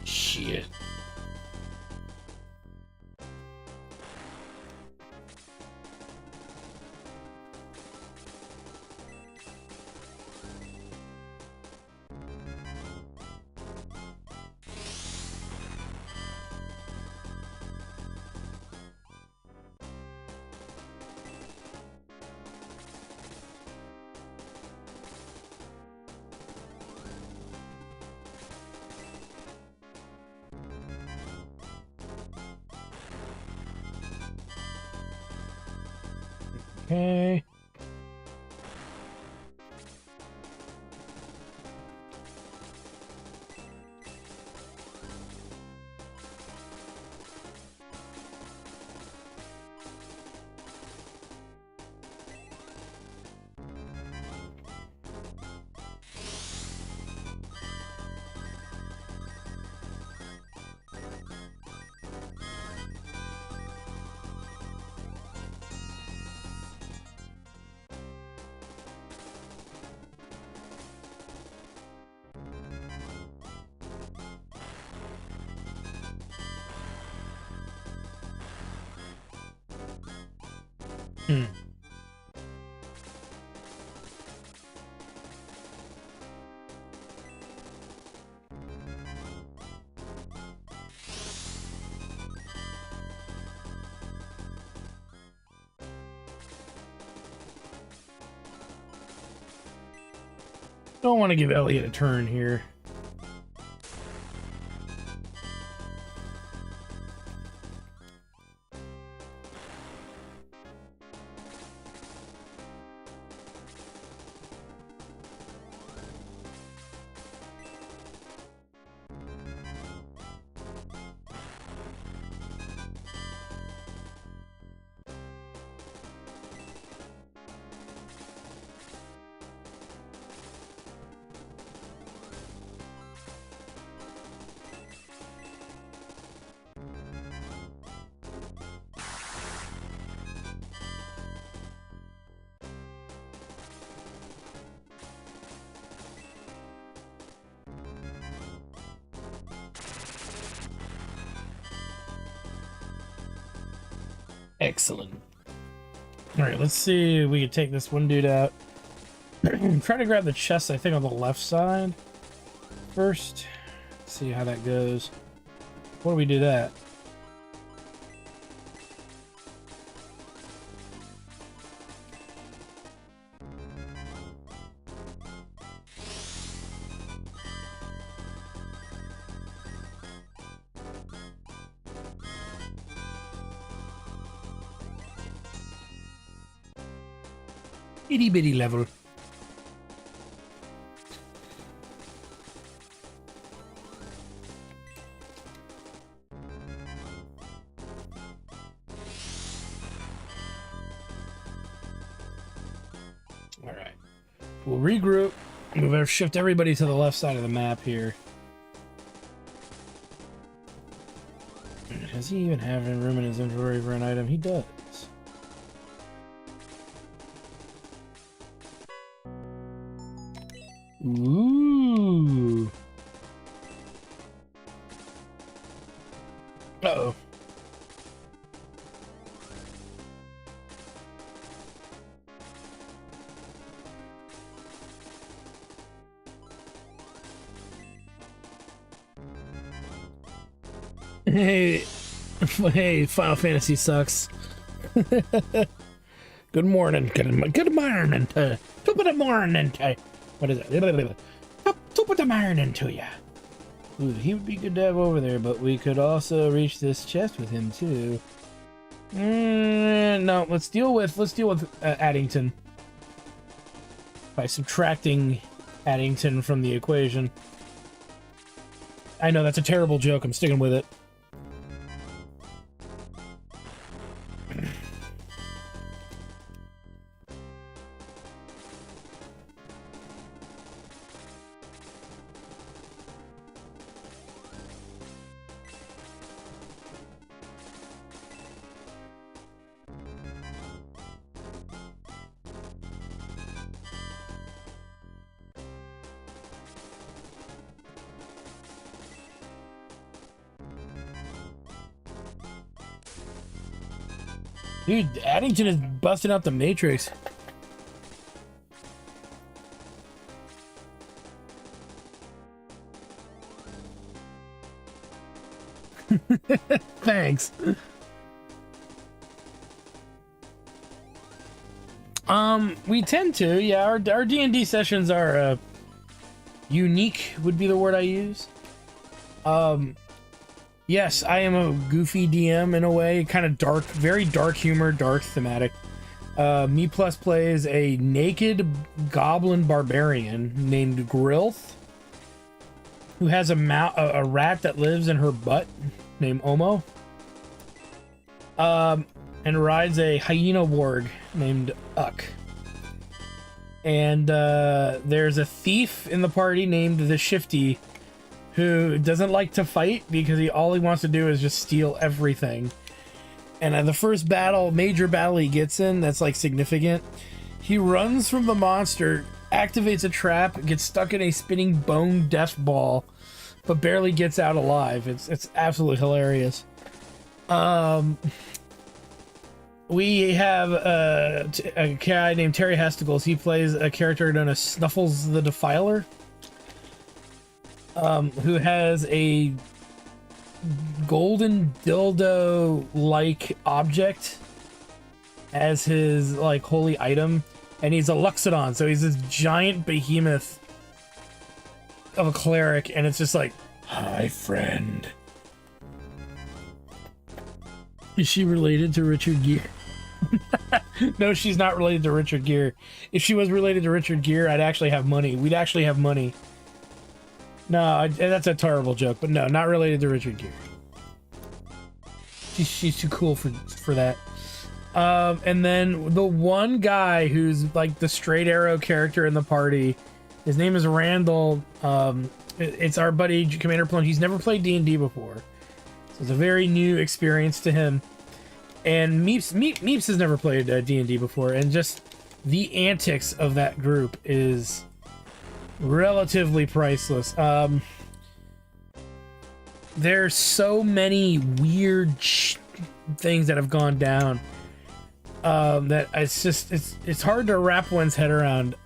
Shit. Okay. Don't want to give Elliot a turn here. Excellent. All right, let's see if we can take this one dude out. Try to grab the chest, I think, on the left side first. See how that goes. What do we do that? Itty bitty level. All right, we'll regroup. We better shift everybody to the left side of the map here. Does he even have any room in his inventory for an item? He does. Ooh. Uh-oh. Hey, hey, Final Fantasy sucks. Good morning, good morning, top of the morning to, what is it? Top of the morning to ya. Ooh, he would be good to have over there, but we could also reach this chest with him too. No, let's deal with Addington by subtracting Addington from the equation. I know that's a terrible joke. I'm sticking with it. Dude, Addington is busting out the Matrix. Thanks. We tend to, yeah. Our D&D sessions are unique. Would be the word I use. Yes, I am a goofy DM in a way, kind of dark, very dark humor, dark thematic. Me Plus plays a naked goblin barbarian named Grilth, who has a rat that lives in her butt named Omo, and rides a hyena warg named Uck. And there's a thief in the party named the Shifty, who doesn't like to fight because all he wants to do is just steal everything. And at the first battle, major battle he gets in, that's like significant, he runs from the monster, activates a trap, gets stuck in a spinning bone death ball, but barely gets out alive. It's absolutely hilarious. We have a guy named Terry Hesticles. He plays a character known as Snuffles the Defiler, who has a golden dildo-like object as his like holy item, and he's a Luxodon, so he's this giant behemoth of a cleric, and it's just like, hi friend. Is she related to Richard Gere? No, she's not related to Richard Gere. If she was related to Richard Gere, I'd actually have money. We'd actually have money. No, that's a terrible joke, but no, not related to Richard Gere. She's too cool for that. And then the one guy who's like the straight arrow character in the party, his name is Randall. It's our buddy Commander Plunge. He's never played D&D before, so it's a very new experience to him. And Meeps has never played D&D before, and just the antics of that group is relatively priceless. There's so many weird things that have gone down that it's hard to wrap one's head around.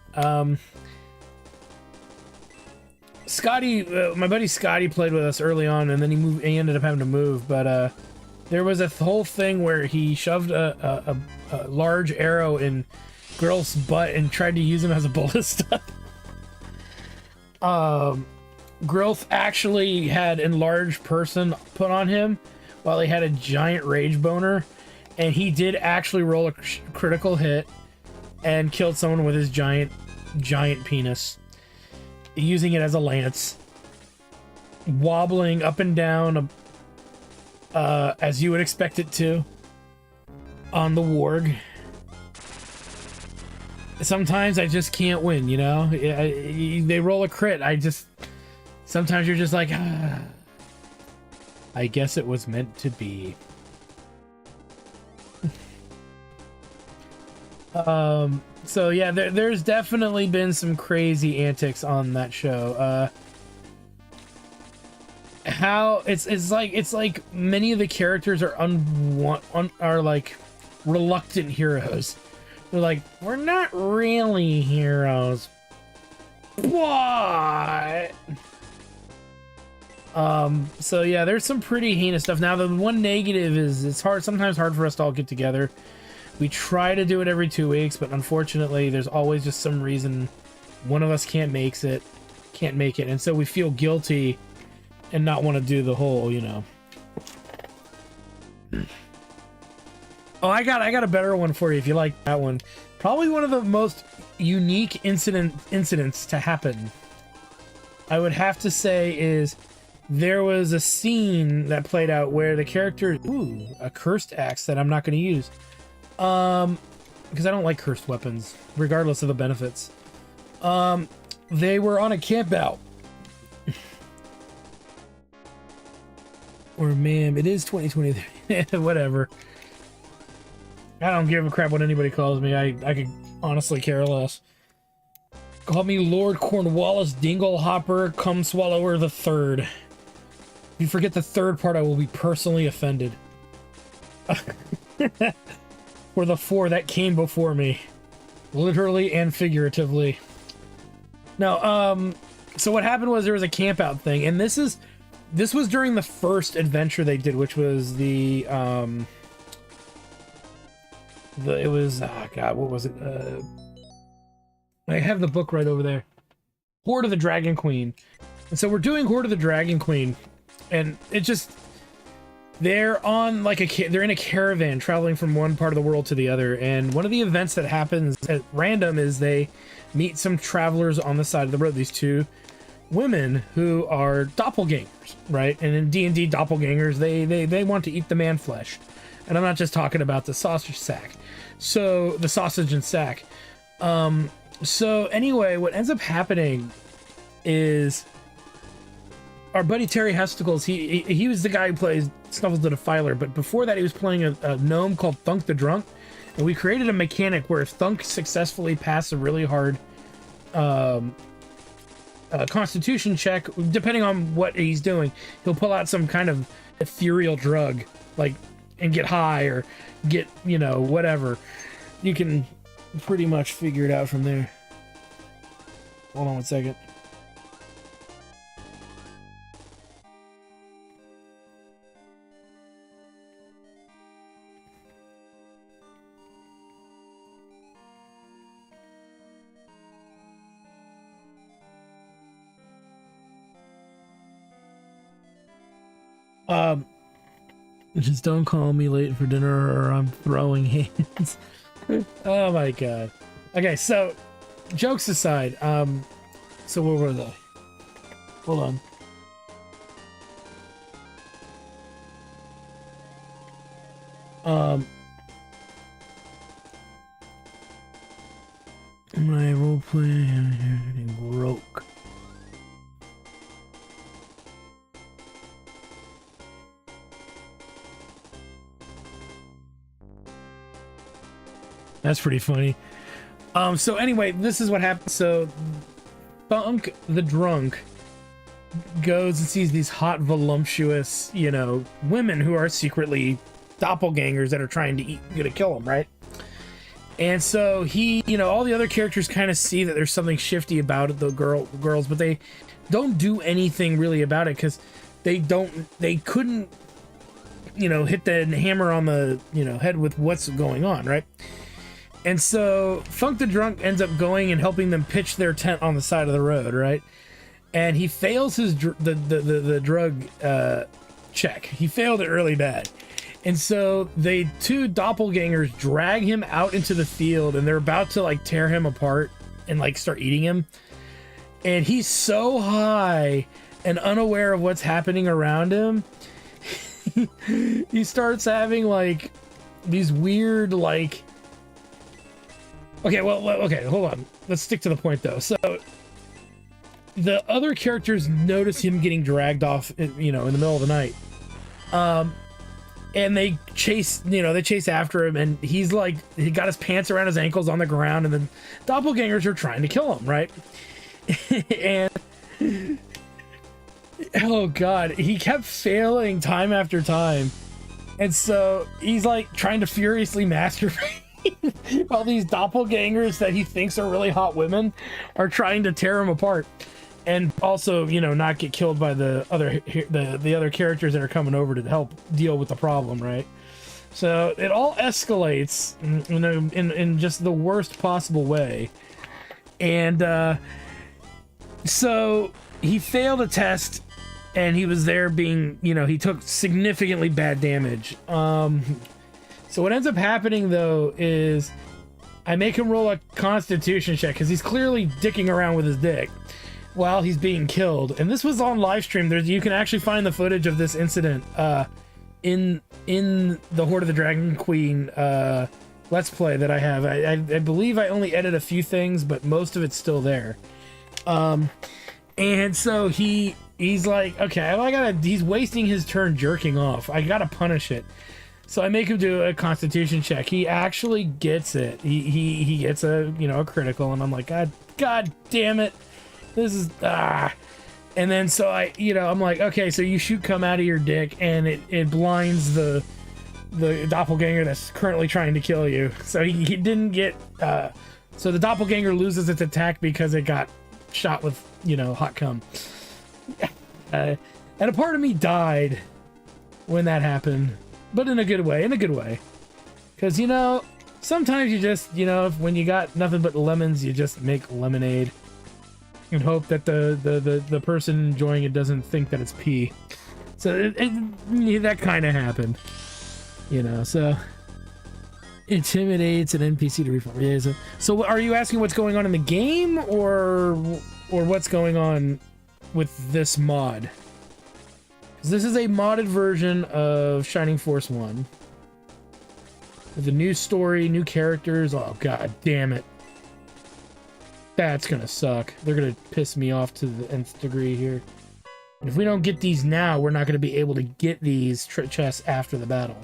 Scotty, my buddy Scotty played with us early on, and then he ended up having to move, but there was a whole thing where he shoved a large arrow in Grill's butt and tried to use him as a ballista. Growth actually had enlarged person put on him while he had a giant rage boner, and he did actually roll a critical hit and killed someone with his giant penis, using it as a lance, wobbling up and down as you would expect it to on the warg. Sometimes I just can't win, you know? They roll a crit. Sometimes you're just like, ah. I guess it was meant to be. So yeah, there's definitely been some crazy antics on that show. How it's like many of the characters are are like reluctant heroes. They're like, we're not really heroes. What? So yeah, there's some pretty heinous stuff. Now the one negative is it's sometimes hard for us to all get together. We try to do it every 2 weeks, but unfortunately there's always just some reason one of us can't make it, and so we feel guilty and not want to do the whole, you know. Oh, I got a better one for you if you like that one. Probably one of the most unique incidents to happen, I would have to say, is there was a scene that played out where the character, a cursed axe that I'm not going to use, because I don't like cursed weapons, regardless of the benefits. They were on a camp out. Or ma'am, it is 2023. Whatever. I don't give a crap what anybody calls me. I could honestly care less. Call me Lord Cornwallis Dinglehopper Cum Swallower the Third. If you forget the third part, I will be personally offended. For the 4 that came before me. Literally and figuratively. No, so what happened was there was a camp out thing, and this was during the first adventure they did, which was God, what was it? I have the book right over there. Horde of the Dragon Queen. And so we're doing Horde of the Dragon Queen, and it just, they're on like they're in a caravan traveling from one part of the world to the other, and one of the events that happens at random is they meet some travelers on the side of the road, these 2 women who are doppelgangers, right? And in D&D, doppelgangers, they want to eat the man flesh. And I'm not just talking about the sausage sack. So the sausage and sack. So anyway, what ends up happening is our buddy Terry Hesticles, he was the guy who plays Snuffles the Defiler, but before that he was playing a gnome called Thunk the Drunk, and we created a mechanic where if Thunk successfully passed a really hard constitution check, depending on what he's doing, he'll pull out some kind of ethereal drug, like, and get high or get, you know, whatever. You can pretty much figure it out from there. Hold on one second. Just don't call me late for dinner or I'm throwing hands. Oh my god. Okay, so jokes aside, so where were they? Hold on. My roleplay broke. That's pretty funny. So anyway, this is what happened. So Thunk the Drunk goes and sees these hot, voluptuous, you know, women who are secretly doppelgangers that are trying to kill him, right? And so he, you know, all the other characters kind of see that there's something shifty about it, the girls, but they don't do anything really about it because they couldn't, you know, hit the hammer on the, you know, head with what's going on, right? And so Thunk the Drunk ends up going and helping them pitch their tent on the side of the road, right? And he fails his the drug check. He failed it really bad. And so they 2 doppelgangers drag him out into the field, and they're about to like tear him apart and like start eating him. And he's so high and unaware of what's happening around him. He starts having like these weird like, okay, hold on. Let's stick to the point though. So the other characters notice him getting dragged off, you know, in the middle of the night. And they chase, they chase after him, and he's like, he got his pants around his ankles on the ground, and then doppelgangers are trying to kill him, right? And oh god, he kept failing time after time, and so he's like trying to furiously masturbate while these doppelgangers that he thinks are really hot women are trying to tear him apart, and also not get killed by the other characters that are coming over to help deal with the problem, right? So it all escalates in just the worst possible way, and so he failed a test, and he was there being, he took significantly bad damage. So what ends up happening though is I make him roll a constitution check because he's clearly dicking around with his dick while he's being killed. And this was on live stream. You can actually find the footage of this incident in the Horde of the Dragon Queen Let's Play that I have. I believe I only edited a few things, but most of it's still there. And so he's like, okay, he's wasting his turn jerking off. I gotta punish it. So I make him do a constitution check. He actually gets it. He gets a critical, and I'm like, God damn it. This is and then so I'm like, okay, so you shoot come out of your dick, and it blinds the doppelganger that's currently trying to kill you. So he didn't get so the doppelganger loses its attack because it got shot with hot cum. And a part of me died when that happened, but in a good way, because sometimes you just when you got nothing but lemons, you just make lemonade and hope that the person enjoying it doesn't think that it's pee. So that kind of happened, so intimidates an NPC to reform. Yeah, so are you asking what's going on in the game, or what's going on with this mod? Because this is a modded version of Shining Force 1 with a new story, new characters. Oh god damn it, that's gonna suck. They're gonna piss me off to the nth degree here. And if we don't get these now, we're not gonna be able to get these chests after the battle.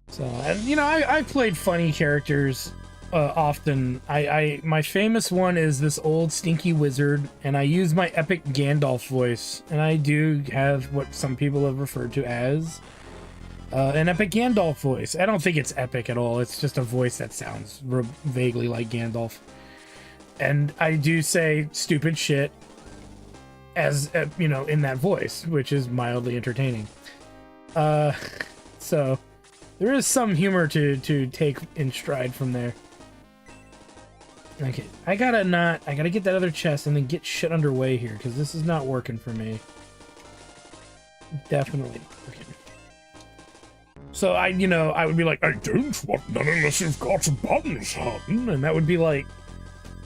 So, and I've played funny characters often. My famous one is this old stinky wizard, and I use my epic Gandalf voice, and I do have what some people have referred to as an epic Gandalf voice. I don't think it's epic at all. It's just a voice that sounds vaguely like Gandalf, and I do say stupid shit as in that voice, which is mildly entertaining. So there is some humor to take in stride from there. Okay, I gotta get that other chest and then get shit underway here, because this is not working for me. Definitely not working. So I would be like, I don't want none unless you've got buttons, hun. And that would be like,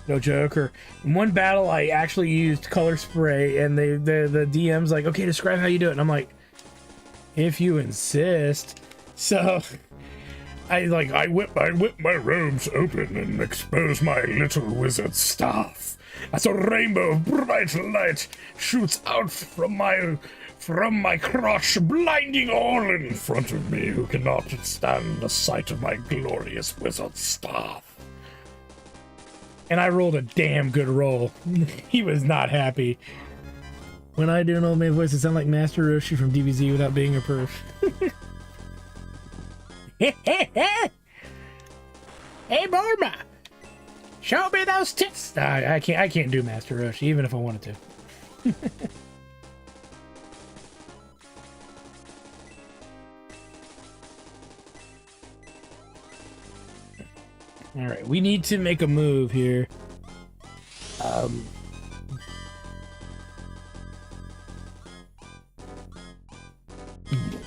no joke. Or in one battle, I actually used color spray, and the DM's like, okay, describe how you do it. And I'm like, if you insist. So I whip my robes open and expose my little wizard staff as a rainbow of bright light shoots out from my crotch, blinding all in front of me who cannot stand the sight of my glorious wizard staff. And I rolled a damn good roll. He was not happy. When I do an old man voice, it sounds like Master Roshi from DBZ without being a perf. Hey, Bulma! Show me those tits! I can't do Master Roshi, even if I wanted to. Alright, we need to make a move here.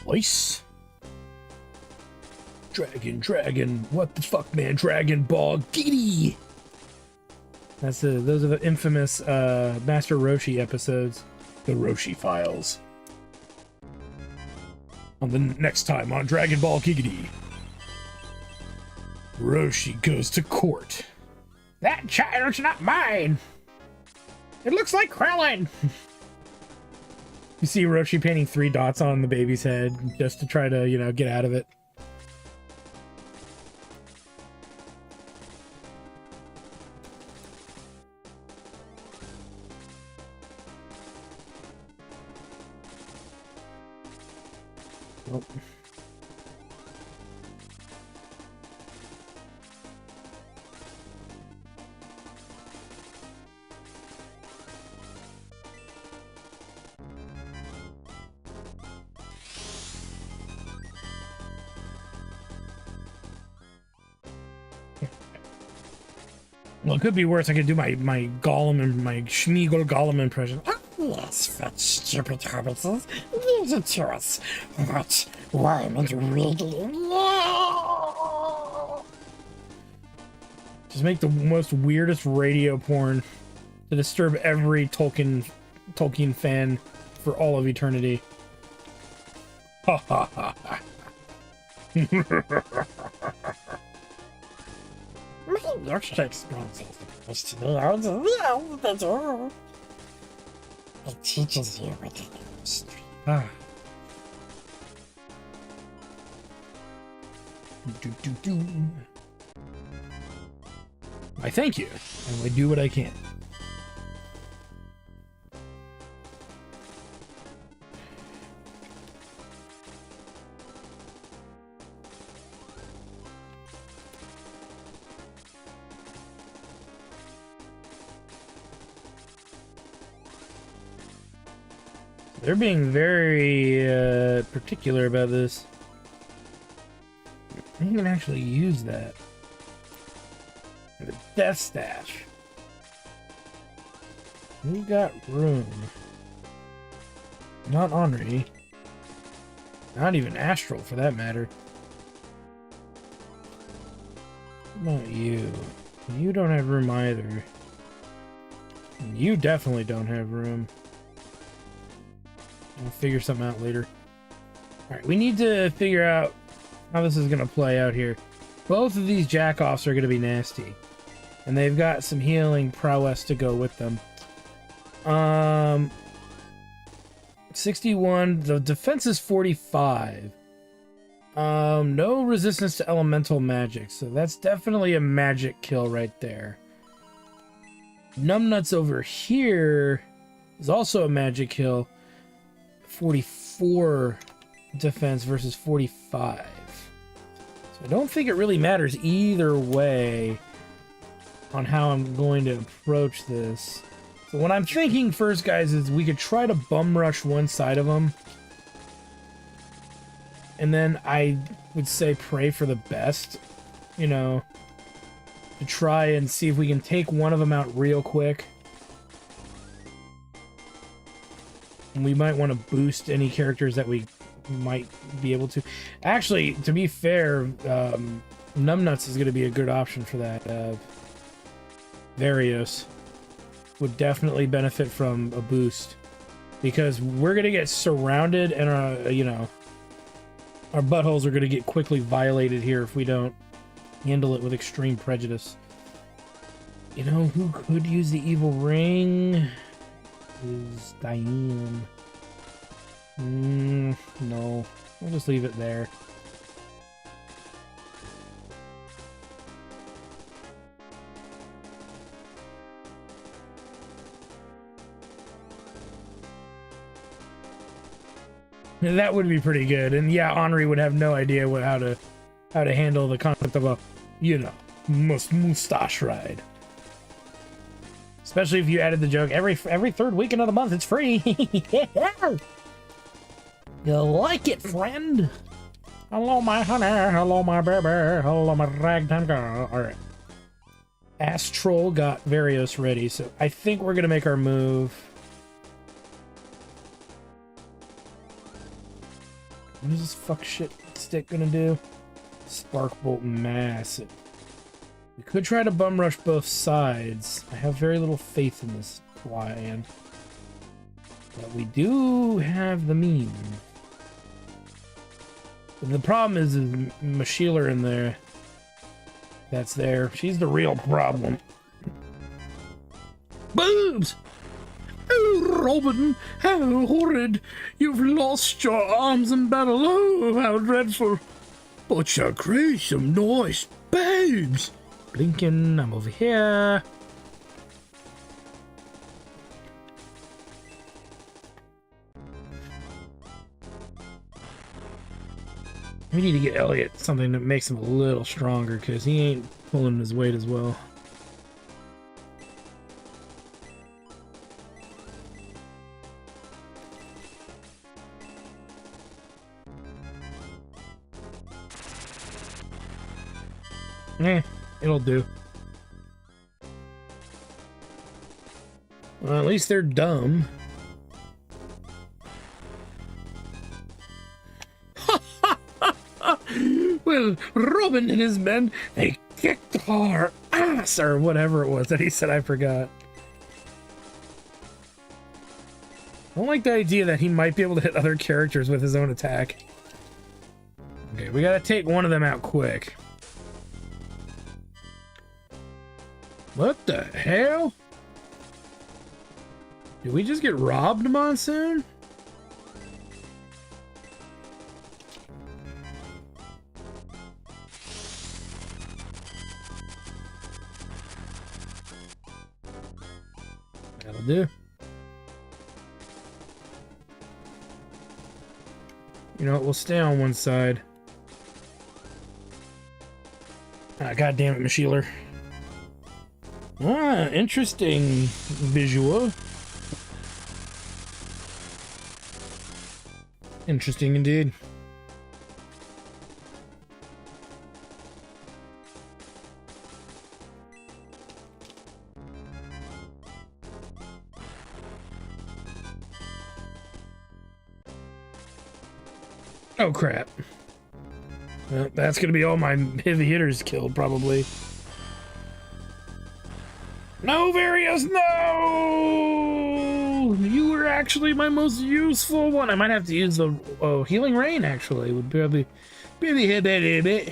Nice. Dragon, what the fuck, man? Dragon Ball Giddy! Those are the infamous Master Roshi episodes. The Roshi Files. On the next time on Dragon Ball Giggity, Roshi goes to court. That child's not mine. It looks like Krillin. You see Roshi painting 3 dots on the baby's head just to try to, you know, get out of it. Oh. Well, it could be worse. I could do my Gollum and my Schmeagol Gollum impression. Yes, for stupid hobbitses, leave it to us. But worm and wriggling. Just make the most weirdest radio porn to disturb every Tolkien fan for all of eternity. Ha ha ha ha. My milkshake's going to the odds of the old the door. It teaches you what to do. Ah. Do, do, do. I thank you, and I do what I can. They're being very particular about this. I can actually use that. The Death Stash. We got room. Not Henri. Not even Astral, for that matter. What about you? You don't have room either. And you definitely don't have room. We'll figure something out later. Alright, we need to figure out how this is going to play out here. Both of these jackoffs are going to be nasty. And they've got some healing prowess to go with them. 61. The defense is 45. No resistance to elemental magic. So that's definitely a magic kill right there. Numbnuts over here is also a magic kill. 44 defense versus 45. So I don't think it really matters either way on how I'm going to approach this. So what I'm thinking first, guys, is we could try to bum rush one side of them. And then I would say pray for the best, you know, to try and see if we can take one of them out real quick. And we might want to boost any characters that we might be able to. Actually, to be fair, Numbnuts is going to be a good option for that. Varios would definitely benefit from a boost. Because we're going to get surrounded and, you know, our buttholes are going to get quickly violated here if we don't handle it with extreme prejudice. You know, who could use the evil ring? Is Diane. No. We'll just leave it there. That would be pretty good. And yeah, Henri would have no idea how to handle the concept of a, you know, mustache ride. Especially if you added the joke, every third weekend of the month, it's free. Yeah. You like it, friend? Hello, my honey. Hello, my baby. Hello, my ragtime girl. All right. Astral got Varios ready, so I think we're going to make our move. What is this fuck shit stick going to do? Spark Bolt Massive. We could try to bum rush both sides. I have very little faith in this plan. But we do have the meme. The problem is Mashieler in there. That's there. She's the real problem. Boobs! Oh, Robin, how horrid! You've lost your arms in battle. Oh, how dreadful! But you create some nice boobs. Blinking, I'm over here. We need to get Elliot something that makes him a little stronger, because he ain't pulling his weight as well. It'll do. Well, at least they're dumb. Well, Robin and his men, they kicked our ass, or whatever it was that he said, I forgot. I don't like the idea that he might be able to hit other characters with his own attack. Okay, we gotta take one of them out quick. What the hell? Did we just get robbed, Monsoon? That'll do. You know what? We'll stay on one side. Ah, God damn it, Mashieler. Ah, interesting visual. Interesting indeed. Oh crap. Well, that's gonna be all my heavy hitters killed, probably. No, Various, no! You were actually my most useful one. I might have to use the Healing Rain, actually. Would probably hit that a bit.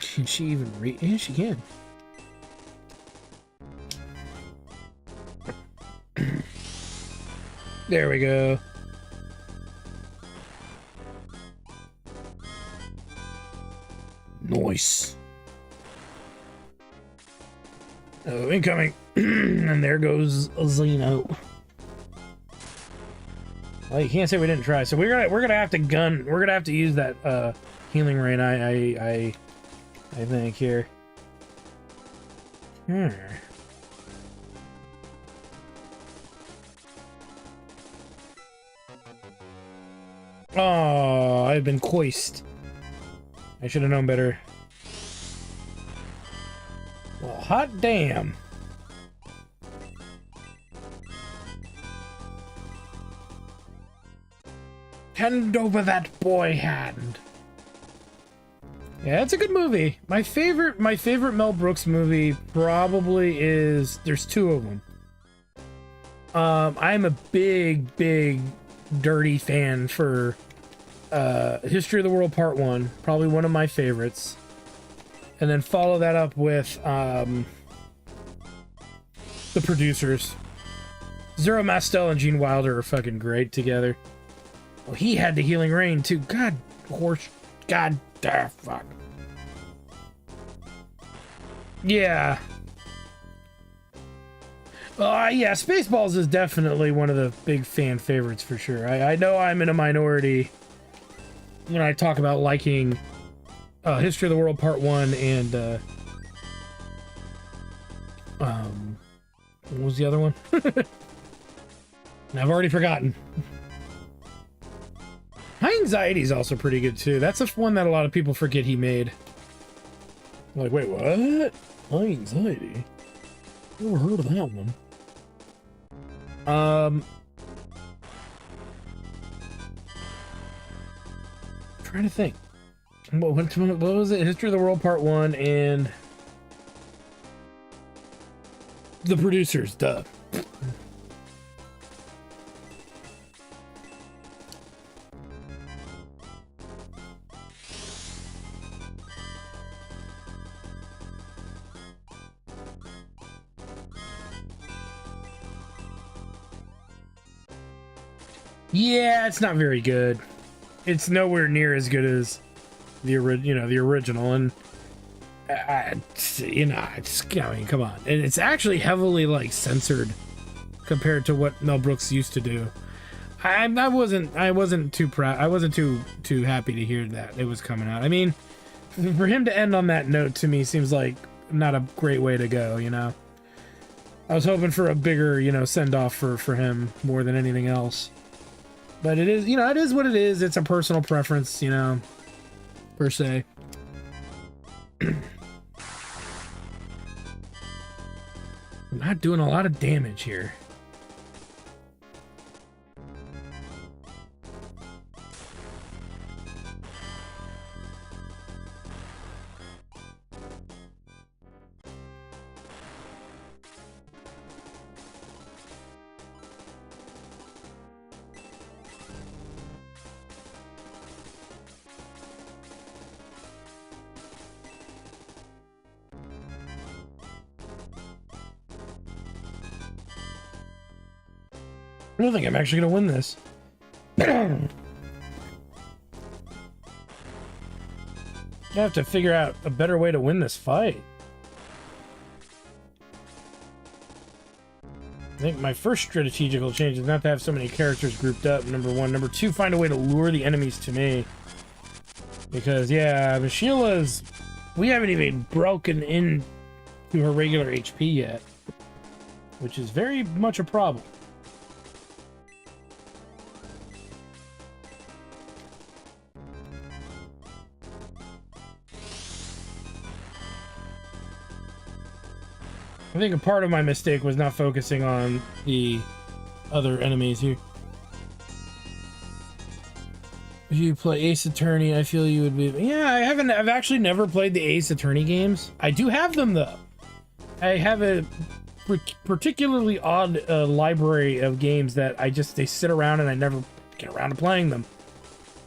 Can she even read? Yeah, she can. There we go. Nice. Oh, incoming. And there goes Zeno. Well, you can't say we didn't try. So we're gonna have to use that Healing Rain. I think here. Oh, I've been coist. I should have known better. Well, hot damn. Hand over that boy hand. Yeah, it's a good movie. My favorite Mel Brooks movie probably is, there's two of them. I'm a big dirty fan for History of the World Part 1, probably one of my favorites. And then follow that up with The Producers. Zero Mastel and Gene Wilder are fucking great together. Well, he had the Healing Rain too. God damn, fuck. Yeah. Yeah, Spaceballs is definitely one of the big fan favorites for sure. I know I'm in a minority when I talk about liking History of the World Part 1 and what was the other one? I've already forgotten. High Anxiety is also pretty good too. That's one that a lot of people forget he made. Like, wait, what? High Anxiety? Never heard of that one. Trying to think. What was it? History of the World Part 1 and the producers, duh. Yeah, it's not very good. It's nowhere near as good as the original, and I mean, come on. And it's actually heavily like censored compared to what Mel Brooks used to do. I wasn't too proud. I wasn't too happy to hear that it was coming out. I mean, for him to end on that note to me seems like not a great way to go. I was hoping for a bigger send off for him more than anything else. But it is, it is what it is. It's a personal preference, per se. I'm not doing a lot of damage here. I don't think I'm actually gonna win this. I have to figure out a better way to win this fight. I think my first strategical change is not to have so many characters grouped up, number one. Number two, find a way to lure the enemies to me. Because, yeah, Sheila's... We haven't even broken into her regular HP yet. Which is very much a problem. I think a part of my mistake was not focusing on the other enemies here. If you play Ace Attorney, I feel you would be... Yeah, I've actually never played the Ace Attorney games. I do have them, though. I have a particularly odd library of games that they sit around and I never get around to playing them.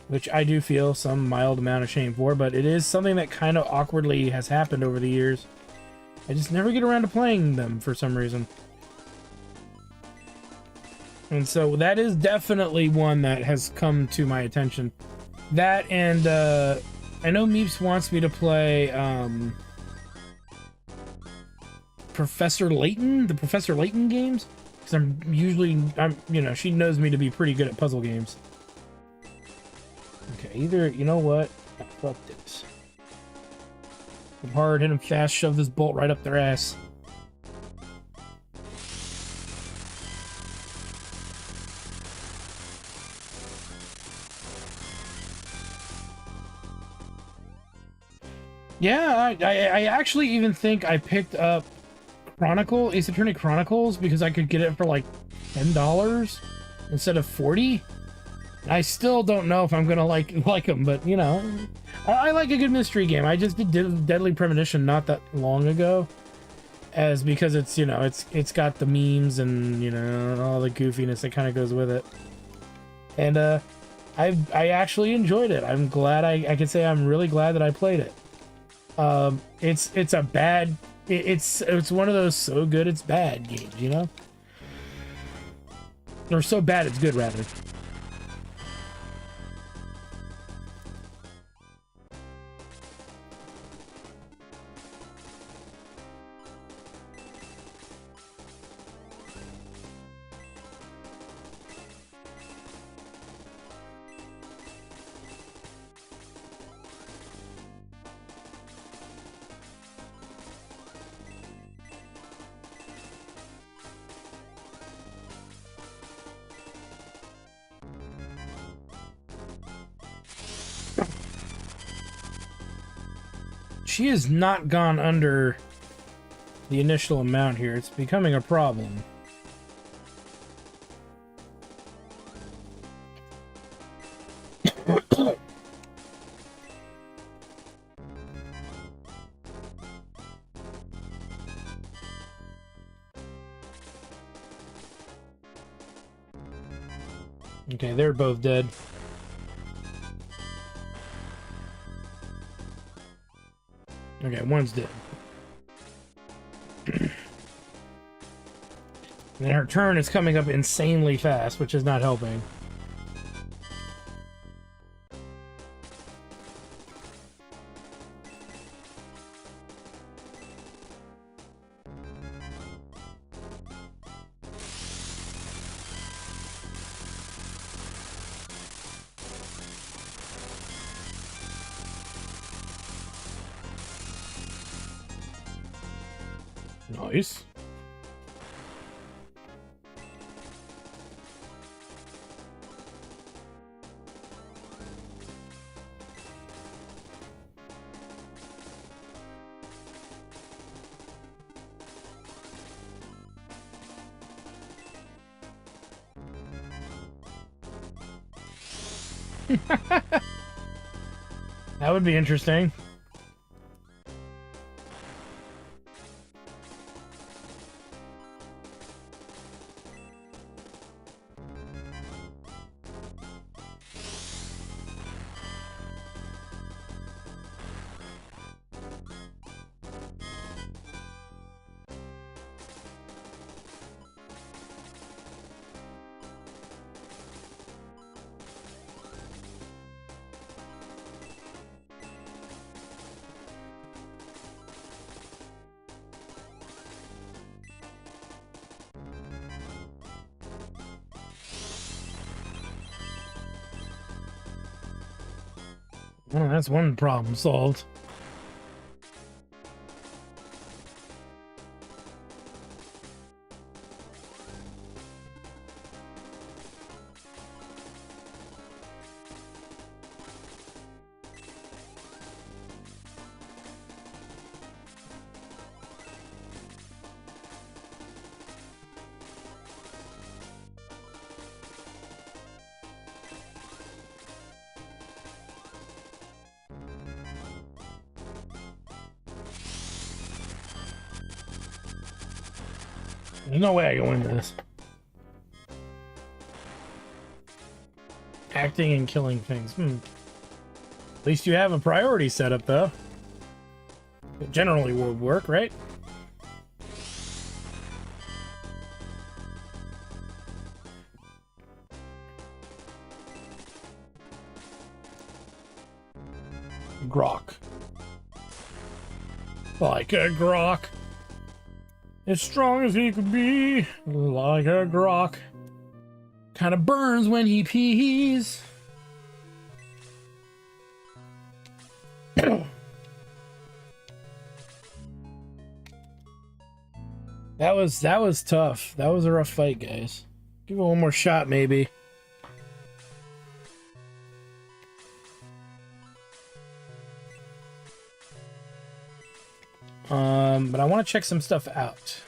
Which I do feel some mild amount of shame for, but it is something that kind of awkwardly has happened over the years. I just never get around to playing them for some reason. And so that is definitely one that has come to my attention. That and I know Meeps wants me to play Professor Layton, the Professor Layton games. Because she knows me to be pretty good at puzzle games. Okay, either, you know what? Fuck this. Hard, hit him fast, shove this bolt right up their ass. Yeah, I actually even think I picked up Ace Attorney Chronicles because I could get it for like $10 instead of $40. I still don't know if I'm gonna like them, but I like a good mystery game. I just did Deadly Premonition not that long ago, because it's it's got the memes and all the goofiness that kind of goes with it, and I actually enjoyed it. I'm glad I can say I'm really glad that I played it. It's one of those so good it's bad games, or so bad it's good rather. She has not gone under the initial amount here. It's becoming a problem. Okay, they're both dead. Okay, one's dead. And her turn is coming up insanely fast, which is not helping. Nice. That would be interesting. Well, that's one problem solved. There's no way I can win this. Acting and killing things. At least you have a priority set up, though. It generally would work, right? Grok. Like a grok. As strong as he could be, like a grok. Kinda burns when he pees. That was tough. That was a rough fight, guys. Give it one more shot, maybe. But I want to check some stuff out.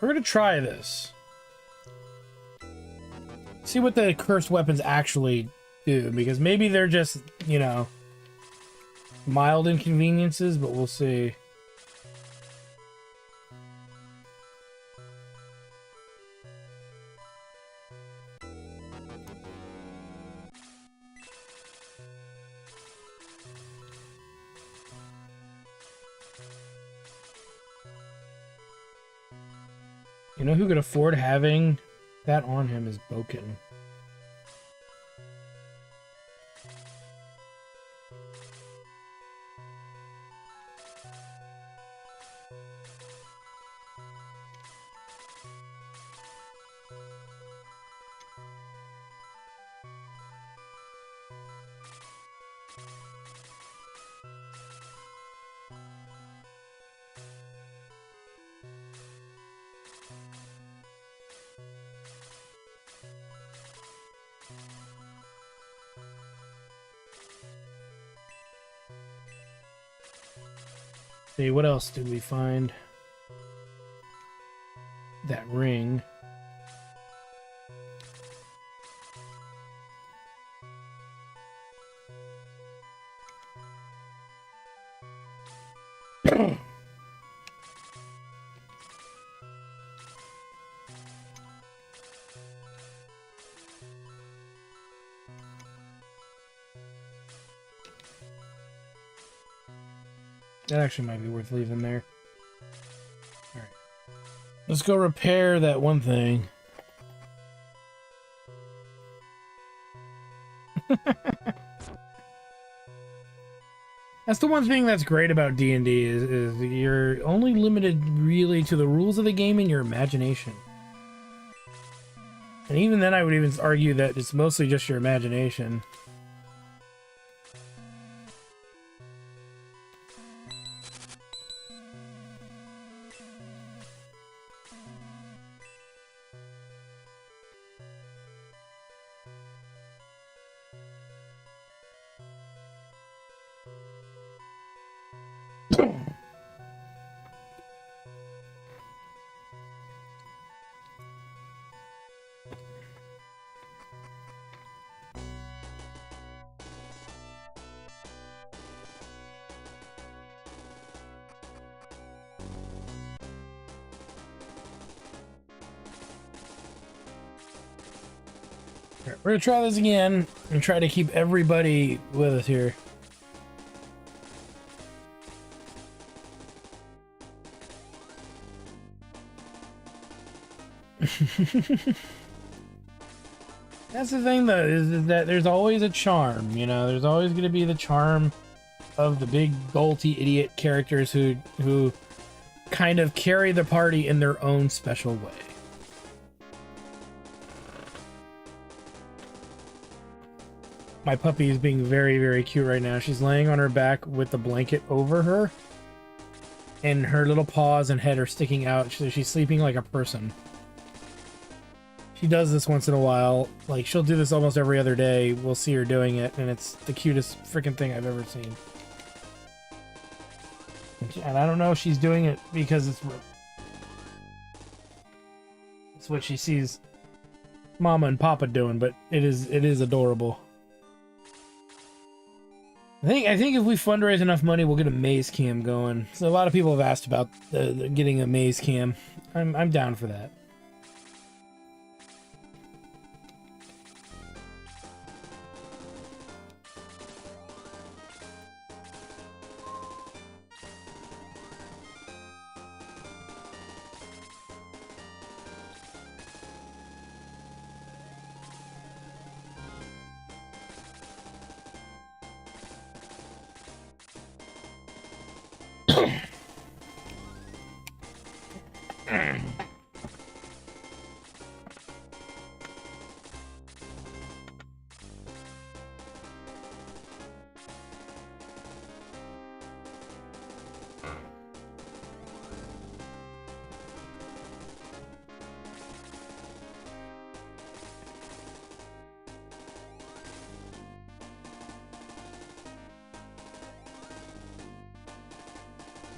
We're gonna try this. See what the cursed weapons actually do, because maybe they're just, you know, mild inconveniences, but we'll see. You know who could afford having that on him is Boken. See, what else did we find? That ring. That actually might be worth leaving there. Alright. Let's go repair that one thing. That's the one thing that's great about D&D is you're only limited really to the rules of the game and your imagination. And even then I would even argue that it's mostly just your imagination. We're gonna try this again and try to keep everybody with us here. That's the thing, though, is that there's always a charm, you know? There's always going to be the charm of the big, bolty, idiot characters who kind of carry the party in their own special way. My puppy is being very, very cute right now. She's laying on her back with the blanket over her, and her little paws and head are sticking out, so she's sleeping like a person. She does this once in a while. Like, she'll do this almost every other day. We'll see her doing it, and it's the cutest freaking thing I've ever seen. And I don't know if she's doing it because it's what she sees Mama and Papa doing, but it is adorable. I think if we fundraise enough money, we'll get a maze cam going. So a lot of people have asked about getting a maze cam. I'm down for that.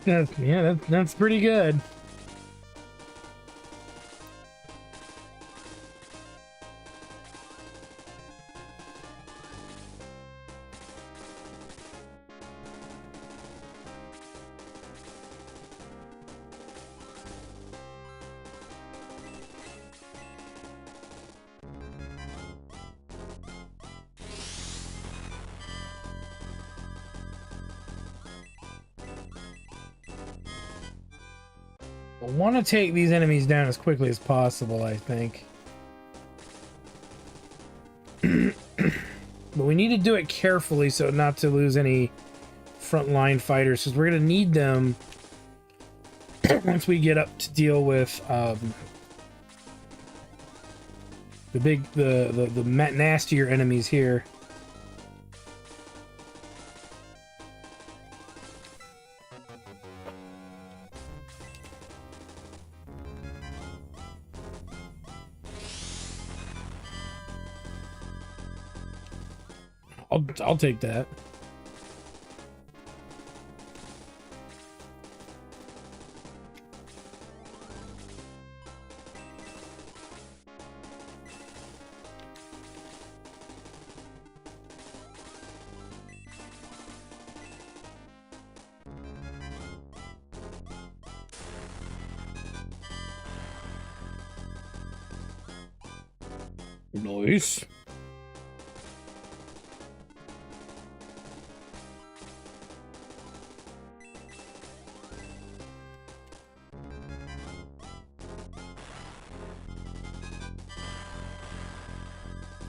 That's pretty good. I want to take these enemies down as quickly as possible, I think. But we need to do it carefully so not to lose any frontline fighters, because we're going to need them once we get up to deal with the nastier enemies here. I'll take that. Nice.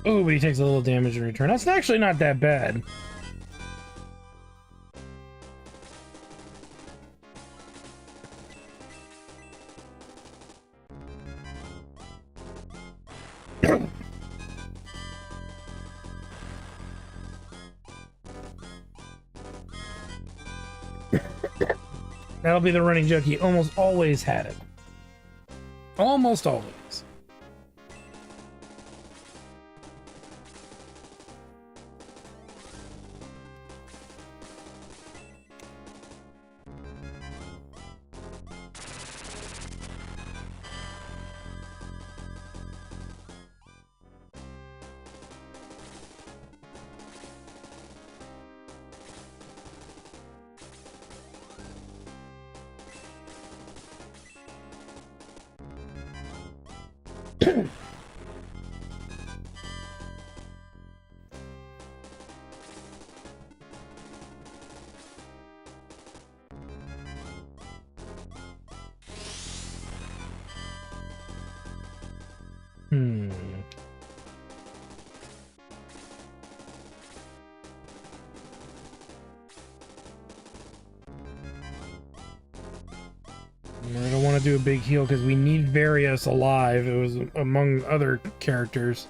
Oh, but he takes a little damage in return. That's actually not that bad. That'll be the running joke. He almost always had it. Almost always. I don't want to do a big heal because we need Various alive. It was among other characters.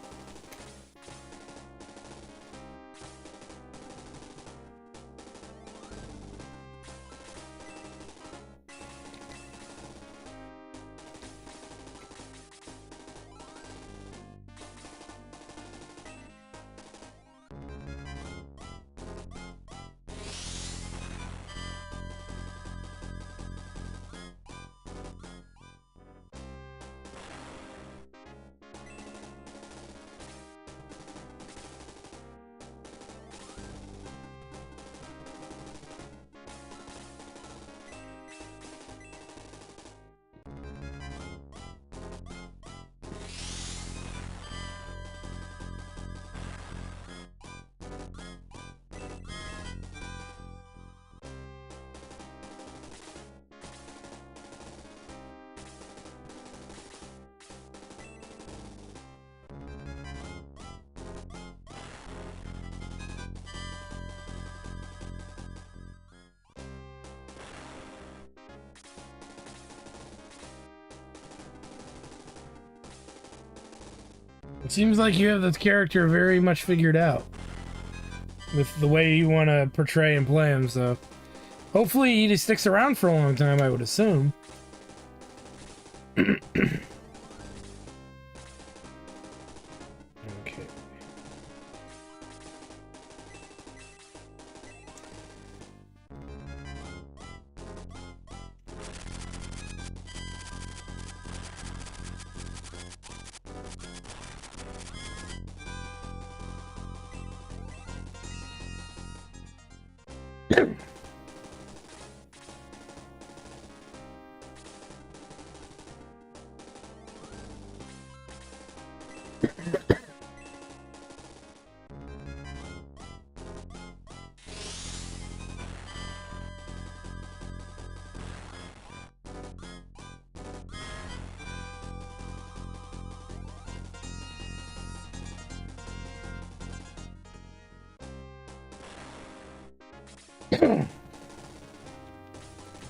It seems like you have this character very much figured out with the way you want to portray and play him, so hopefully he just sticks around for a long time, I would assume. Okay.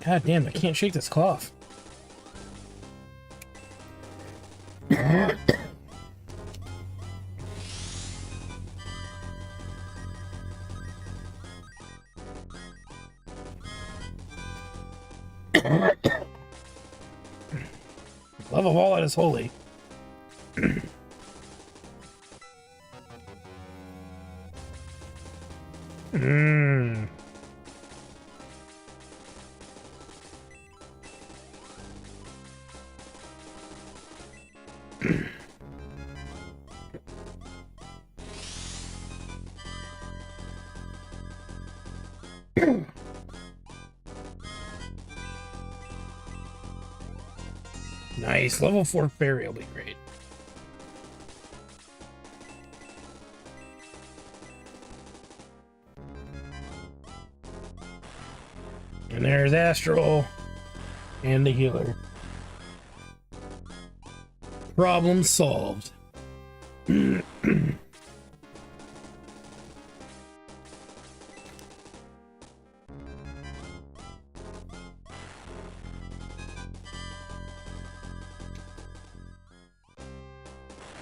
God damn, I can't shake this cough. Love of all that is holy. Nice. Level 4 fairy will be great. And there's Astral and the healer. Problem solved.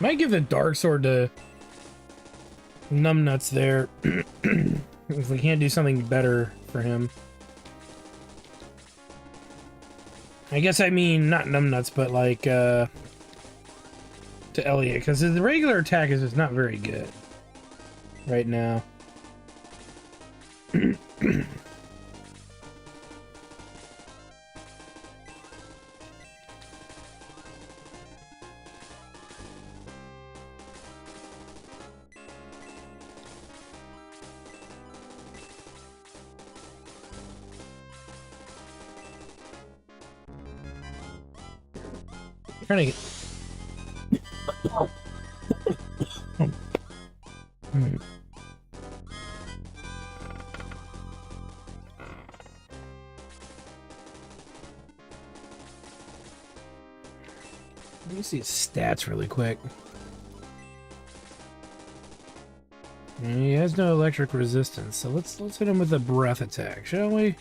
Might give the dark sword to Nuts there. If we can't do something better for him. I guess I mean not Nuts, but like to Elliot, because his regular attack is just not very good right now. Trying to get. Let me see his stats really quick. He has no electric resistance, so let's hit him with a breath attack, shall we?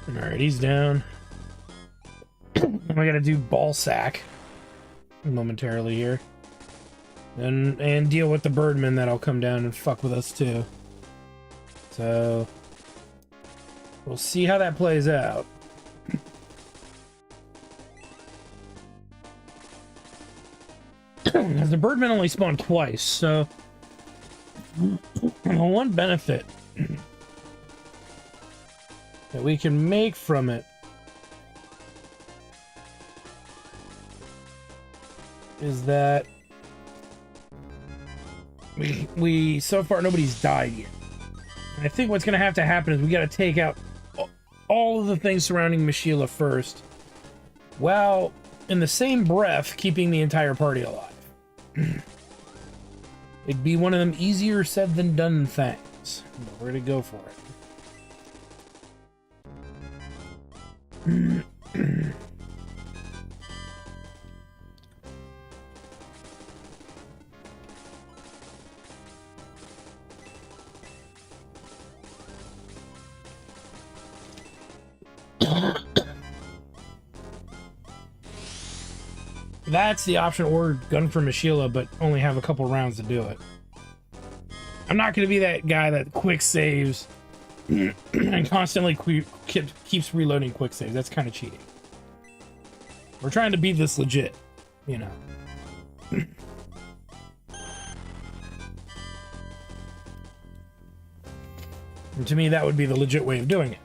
Alright, he's down. I gotta do ball sack momentarily here. And deal with the birdmen that'll come down and fuck with us too. So we'll see how that plays out. As the birdmen only spawn twice, so one benefit that we can make from it is that we so far nobody's died yet. And I think what's gonna have to happen is we gotta take out all of the things surrounding Mishila first, while in the same breath keeping the entire party alive. It'd be one of them easier said than done things, but we're gonna go for it. That's the option, or gun for Mishila, but only have a couple rounds to do it. I'm not going to be that guy that quick saves and constantly keeps reloading quick saves. That's kind of cheating. We're trying to beat this legit, you know. And to me, that would be the legit way of doing it.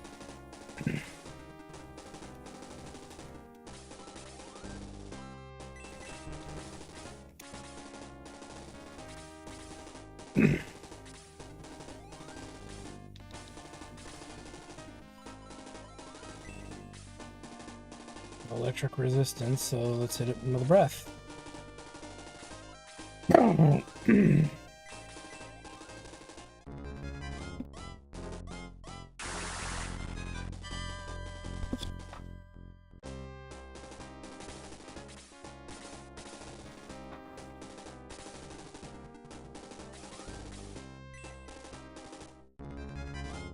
Electric resistance, so let's hit it with a breath.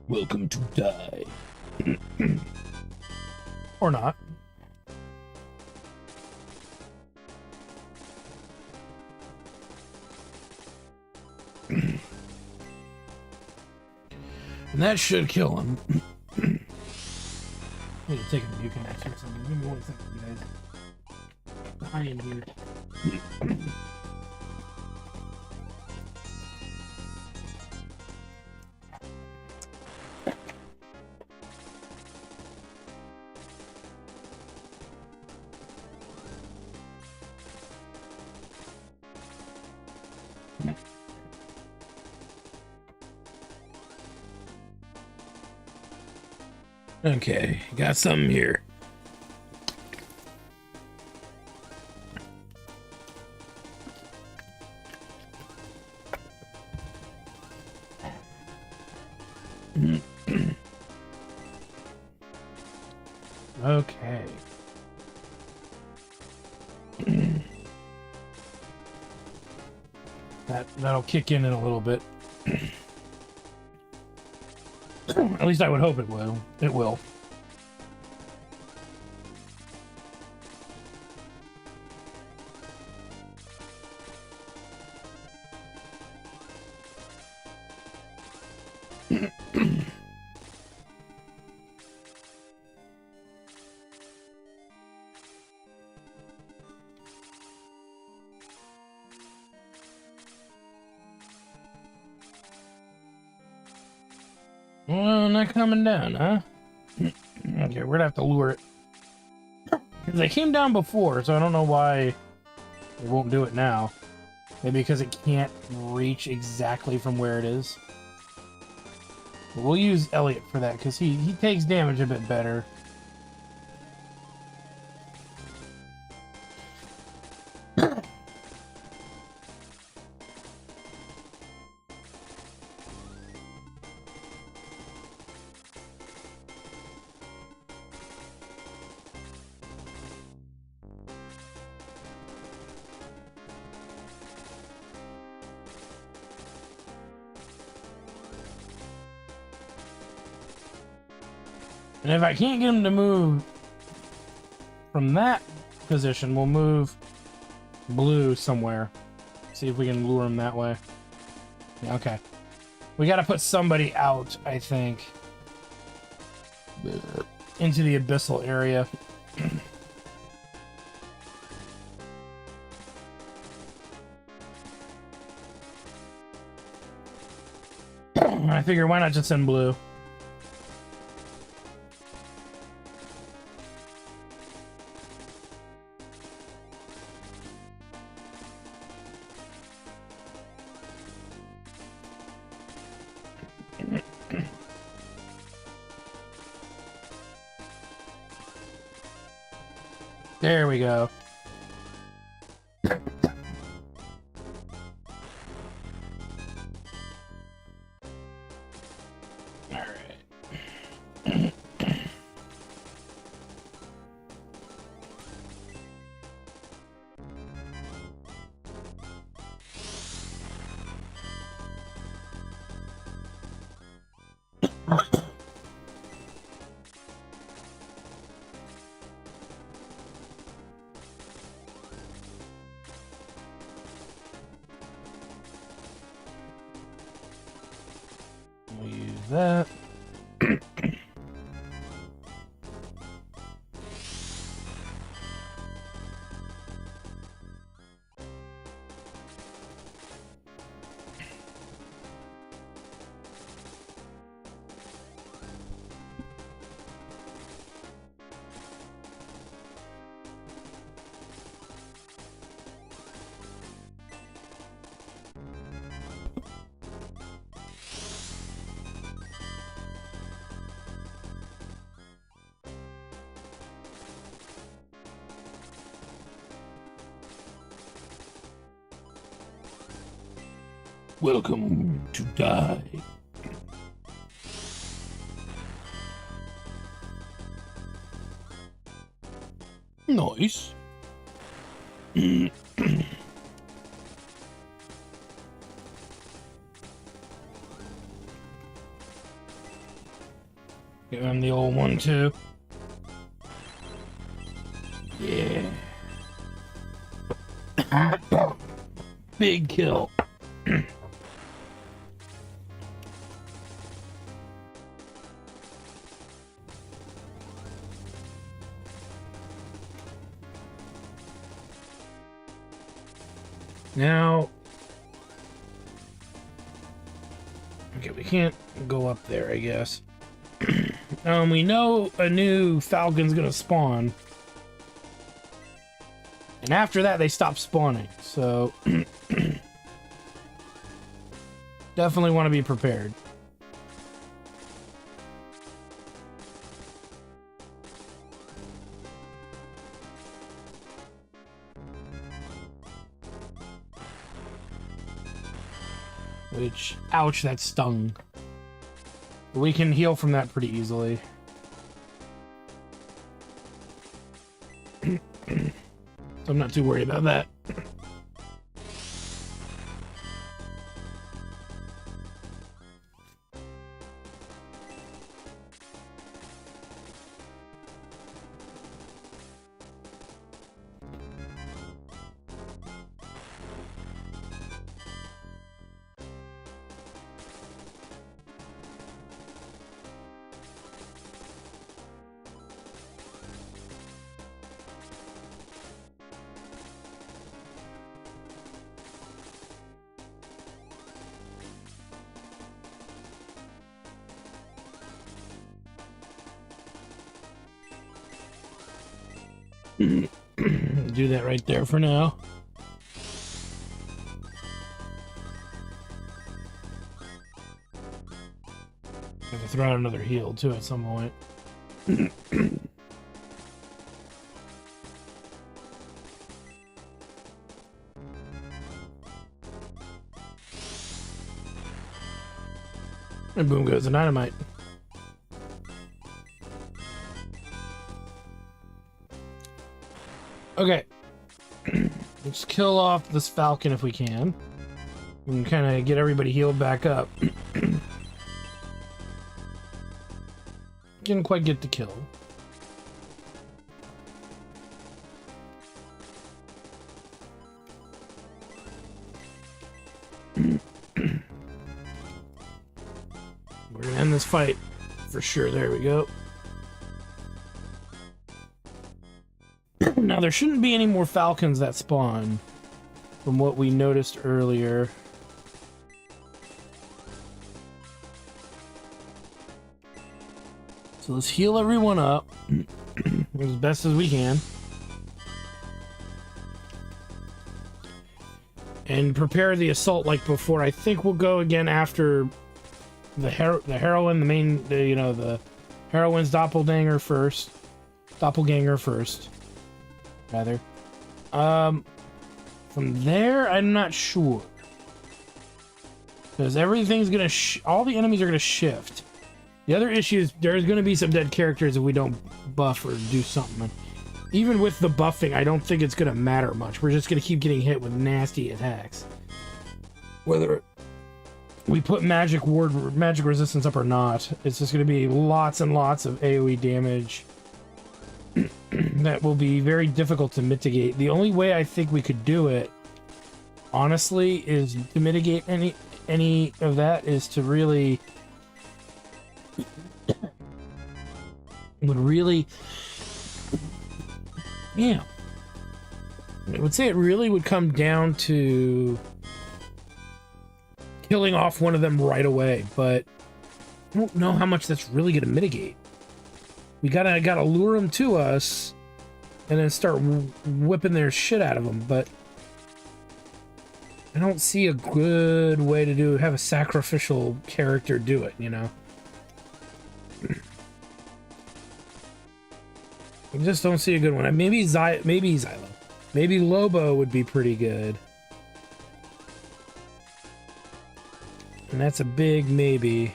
Welcome to die. Or not. And that should kill him. I need to take a Mucinex or something. Give me 1 second, guys. Behind here. Okay, got something here. Okay. That'll kick in a little bit. At least I would hope it will. It will. Well, not coming down, huh? Okay, we're gonna have to lure it. Because they came down before, so I don't know why they won't do it now. Maybe because it can't reach exactly from where it is. But we'll use Elliot for that, because he takes damage a bit better. And if I can't get him to move from that position, we'll move blue somewhere. See if we can lure him that way. Yeah, okay. We gotta put somebody out, I think. Into the abyssal area. I figure why not just send blue? There we go. All right. We'll use that. Welcome to die. Nice. Give him the old one too. Yeah. Big kill. Now, okay, we can't go up there, I guess. We know a new falcon's gonna spawn. And after that, they stop spawning, so definitely want to be prepared. Which, ouch, that stung. We can heal from that pretty easily. So I'm not too worried about that. Do that right there for now. Have to throw out another heal too at some point. And boom goes the dynamite. Okay. Let's kill off this falcon if we can. And kind of get everybody healed back up. Didn't quite get the kill. We're gonna end this fight for sure. There we go. Now there shouldn't be any more falcons that spawn from what we noticed earlier. So let's heal everyone up as best as we can. And prepare the assault like before. I think we'll go again after the heroine, the main, the heroine's doppelganger first. Rather. From there, I'm not sure. Because everything's gonna, all the enemies are gonna shift. The other issue is there's gonna be some dead characters if we don't buff or do something. Even with the buffing, I don't think it's gonna matter much. We're just gonna keep getting hit with nasty attacks. Whether we put magic resistance up or not, it's just gonna be lots and lots of AoE damage. That will be very difficult to mitigate. The only way I think we could do it, honestly, is to mitigate any of that is to really I would say it really would come down to killing off one of them right away, but I don't know how much that's really going to mitigate. We gotta lure them to us and then start whipping their shit out of them, but I don't see a good way to have a sacrificial character do it, you know? I just don't see a good one. Maybe Xylo. Maybe Lobo would be pretty good. And that's a big maybe.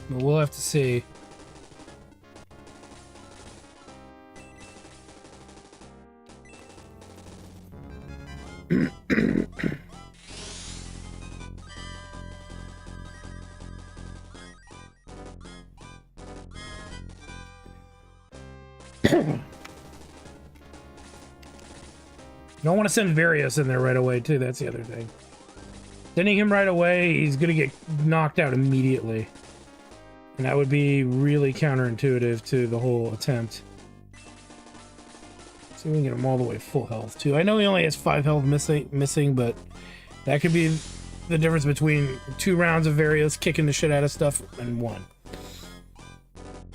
But we'll have to see. Don't want to send Varius in there right away, too. That's the other thing. Sending him right away, he's going to get knocked out immediately. And that would be really counterintuitive to the whole attempt. See if we can get him all the way full health, too. I know he only has 5 health missing, but that could be the difference between 2 rounds of Varius kicking the shit out of stuff and 1.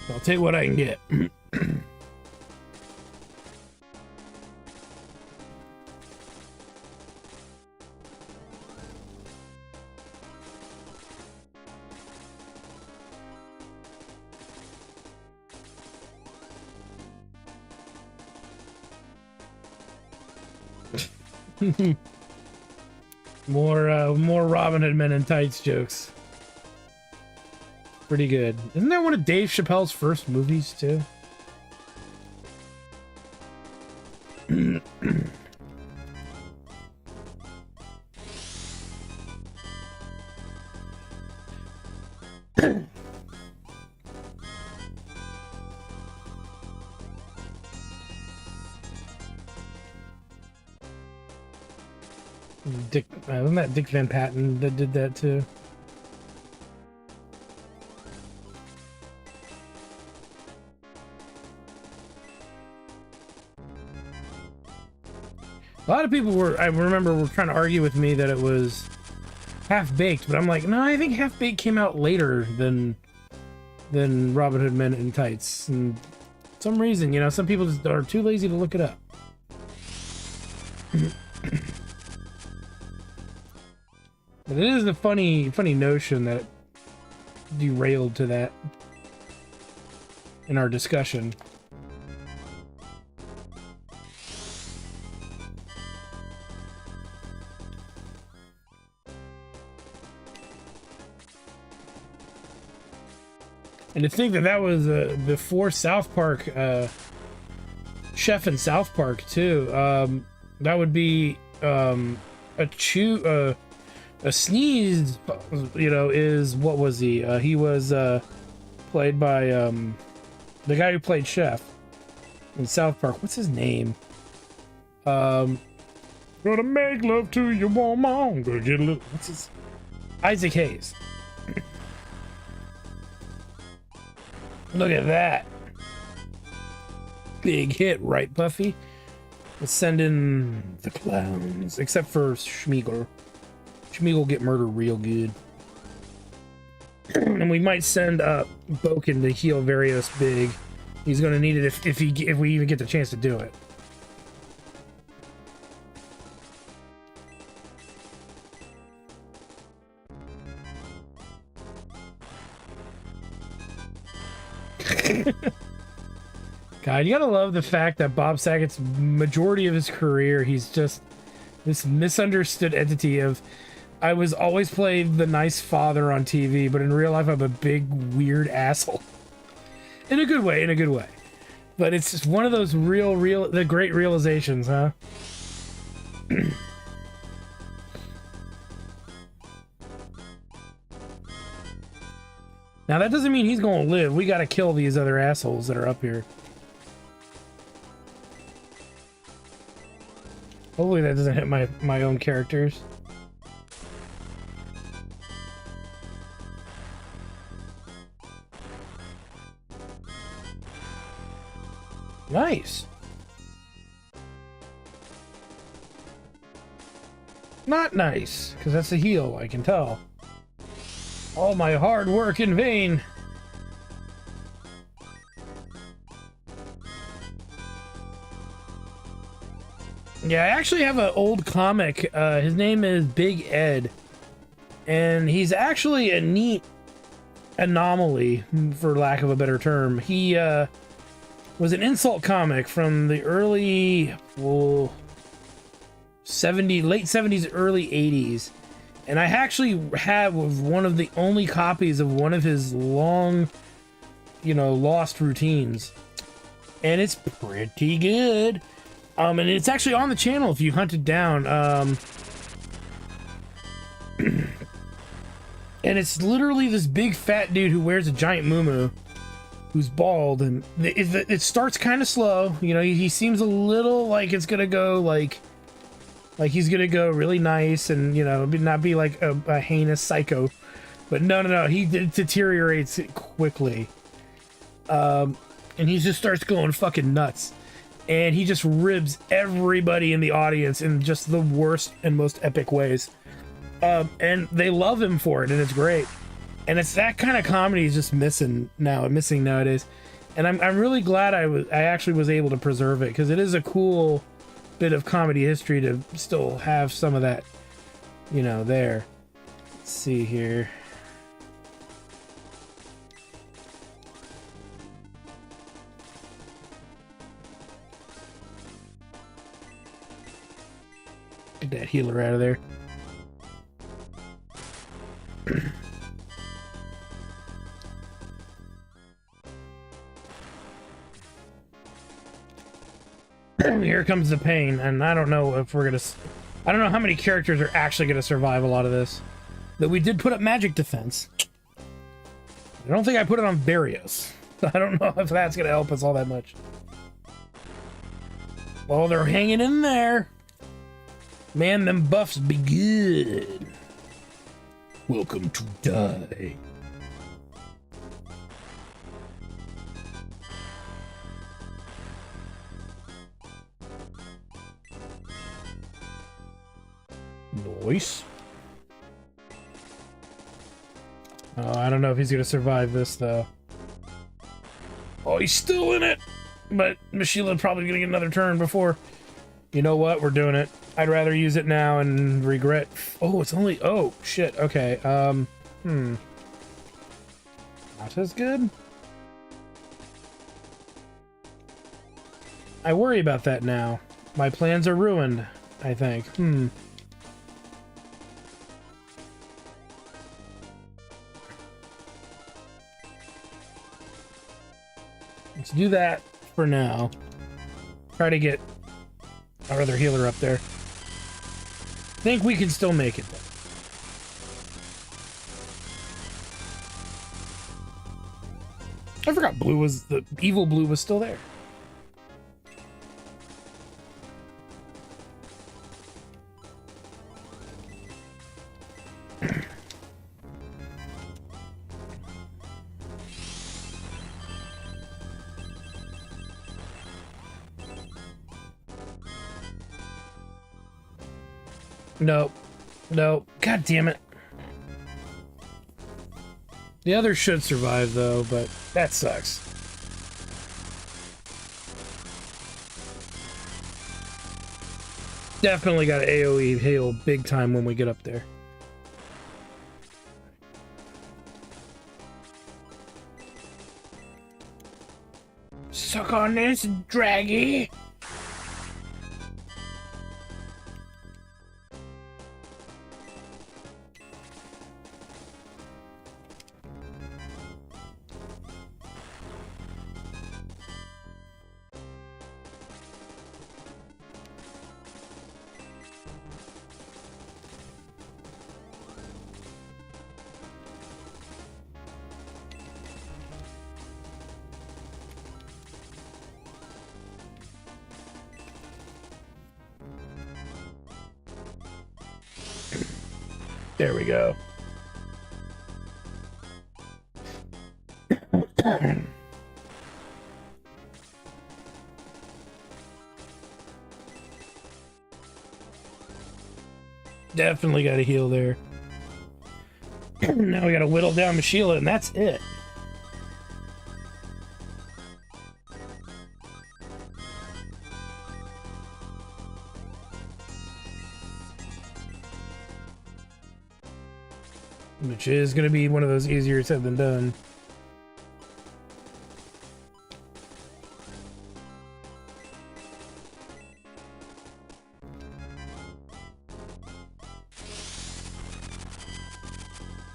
So I'll take what I can get. More Robin Hood Men in Tights jokes. Pretty good. Isn't that one of Dave Chappelle's first movies too? Wasn't that Dick Van Patten that did that too? A lot of people I remember, were trying to argue with me that it was Half Baked, but I'm like, no, I think Half Baked came out later than Robin Hood Men in Tights. And for some reason, you know, some people just are too lazy to look it up. But it is a funny notion that derailed to that in our discussion. And to think that that was before South Park, Chef in South Park too. That would be a sneeze, you know, is, what was he? He was played by the guy who played Chef in South Park. What's his name? Gonna make love to your woman. Gonna get a little. What's his? Isaac Hayes. Look at that. Big hit, right, Buffy? Let's send in the clowns, except for Schmeagol. Schmeagol get murdered real good. And we might send Boken to heal Varios big. He's gonna need it if we even get the chance to do it. God, you gotta love the fact that Bob Saget's majority of his career, he's just this misunderstood entity of, I was always played the nice father on TV, but in real life I'm a big weird asshole. In a good way, in a good way. But it's just one of those the great realizations, huh? Now that doesn't mean he's gonna live. We gotta kill these other assholes that are up here. Hopefully that doesn't hit my own characters. Nice. Not nice, because that's a heal, I can tell. All my hard work in vain. Yeah, I actually have an old comic. His name is Big Ed. And he's actually a neat anomaly, for lack of a better term. He was an insult comic from the early, late 70s, early 80s. And I actually have one of the only copies of one of his long, lost routines. And it's pretty good. And it's actually on the channel if you hunt it down. And it's literally this big fat dude who wears a giant muumuu, who's bald, and it starts kind of slow. He seems a little like it's gonna go like he's gonna go really nice and not be like a heinous psycho, but no, he deteriorates quickly. And he just starts going fucking nuts. And he just ribs everybody in the audience in just the worst and most epic ways. And they love him for it, and it's great. And it's that kind of comedy is just missing nowadays. And I'm really glad I actually was able to preserve it, because it is a cool bit of comedy history to still have some of that, there. Let's see here. Get that healer out of there. Here comes the pain, and I don't know if we're gonna... I don't know how many characters are actually gonna survive a lot of this. But we did put up magic defense. I don't think I put it on Barrios. I don't know if that's gonna help us all that much. Oh, they're hanging in there. Man, them buffs be good. Welcome to die. Nice. Oh, I don't know if he's gonna survive this though. Oh, he's still in it. But Mashila probably gonna get another turn before. You know what? We're doing it. I'd rather use it now and regret. Oh, it's only... Oh, shit. Okay. Not as good. I worry about that now. My plans are ruined, I think. Let's do that for now. Try to get our other healer up there. Think we can still make it though. I forgot blue was... the evil blue was still there. No. No. God damn it. The others should survive, though, but that sucks. Definitely got to AoE hail big time when we get up there. Suck on this, draggy! There we go. Definitely got to heal there. Now we got to whittle down Mashila, and that's it. Which is going to be one of those easier said than done.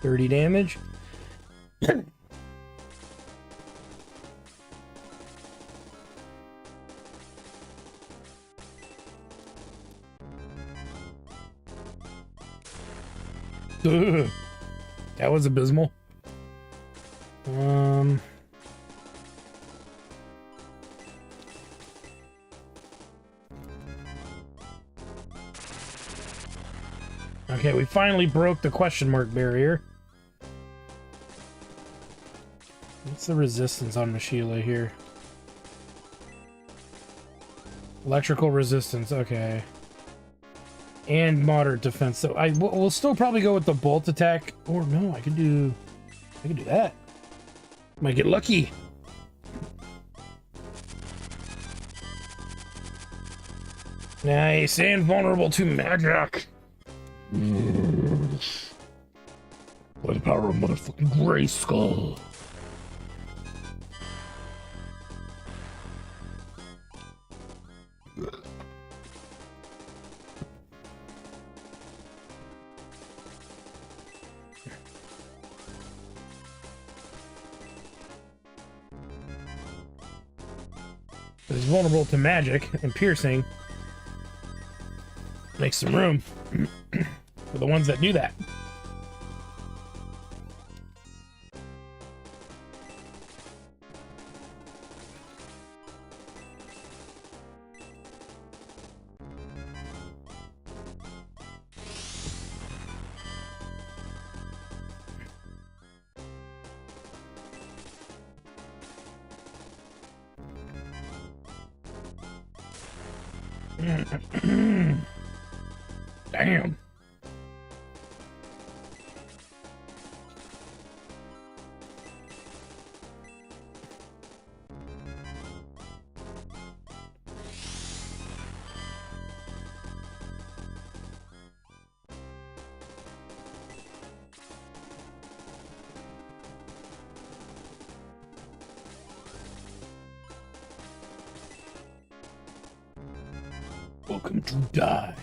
$30 damage. Ugh. That was abysmal. Okay, we finally broke the question mark barrier. What's the resistance on Mashila here? Electrical resistance, okay. And moderate defense. So we'll still probably go with the bolt attack. Or no, I can do that. Might get lucky. Nice, and vulnerable to magic. By the power of motherfucking Gray Skull. He's vulnerable to magic and piercing. Make some room for the ones that do that. Damn. Welcome to die.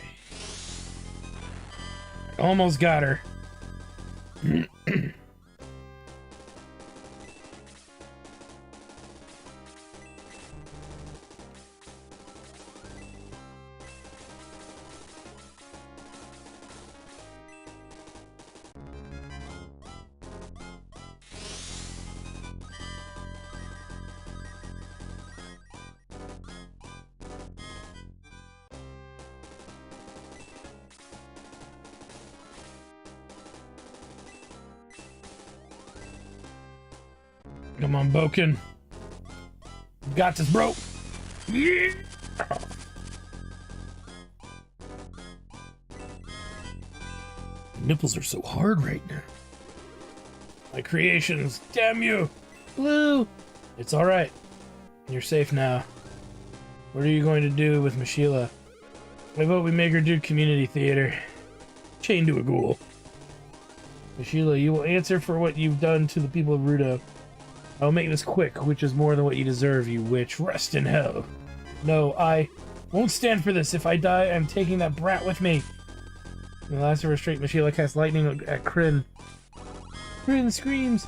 Almost got her. Come on, Boken. You got this, bro. Yeah. Nipples are so hard right now. My creations, damn you. Blue. It's all right. You're safe now. What are you going to do with Mashila? I vote we make her do community theater. Chained to a ghoul. Mashila, you will answer for what you've done to the people of Rudo. I'll make this quick, which is more than what you deserve, you witch. Rest in hell. No, I won't stand for this. If I die, I'm taking that brat with me. In the last restraint, Mashila casts lightning at Kryn. Kryn screams.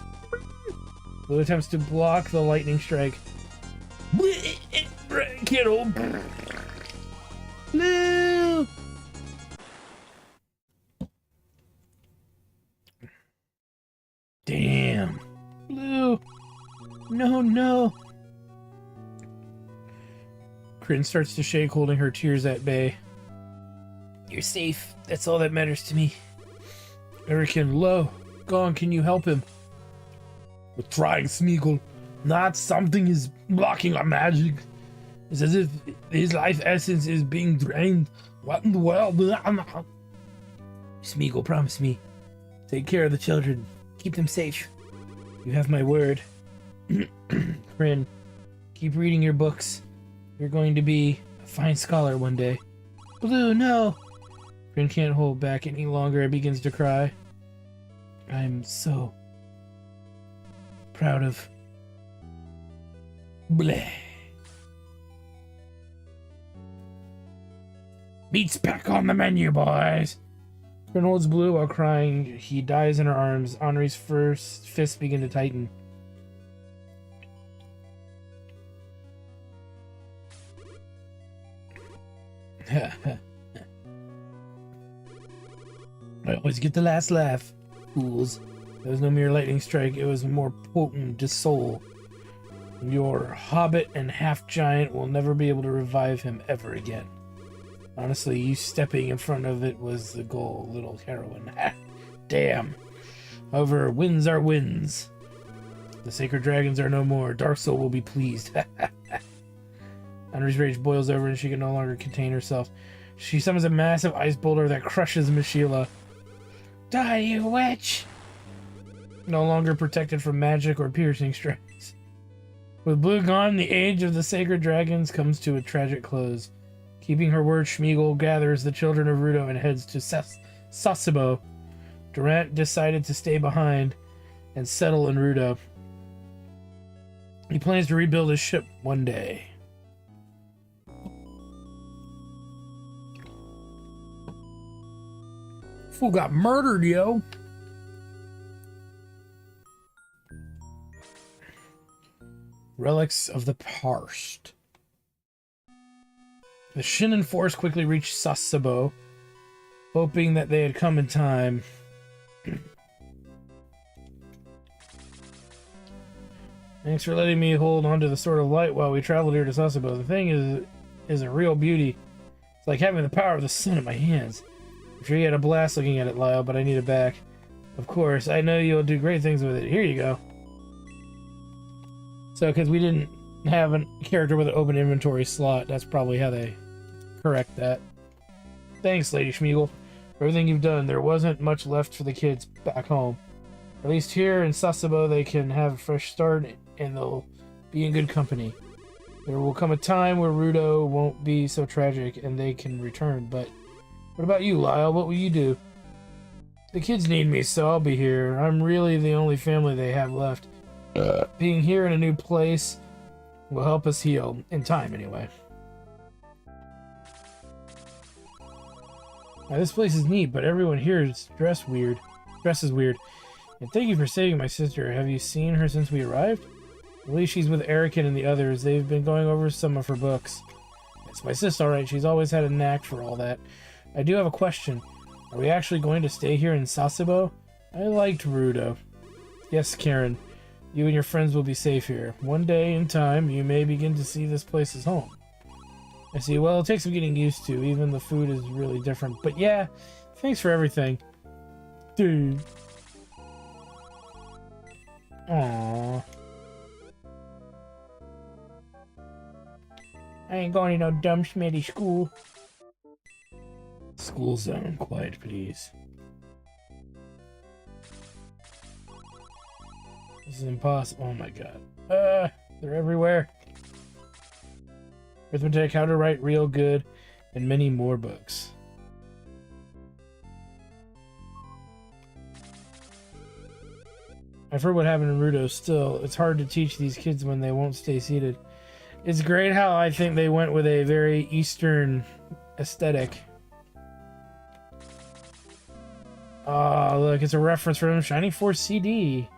Blue attempts to block the lightning strike. Kiddo. Blue. Damn. Blue. No, no. Kryn starts to shake, holding her tears at bay. You're safe. That's all that matters to me. Erican, low. Gone, can you help him? We're trying, Smeagol. Not something is blocking our magic. It's as if his life essence is being drained. What in the world? Smeagol, promise me. Take care of the children. Keep them safe. You have my word. Kryn, keep reading your books. You're going to be a fine scholar one day. Blue, no! Kryn can't hold back any longer and begins to cry. I'm so proud of... Bleh. Meat's back on the menu, boys! Kryn holds Blue while crying. He dies in her arms. Henri's first fists begin to tighten. I always get the last laugh, fools. It was no mere lightning strike, it was more potent to soul. Your hobbit and half-giant will never be able to revive him ever again. Honestly, you stepping in front of it was the goal, little heroine. Damn. However, wins are wins. The sacred dragons are no more. Darksoul will be pleased. Henri's rage boils over and she can no longer contain herself. She summons a massive ice boulder that crushes Mashila. Die, you witch! No longer protected from magic or piercing strikes. With Blue gone, the age of the sacred dragons comes to a tragic close. Keeping her word, Smeagol gathers the children of Rudo and heads to Sasebo. Durant decided to stay behind and settle in Rudo. He plans to rebuild his ship one day. Fool got murdered, yo. Relics of the past. The Shinin force quickly reached Sasebo, hoping that they had come in time. Thanks for letting me hold onto the sword of light while we traveled here to Sasebo. The thing is a real beauty. It's like having the power of the sun in my hands. I'm sure you had a blast looking at it, Lyle, but I need it back. Of course, I know you'll do great things with it. Here you go. So, because we didn't have a character with an open inventory slot, that's probably how they correct that. Thanks, Lady Schmeagol, for everything you've done. There wasn't much left for the kids back home. At least here in Sasebo, they can have a fresh start, and they'll be in good company. There will come a time where Rudo won't be so tragic, and they can return. But what about you, Lyle? What will you do? The kids need me, so I'll be here. I'm really the only family they have left. Being here in a new place will help us heal. In time, anyway. Now, this place is neat, but everyone here is dressed weird. Dresses weird. And thank you for saving my sister. Have you seen her since we arrived? At least she's with Erican and the others. They've been going over some of her books. It's my sister, alright. She's always had a knack for all that. I do have a question. Are we actually going to stay here in Sasebo? I liked Rudo. Yes, Karen. You and your friends will be safe here. One day in time, you may begin to see this place as home. I see. Well, it takes some getting used to. Even the food is really different. But yeah, thanks for everything. Dude. Aww. I ain't going to no dumb schmitty school. School zone, quiet please. This is impossible. Oh my god. They're everywhere. Arithmetic, how to write real good, and many more books. I've heard what happened in Rudo. Still, it's hard to teach these kids when they won't stay seated. It's great how I think they went with a very Eastern aesthetic. Oh, look, it's a reference from Shining Force CD.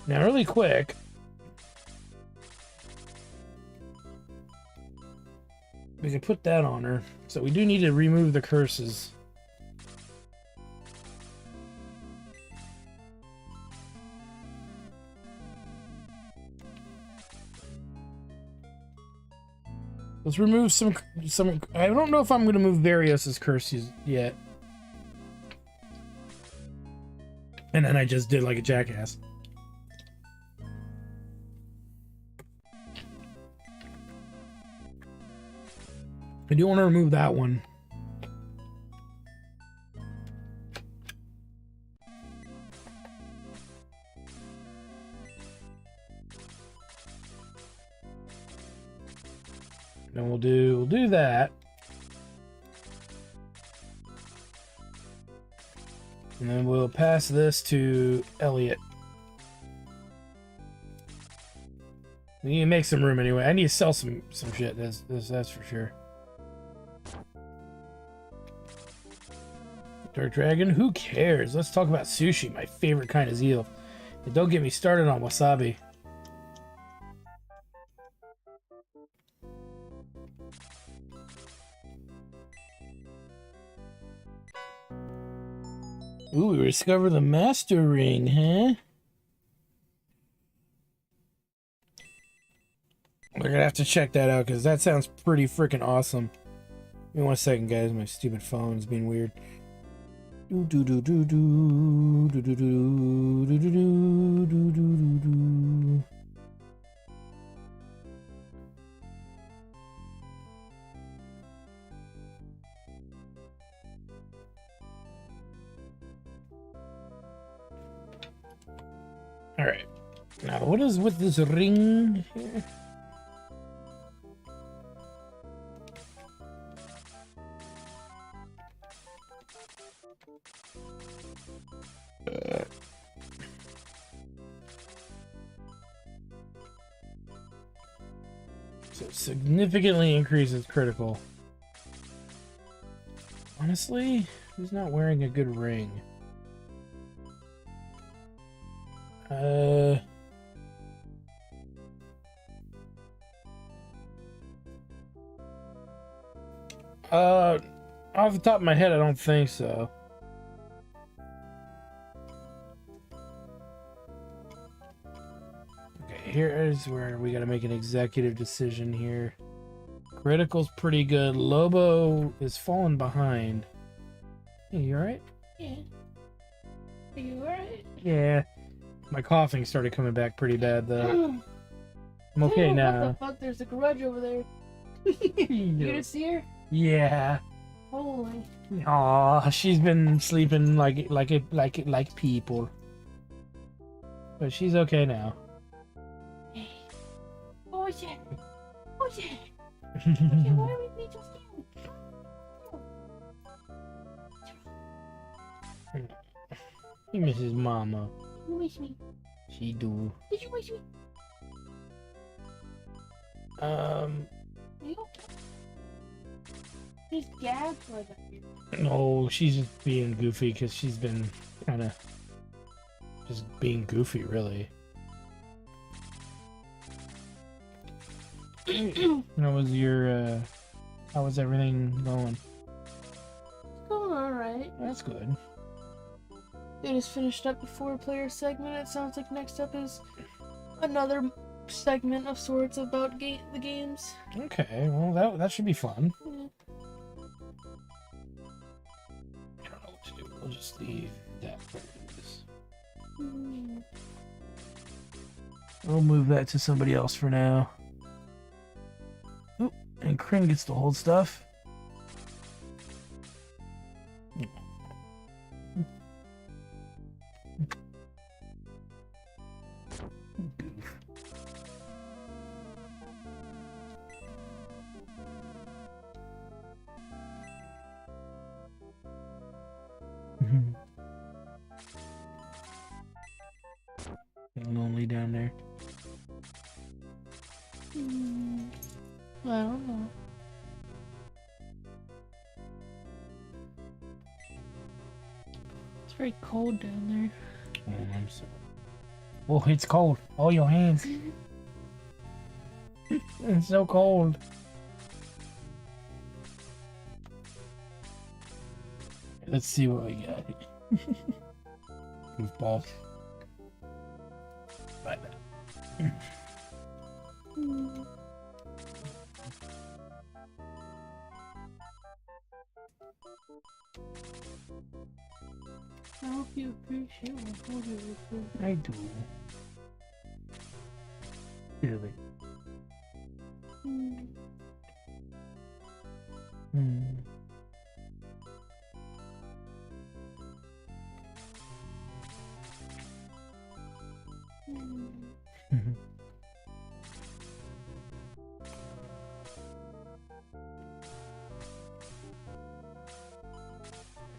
Now, really quick. We can put that on her. So we do need to remove the curses. Let's remove some. I don't know if I'm going to move Varios's curses yet. And then I just did like a jackass. I do want to remove that one. Then we'll do that. And then we'll pass this to Elliot. We need to make some room anyway. I need to sell some shit. That's for sure. Dark Dragon? Who cares? Let's talk about sushi, my favorite kind of eel. And don't get me started on wasabi. Ooh, we discovered the Master Ring, huh? We're gonna have to check that out because that sounds pretty freaking awesome. Give me 1 second, guys. My stupid phone is being weird. Do do do do do do do do do do do do do do. All right. Now, what is with this ring here? So it significantly increases critical. Honestly, who's not wearing a good ring? Off the top of my head, I don't think so. Okay, here is where we gotta make an executive decision here. Critical's pretty good. Lobo is falling behind. Hey, you alright? Yeah. Are you alright? Yeah. My coughing started coming back pretty bad though. I'm okay Oh, now. What the fuck? There's a grudge over there. You gonna see her? Yeah. Holy. Aw, she's been sleeping like people. But she's okay now. Oh yeah. Oh yeah. Okay, why are we just He misses mama. You wish me. She do. Did you wish me? Um, You? These gags are there. no, she's just being goofy because she's been kind of just being goofy, really. How was everything going? Going alright. That's good. They just finished up the 4-player segment. It sounds like next up is another segment of sorts about the games. Okay, well that should be fun. Yeah. I don't know what to do. We'll just leave that where it is. Hmm. We'll move that to somebody else for now. Oop, and Kryn gets to hold stuff. Goof. Lonely down there. I don't know. It's very cold down Oh, I'm sorry. Oh, it's cold. Oh, your hands. It's so cold. Let's see what we got. Goofball. Bye. there. I hope you appreciate my photo report. I do. Really.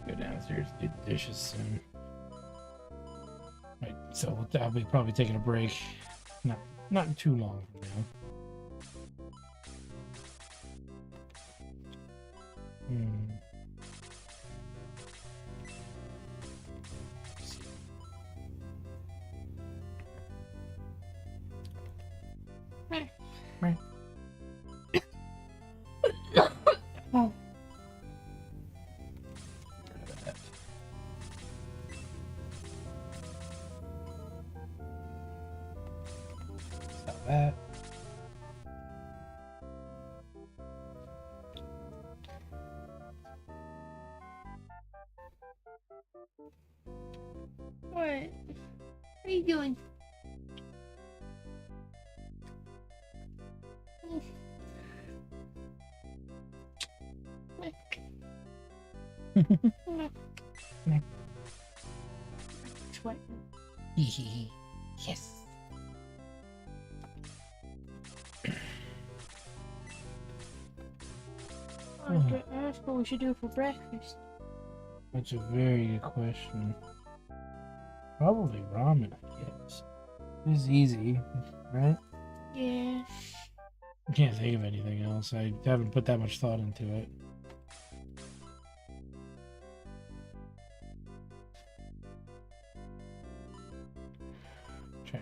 Go downstairs, do the dishes soon. Right, so I'll be probably taking a break. Not too long from now. Right. Oh. Stop that. What? What are you doing? What? Yes. I was gonna ask what we should do for breakfast. That's a very good question. Probably ramen, I guess. It's easy, right? Yeah. I can't think of anything else. I haven't put that much thought into it. Try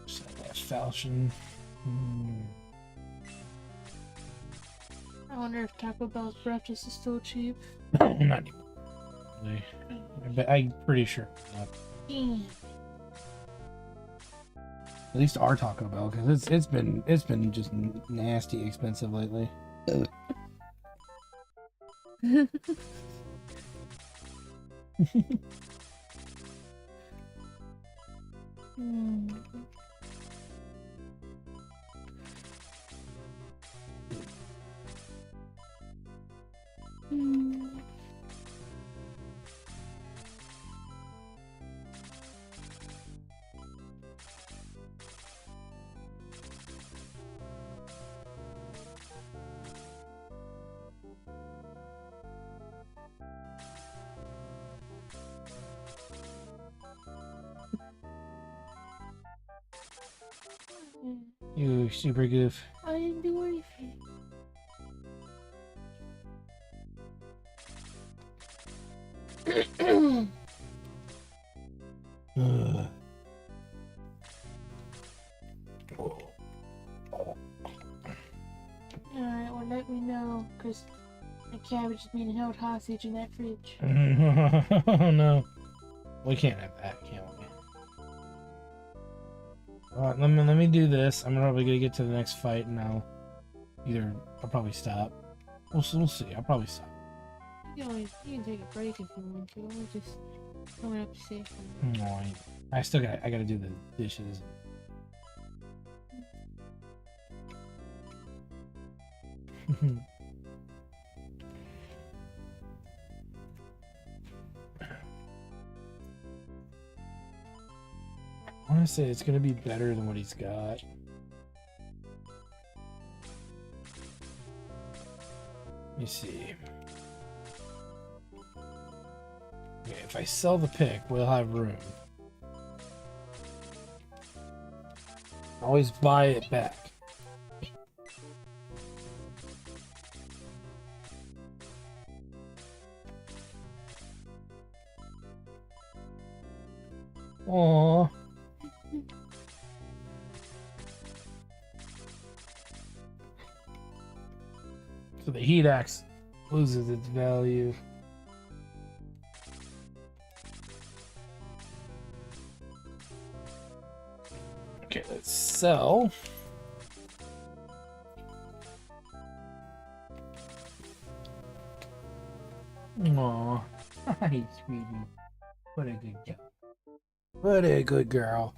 set that Falchion. I wonder if Taco Bell's breakfast is still cheap. Not anymore. Really. But I'm pretty sure. Not. Damn. At least our Taco Bell, because it's been just nasty expensive lately. You super goof. I didn't do anything. Ugh. Alright, well let me know, because the cabbage is being held hostage in that fridge. Oh no. We can't have that, can we? Alright, let me do this. I'm probably gonna get to the next fight and I'll probably stop. We'll see. I'll probably stop. You can take a break if you want to. I'm just coming up to say No, I gotta do the dishes. I want to say it's gonna be better than what he's got. Let me see. Okay, if I sell the pick, we'll have room. Always buy it back. Aww. So the heat axe loses its value. Okay, let's sell. Aw. Hi, sweetie. What a good girl. What a good girl.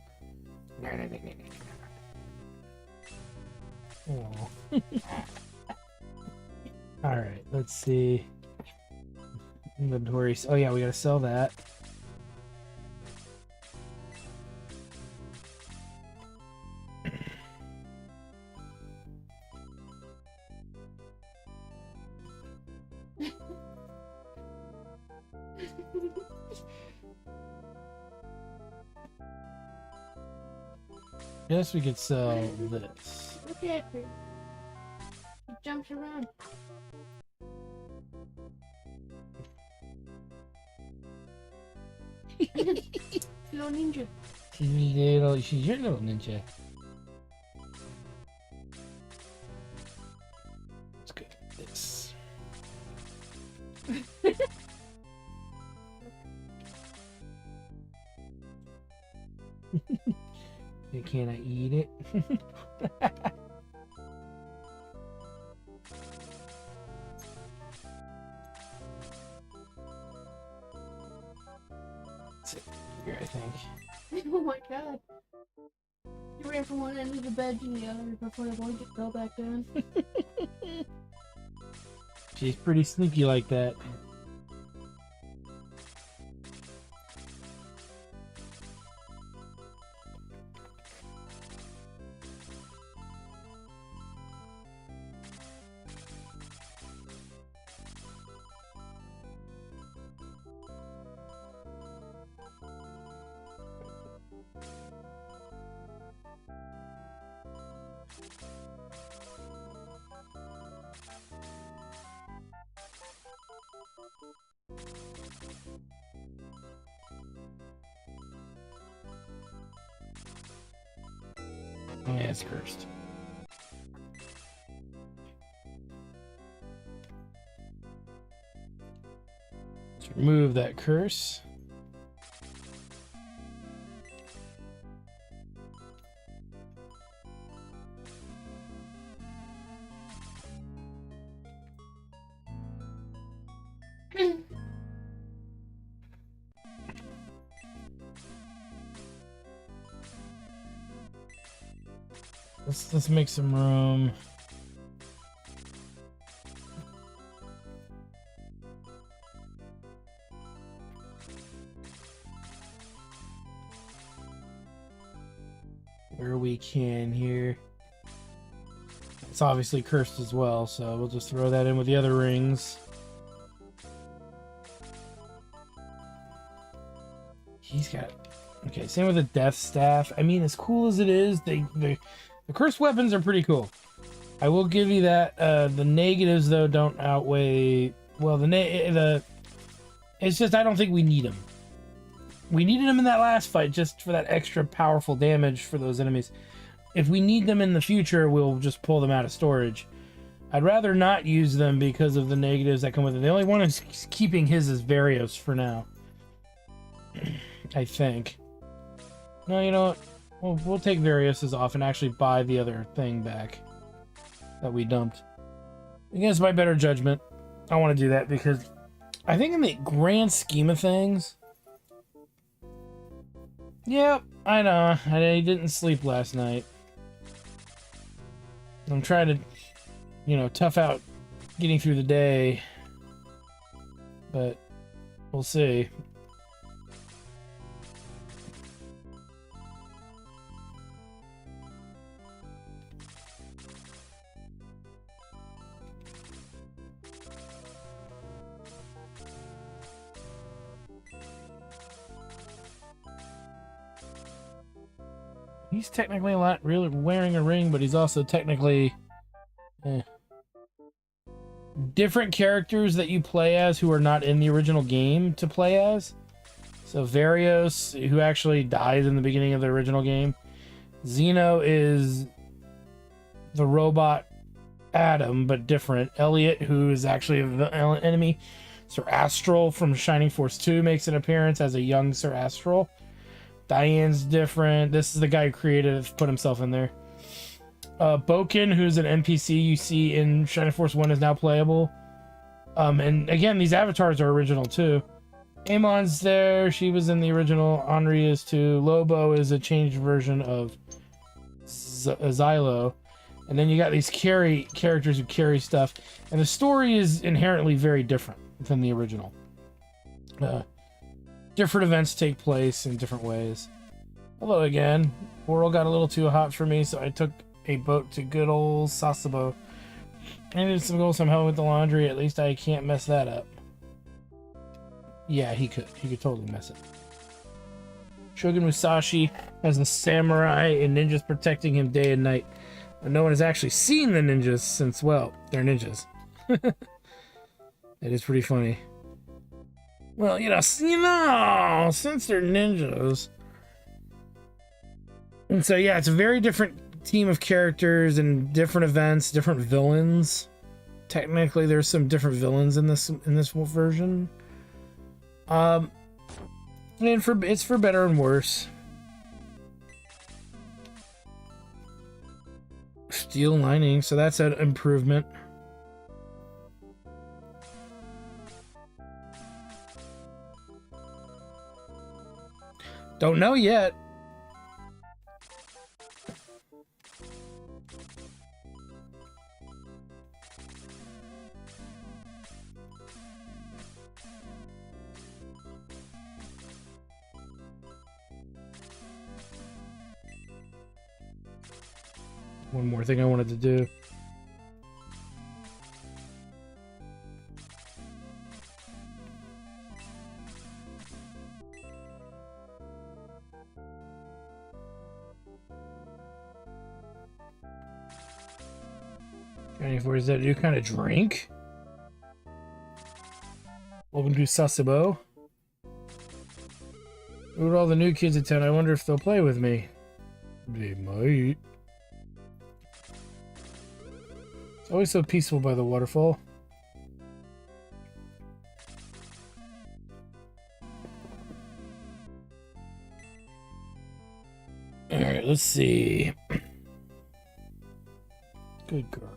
Aw. Alright, let's see. Inventory. Oh yeah, we gotta sell that. Guess we could sell this. Look at her. She jumps around. Little ninja. She's your little ninja. Let's go with this. Can I eat it? That's it here, I think. Oh my god. You ran from one end of the bed to the other before the blanket fell back down. She's pretty sneaky like that. Oh, yeah, it's cursed. Let's remove that curse. Let's make some room. Where we can here. It's obviously cursed as well, so we'll just throw that in with the other rings. He's got... Okay, same with the Death Staff. I mean, as cool as it is, the cursed weapons are pretty cool. I will give you that. The negatives, though, don't outweigh... Well, it's just I don't think we need them. We needed them in that last fight just for that extra powerful damage for those enemies. If we need them in the future, we'll just pull them out of storage. I'd rather not use them because of the negatives that come with it. The only one is keeping his is Varios for now. I think. No, you know what? We'll take Varios's off and actually buy the other thing back that we dumped. Against my better judgment, I want to do that because I think in the grand scheme of things... Yep, I know. I didn't sleep last night. I'm trying to, you know, tough out getting through the day. But we'll see. He's technically not really wearing a ring, but he's also technically different characters that you play as who are not in the original game to play as. So Varios, who actually dies in the beginning of the original game. Xeno is the robot Adam, but different. Elliot, who is actually an enemy. Sir Astral from Shining Force 2 makes an appearance as a young Sir Astral. Diane's different. This is the guy who created it, put himself in there. Boken, who's an NPC you see in Shining Force 1, is now playable. And again, these avatars are original too. Amon's there. She was in the original. Henri is too. Lobo is a changed version of Xylo. And then you got these characters who carry stuff. And the story is inherently very different than the original. Different events take place in different ways. Hello again. Oral got a little too hot for me, so I took a boat to good old Sasebo. I needed some gold somehow with the laundry. At least I can't mess that up. Yeah, he could. He could totally mess it. Shogun Musashi has the samurai and ninjas protecting him day and night. But no one has actually seen the ninjas since, well, they're ninjas. That is pretty funny. Well, you know, since they're ninjas. And so, yeah, it's a very different team of characters and different events, different villains. Technically, there's some different villains in this version. And it's for better and worse. Steel lining, so that's an improvement. Don't know yet. One more thing I wanted to do. Is that a new kind of drink? Welcome to Sasebo. Look at all the new kids in town. I wonder if they'll play with me. They might. Always so peaceful by the waterfall. Alright, let's see. Good girl.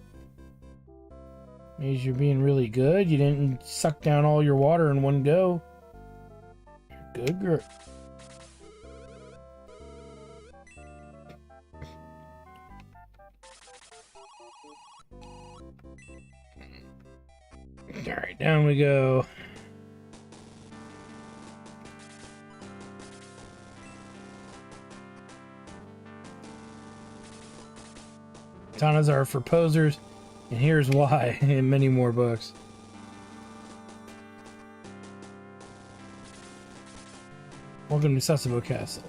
Means you're being really good. You didn't suck down all your water in one go. Good girl. Alright, down we go. Katanas are for posers, and here's why in many more books. Welcome to Sasebo Castle.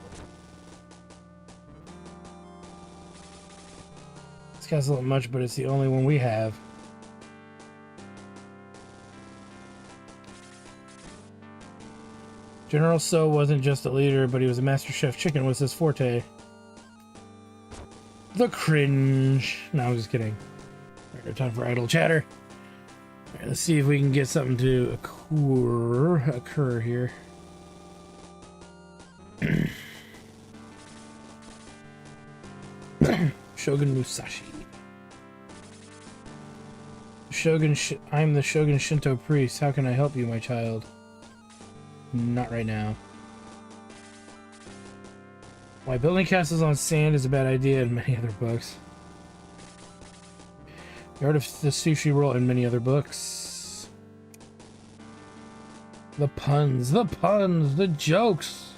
This castle isn't much, but it's the only one we have. General So wasn't just a leader, but he was a master chef. Chicken was his forte. The cringe. No, I'm just kidding. Alright, no time for idle chatter. Alright, let's see if we can get something to occur here. Shogun Musashi. I'm the Shogun Shinto priest. How can I help you, my child? Not right now. Why building castles on sand is a bad idea in many other books. The art of the sushi roll in many other books. The puns, the jokes.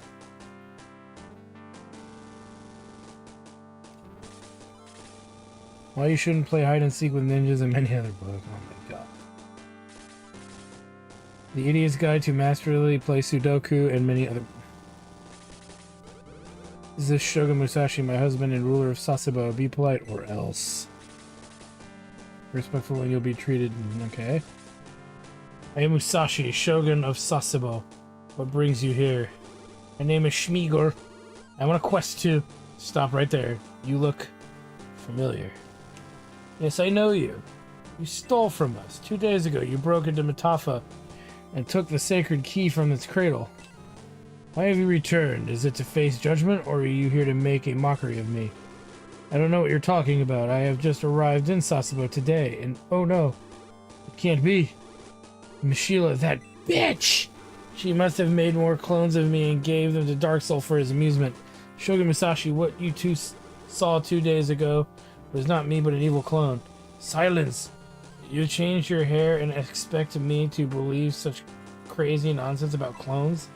Why you shouldn't play hide and seek with ninjas in many other books. Oh my god. The Idiot's Guide to Masterly Play Sudoku and many other. Is this Shogun Musashi, my husband and ruler of Sasebo? Be polite or else. Respectful and you'll be treated. Okay. I am Musashi, Shogun of Sasebo. What brings you here? My name is Schmiegel. I'm on a quest to... Stop right there. You look familiar. Yes, I know you. You stole from us. 2 days ago, you broke into Matafa and took the sacred key from its cradle. Why have you returned? Is it to face judgment, or are you here to make a mockery of me? I don't know what you're talking about. I have just arrived in Sasebo today, and oh no, it can't be. Mishila, that bitch! She must have made more clones of me and gave them to Dark Soul for his amusement. Shogun Musashi, what you two saw 2 days ago was not me but an evil clone. Silence! You changed your hair and expect me to believe such crazy nonsense about clones?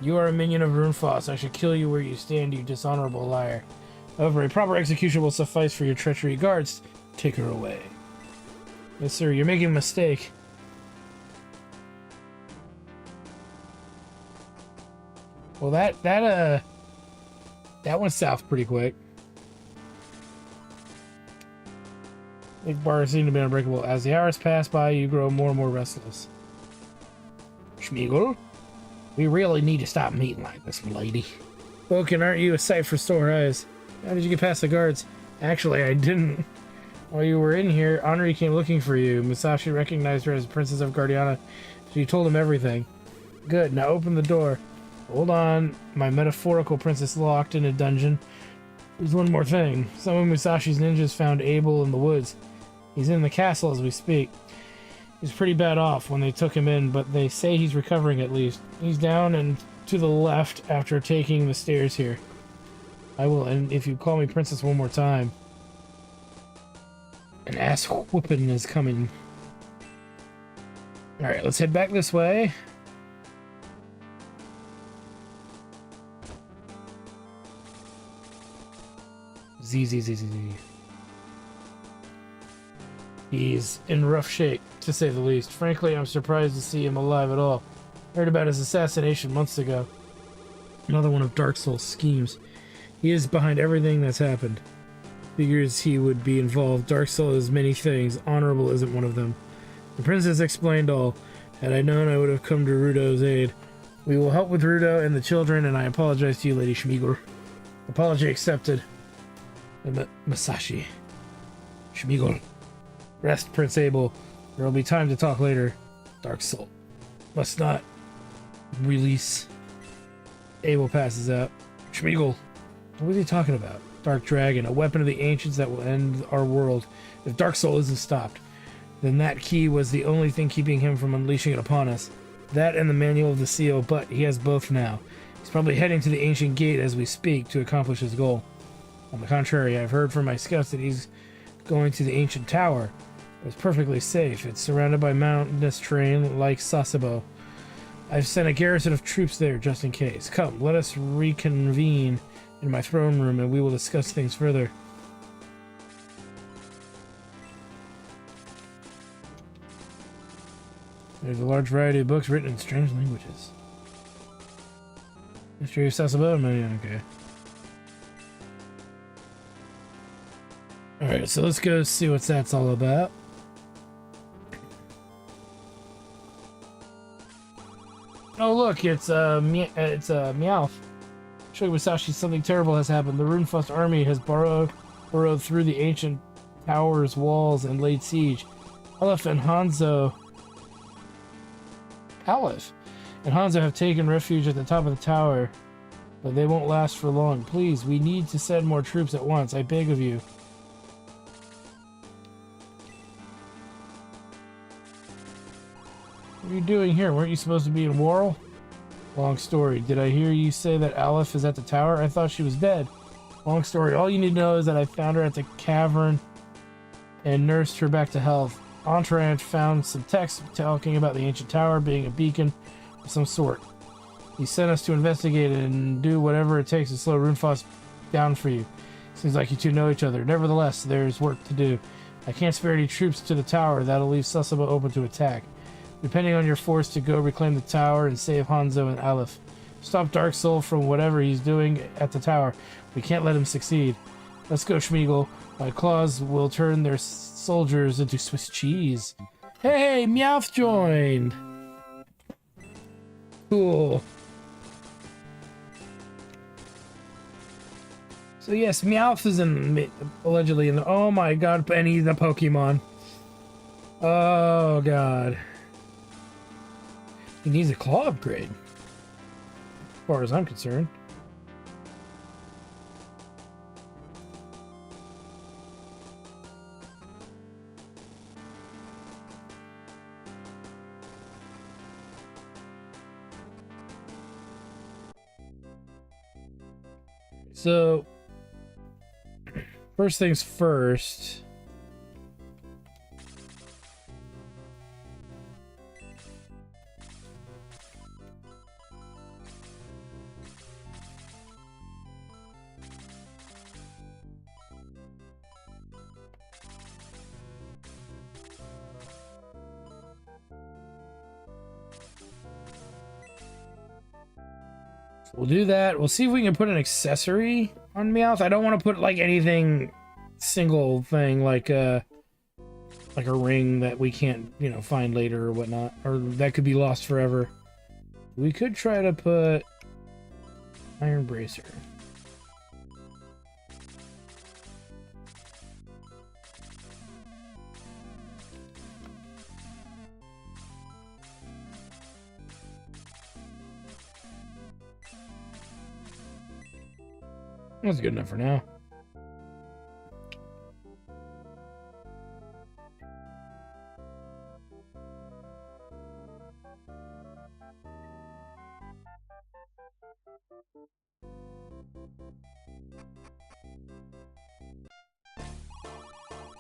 You are a minion of Runefoss. I should kill you where you stand, you dishonorable liar. However, a proper execution will suffice for your treachery. Guards, take her away. Yes, sir, you're making a mistake. Well, that went south pretty quick. Big bars seem to be unbreakable. As the hours pass by, you grow more and more restless. Schmiegel? We really need to stop meeting like this, lady. Woken, aren't you a sight for sore eyes? How did you get past the guards? Actually, I didn't. While you were in here, Henri came looking for you. Musashi recognized her as Princess of Guardiana. She told him everything. Good, now open the door. Hold on, my metaphorical princess locked in a dungeon. There's one more thing. Some of Musashi's ninjas found Abel in the woods. He's in the castle as we speak. He's pretty bad off when they took him in, but they say he's recovering at least. He's down and to the left after taking the stairs here. I will, and if you call me princess one more time. An ass whooping is coming. Alright, let's head back this way. Z. He's in rough shape, to say the least. Frankly, I'm surprised to see him alive at all. Heard about his assassination months ago. Another one of Dark Soul's schemes. He is behind everything that's happened. Figures he would be involved. Dark Soul is many things. Honorable isn't one of them. The princess explained all. Had I known, I would have come to Rudo's aid. We will help with Rudo and the children, and I apologize to you, Lady Schmiegel. Apology accepted. Musashi. Schmiegel. Rest, Prince Abel. There will be time to talk later. Dark Soul. Must not release. Abel passes out. Schmiegel. What was he talking about? Dark Dragon, a weapon of the ancients that will end our world. If Dark Soul isn't stopped, then that key was the only thing keeping him from unleashing it upon us. That and the manual of the seal, but he has both now. He's probably heading to the ancient gate as we speak to accomplish his goal. On the contrary, I've heard from my scouts that he's going to the ancient tower. It's perfectly safe. It's surrounded by mountainous terrain like Sasebo. I've sent a garrison of troops there just in case. Come, let us reconvene in my throne room and we will discuss things further. There's a large variety of books written in strange languages. History of Sasebo? Okay. Alright, so let's go see what that's all about. Oh look, it's Meowth. Show Wasashi something terrible has happened. The Runefust army has burrowed through the ancient tower's walls and laid siege. Aleph and Hanzo have taken refuge at the top of the tower, but they won't last for long. Please, we need to send more troops at once. I beg of you. What are you doing here? Weren't you supposed to be in Warl? Long story. Did I hear you say that Aleph is at the tower? I thought she was dead. Long story. All you need to know is that I found her at the cavern and nursed her back to health. Entrant found some text talking about the ancient tower being a beacon of some sort. He sent us to investigate it and do whatever it takes to slow Runefust down for you. Seems like you two know each other. Nevertheless, there's work to do. I can't spare any troops to the tower. That'll leave Sasebo open to attack. Depending on your force to go reclaim the tower and save Hanzo and Aleph. Stop Dark Soul from whatever he's doing at the tower. We can't let him succeed. Let's go, Schmiegel. My claws will turn their soldiers into Swiss cheese. Hey, Meowth joined! Cool. So yes, Meowth is allegedly in the... Oh my god, Benny the Pokemon. Oh god. He needs a claw upgrade, as far as I'm concerned. So, first things first. We'll do that. We'll see if we can put an accessory on Meowth. I don't want to put like anything single thing like a ring that we can't, you know, find later or whatnot, or that could be lost forever. We could try to put Iron Bracer. That's good enough for now.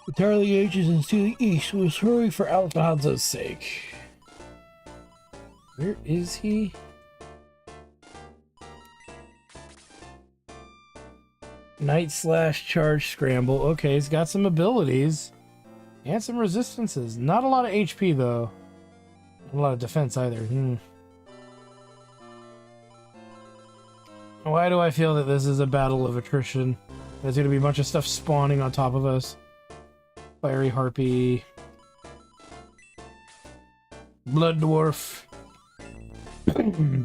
The Tarly Ages is to the east. We must hurry for Alfonso's sake. Where is he? Night slash charge scramble. Okay, he's got some abilities and some resistances. Not a lot of HP though. Not a lot of defense either. Why do I feel that this is a battle of attrition? There's gonna be a bunch of stuff spawning on top of us. Fiery Harpy. Blood Dwarf.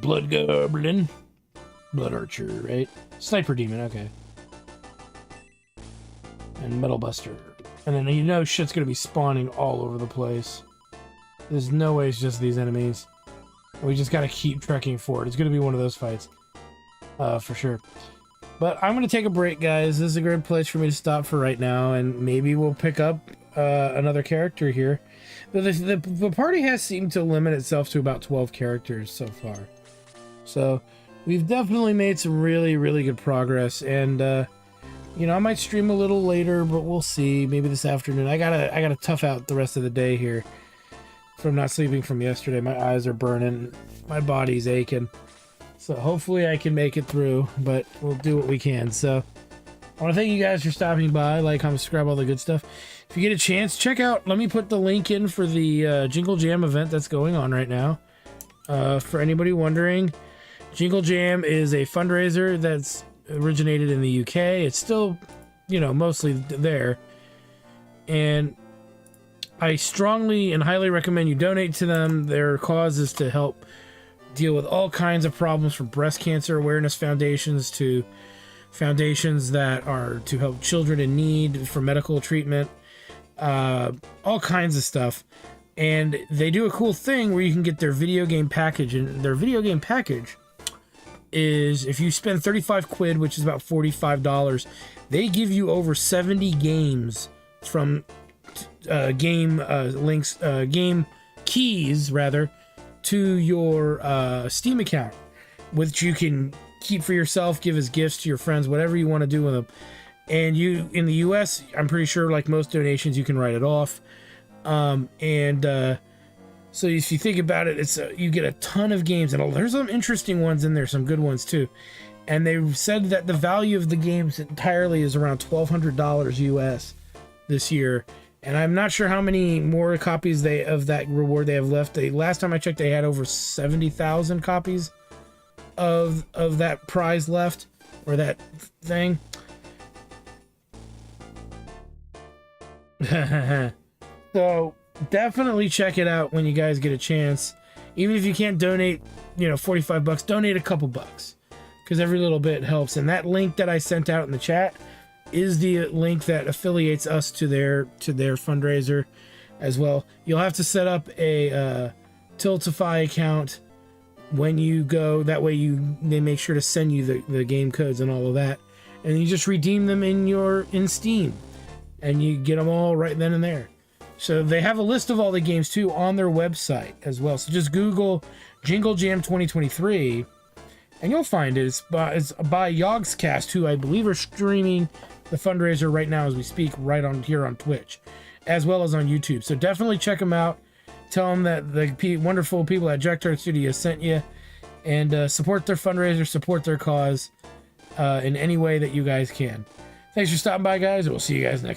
Blood Goblin. Blood Archer, right? Sniper Demon, okay. And Metal Buster. And then you know shit's gonna be spawning all over the place. There's no way it's just these enemies. We just gotta keep trekking forward. It's gonna be one of those fights. For sure. But I'm gonna take a break, guys. This is a good place for me to stop for right now, and maybe we'll pick up another character here. The party has seemed to limit itself to about 12 characters so far. So we've definitely made some really, really good progress, and you know, I might stream a little later, but we'll see. Maybe this afternoon. I gotta tough out the rest of the day here from not sleeping from yesterday. My eyes are burning, my body's aching. So hopefully I can make it through, but we'll do what we can. So I want to thank you guys for stopping by, like, comment, subscribe, all the good stuff. If you get a chance, check out, let me put the link in for the Jingle Jam event that's going on right now. For anybody wondering, Jingle Jam is a fundraiser that's originated in the UK. It's still, you know, mostly there. And I strongly and highly recommend you donate to them. Their cause is to help deal with all kinds of problems, from breast cancer awareness foundations to foundations that are to help children in need for medical treatment, all kinds of stuff. And they do a cool thing where you can get their video game package, and their video game package is, if you spend 35 quid, which is about $45, they give you over 70 games from game keys rather to your Steam account, which you can keep for yourself, give as gifts to your friends, whatever you want to do with them. And you, in the US, I'm pretty sure, like most donations, you can write it off. So if you think about it, it's you get a ton of games, and there's some interesting ones in there, some good ones too. And they said that the value of the games entirely is around $1,200 US this year. And I'm not sure how many more copies of that reward they have left. Last time I checked, they had over 70,000 copies of that prize left, or that thing. So definitely check it out when you guys get a chance. Even if you can't donate, you know, $45, donate a couple bucks, because every little bit helps. And that link that I sent out in the chat is the link that affiliates us to their fundraiser as well. You'll have to set up a Tiltify account when you go. That way they make sure to send you the game codes and all of that, and you just redeem them in Steam, and you get them all right then and there. So they have a list of all the games too on their website as well. So just Google Jingle Jam 2023 and you'll find it. It's by Yogscast, who I believe are streaming the fundraiser right now as we speak, right on here on Twitch, as well as on YouTube. So definitely check them out. Tell them that the wonderful people at Jector Studios sent you, and support their fundraiser, support their cause in any way that you guys can. Thanks for stopping by, guys. We'll see you guys next time.